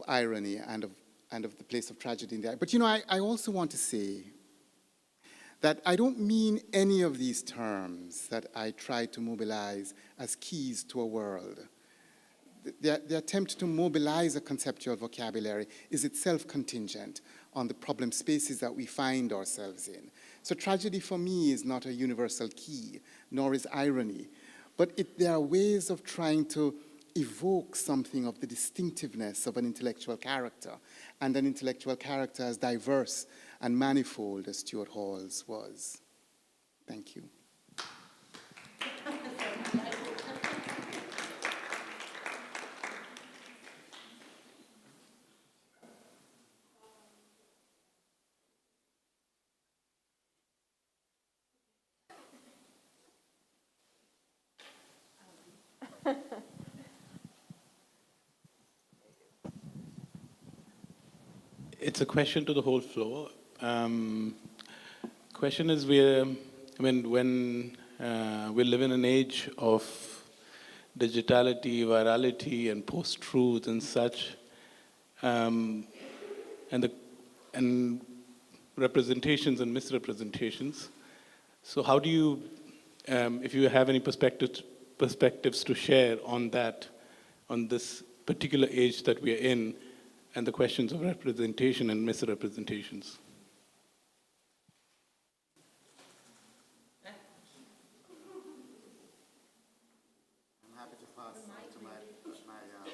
irony and of the place of tragedy in there. But you know, I also want to say that I don't mean any of these terms that I try to mobilize as keys to a world. The attempt to mobilize a conceptual vocabulary is itself contingent on the problem spaces that we find ourselves in. So tragedy for me is not a universal key, nor is irony, but there are ways of trying to evoke something of the distinctiveness of an intellectual character, and an intellectual character as diverse and manifold as Stuart Hall's was. Thank you. It's a question to the whole floor. Question is, when we live in an age of digitality, virality, and post-truth and such, and representations and misrepresentations. So how do you, if you have any perspectives to share on that, on this particular age that we are in, and the questions of representation and misrepresentations? I'm happy to pass to my co-panel.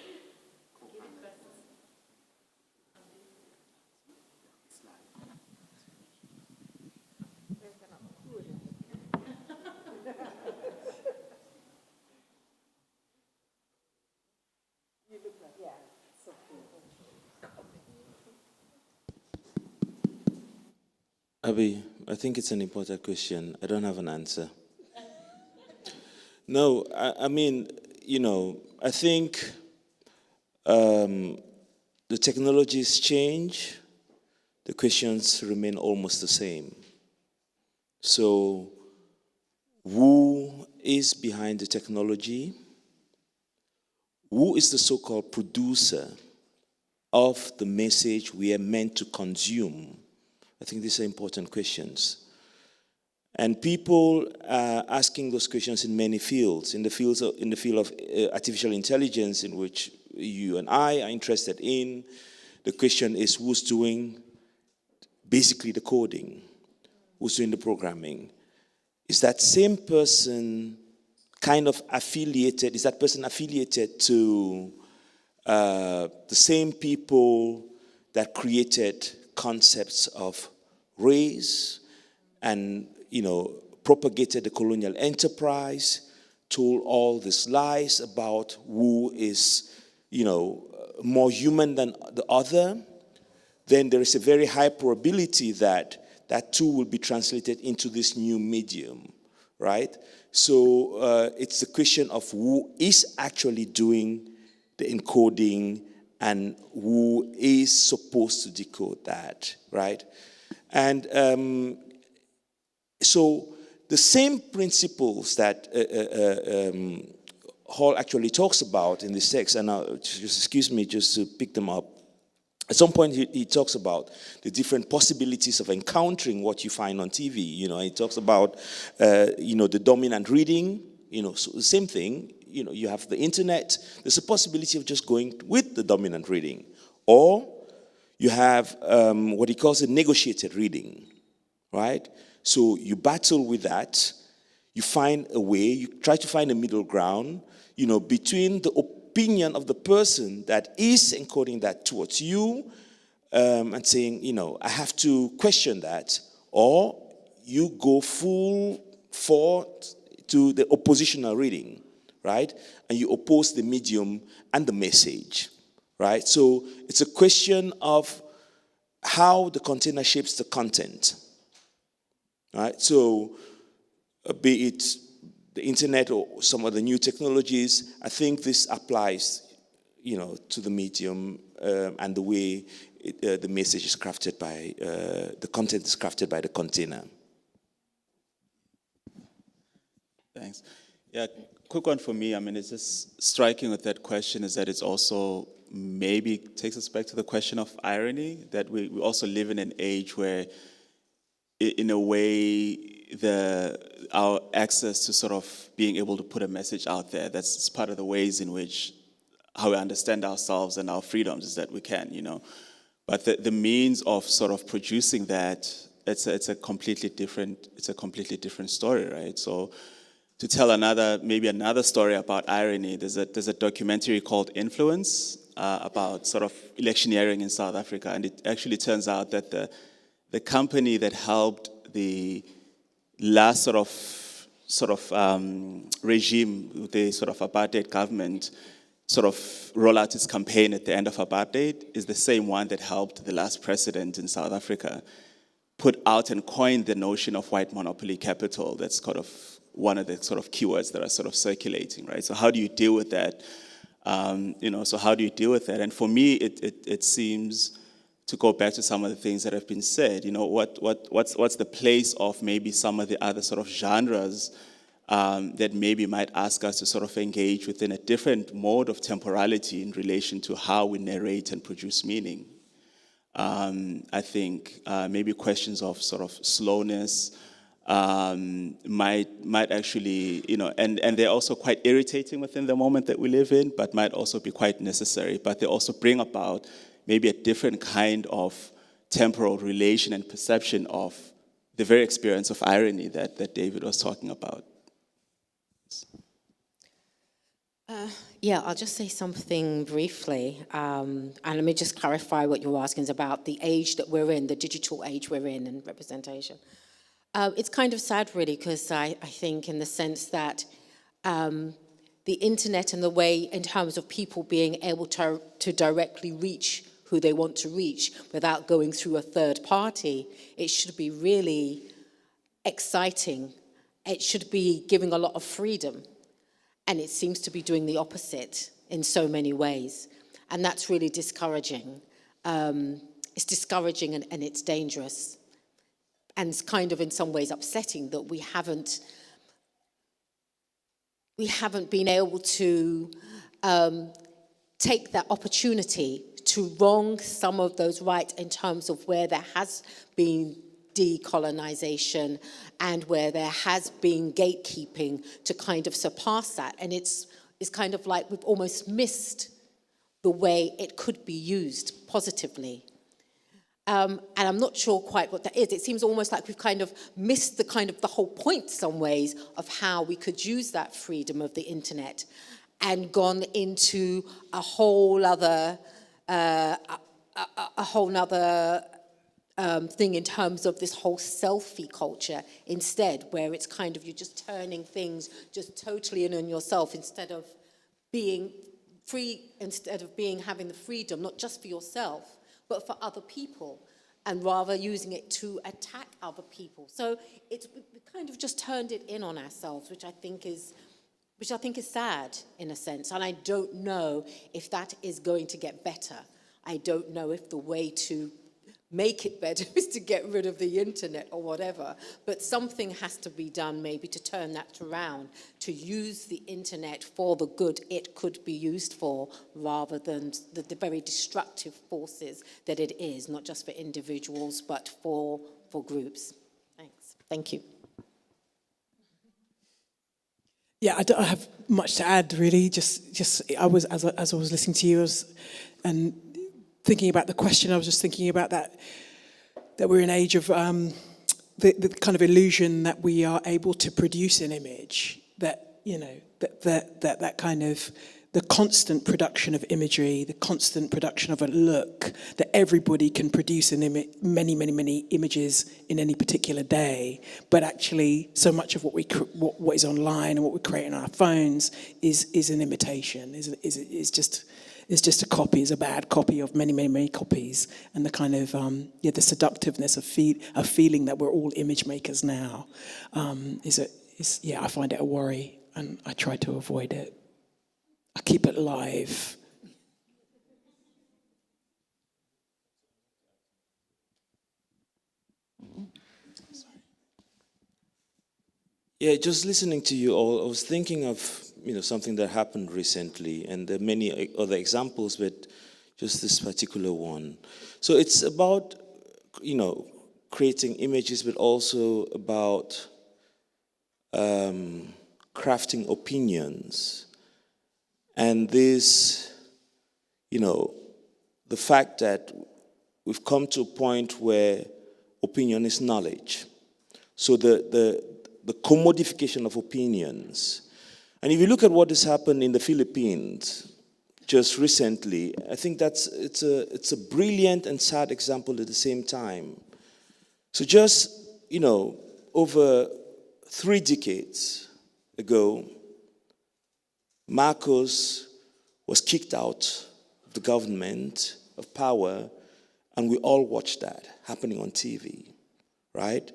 Abi, I think it's an important question. I don't have an answer. No, I mean, you know, I think the technologies change, the questions remain almost the same. So, who is behind the technology? Who is the so-called producer of the message we are meant to consume? I think these are important questions. And people are asking those questions in many fields. In the field of artificial intelligence, in which you and I are interested in, the question is who's doing basically the coding? Who's doing the programming? Is that same person kind of affiliated, is that person affiliated to the same people that created concepts of race and, you know, propagated the colonial enterprise, told all these lies about who is, you know, more human than the other? Then there is a very high probability that that too will be translated into this new medium, right? So it's the question of who is actually doing the encoding and who is supposed to decode that, right? And so the same principles that Hall actually talks about in this text, and just excuse me just to pick them up. At some point, he talks about the different possibilities of encountering what you find on TV. You know, he talks about, you know, the dominant reading. You know, so the same thing. You know, you have the internet. There's a possibility of just going with the dominant reading, or you have what he calls a negotiated reading, right? So you battle with that. You find a way. You try to find a middle ground. You know, between the opinion of the person that is encoding that towards you, and saying, I have to question that, or you go full forth to the oppositional reading, right? And you oppose the medium and the message, right? So it's a question of how the container shapes the content, right? So be it the internet or some of the new technologies, I think this applies, to the medium and the way the message is crafted by, the content is crafted by the container. Thanks. Yeah, quick one for me. I mean, it's just striking with that question is that it's also maybe takes us back to the question of irony, that we also live in an age where, in a way, our access to sort of being able to put a message out there, that's part of the ways in which how we understand ourselves and our freedoms is that we can, But the means of sort of producing that, it's a completely different story, right? So to tell maybe another story about irony, there's a documentary called Influence about sort of electioneering in South Africa, and it actually turns out that the company that helped the last sort of regime, the sort of apartheid government, sort of roll out its campaign at the end of apartheid is the same one that helped the last president in South Africa put out and coined the notion of white monopoly capital. That's kind of one of the sort of keywords that are sort of circulating, right? So how do you deal with that? So how do you deal with that? And for me, it seems to go back to some of the things that have been said. What's the place of maybe some of the other sort of genres that maybe might ask us to sort of engage within a different mode of temporality in relation to how we narrate and produce meaning. I think maybe questions of sort of slowness might actually, and they're also quite irritating within the moment that we live in, but might also be quite necessary. But they also bring about maybe a different kind of temporal relation and perception of the very experience of irony that David was talking about. I'll just say something briefly, and let me just clarify what you're asking is about the age that we're in, the digital age we're in, and representation. It's kind of sad, really, because I think in the sense that the internet and the way, in terms of people being able to directly reach who they want to reach without going through a third party, it should be really exciting. It should be giving a lot of freedom. And it seems to be doing the opposite in so many ways. And that's really discouraging. It's discouraging and it's dangerous. And it's kind of in some ways upsetting that we haven't been able to take that opportunity to wrong some of those rights in terms of where there has been decolonization and where there has been gatekeeping to kind of surpass that. And it's kind of like we've almost missed the way it could be used positively. And I'm not sure quite what that is. It seems almost like we've kind of missed the whole point, some ways, of how we could use that freedom of the internet and gone into a whole other thing in terms of this whole selfie culture instead, where it's kind of you're just turning things just totally in on yourself instead of being free, having the freedom, not just for yourself, but for other people, and rather using it to attack other people. So we kind of just turned it in on ourselves, which I think is sad in a sense. And I don't know if that is going to get better. I don't know if the way to make it better is to get rid of the internet or whatever, but something has to be done maybe to turn that around, to use the internet for the good it could be used for, rather than the very destructive forces that it is, not just for individuals, but for groups. Thanks. Thank you. Yeah, I don't have much to add, really. Just as I was listening to you, and thinking about the question, I was just thinking about that we're in an age of the kind of illusion that we are able to produce an image, that that kind of the constant production of imagery, the constant production of a look, that everybody can produce many, many, many images in any particular day, but actually so much of what is online and what we create on our phones is an imitation, is just a copy, is a bad copy of many, many, many copies, and the kind of the seductiveness of feeling that we're all image makers now I find it a worry, and I try to avoid it. I keep it live. Yeah, just listening to you all, I was thinking of something that happened recently, and there are many other examples, but just this particular one. So it's about creating images, but also about crafting opinions. And this, the fact that we've come to a point where opinion is knowledge. So the commodification of opinions. And if you look at what has happened in the Philippines just recently, I think it's a brilliant and sad example at the same time. So just, over 3 decades ago, Marcos was kicked out of the government of power, and we all watched that happening on TV, right?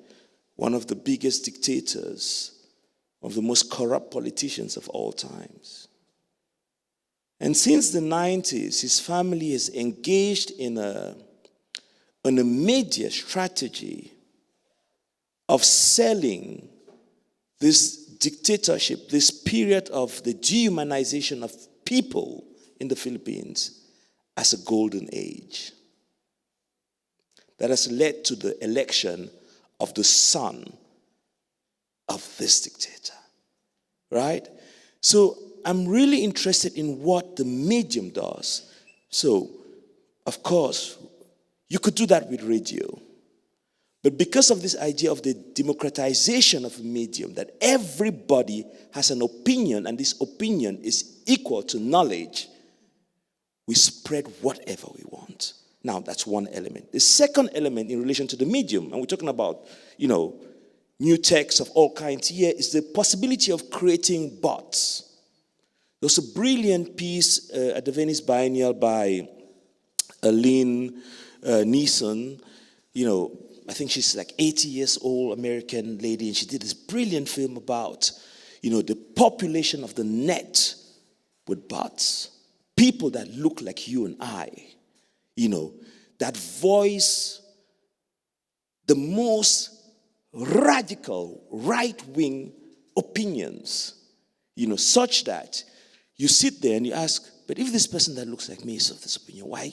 One of the biggest dictators, one of the most corrupt politicians of all times. And since the 90s, his family is engaged in a media strategy of selling this dictatorship, this period of the dehumanization of people in the Philippines as a golden age. That has led to the election of the son of this dictator, right? So I'm really interested in what the medium does. So, of course, you could do that with radio. But because of this idea of the democratization of a medium, that everybody has an opinion, and this opinion is equal to knowledge, we spread whatever we want. Now, that's one element. The second element in relation to the medium, and we're talking about, new texts of all kinds here, is the possibility of creating bots. There was a brilliant piece at the Venice Biennial by Lynn Neeson. I think she's like 80 years old, American lady, and she did this brilliant film about, the population of the net with bots. People that look like you and I, that voice the most radical right-wing opinions, such that you sit there and you ask, but if this person that looks like me is of this opinion, why?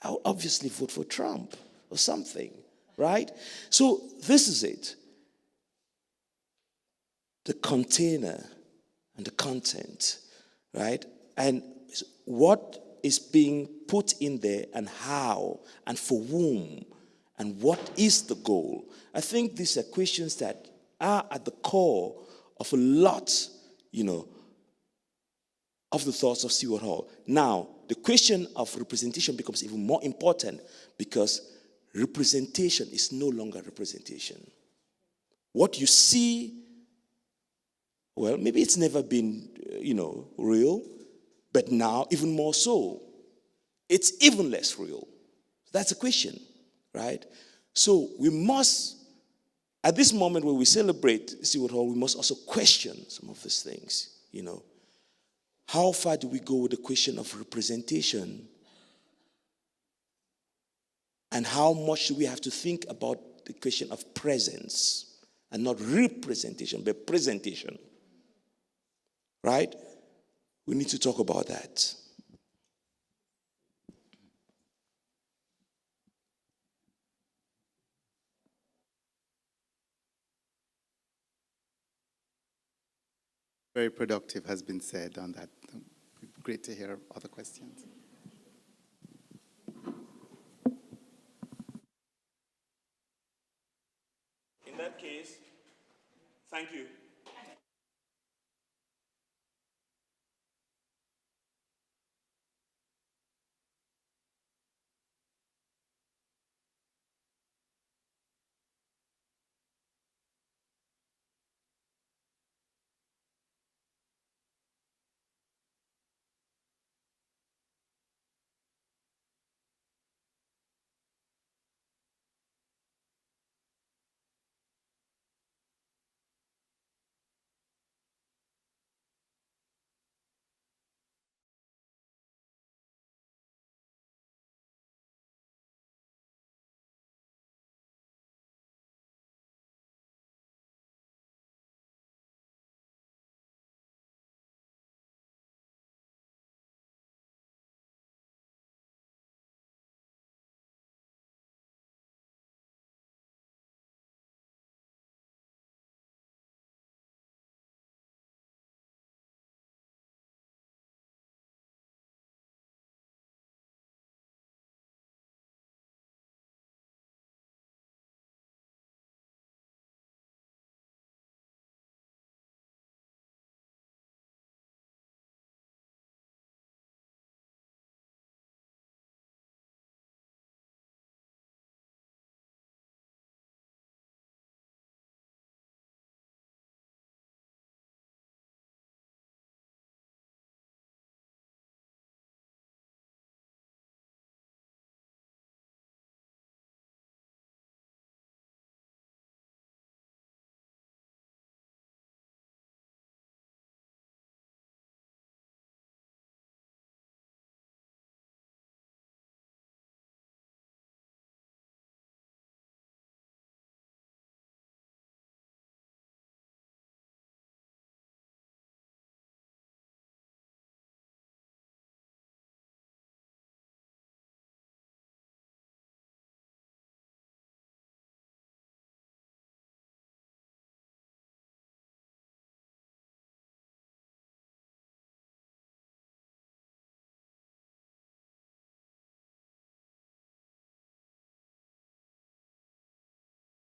I'll obviously vote for Trump or something, right? So this is it. The container and the content, right? And what is being put in there and how and for whom and what is the goal? I think these are questions that are at the core of a lot, of the thoughts of Stuart Hall. Now, the question of representation becomes even more important because representation is no longer representation. What you see, well, maybe it's never been, real, but now even more so. It's even less real. That's a question, right? So we must, at this moment where we celebrate Stuart Hall, we must also question some of these things, How far do we go with the question of representation? And how much do we have to think about the question of presence? And not representation, but presentation. Right? We need to talk about that. Very productive has been said on that. Great to hear other questions. In that case, thank you.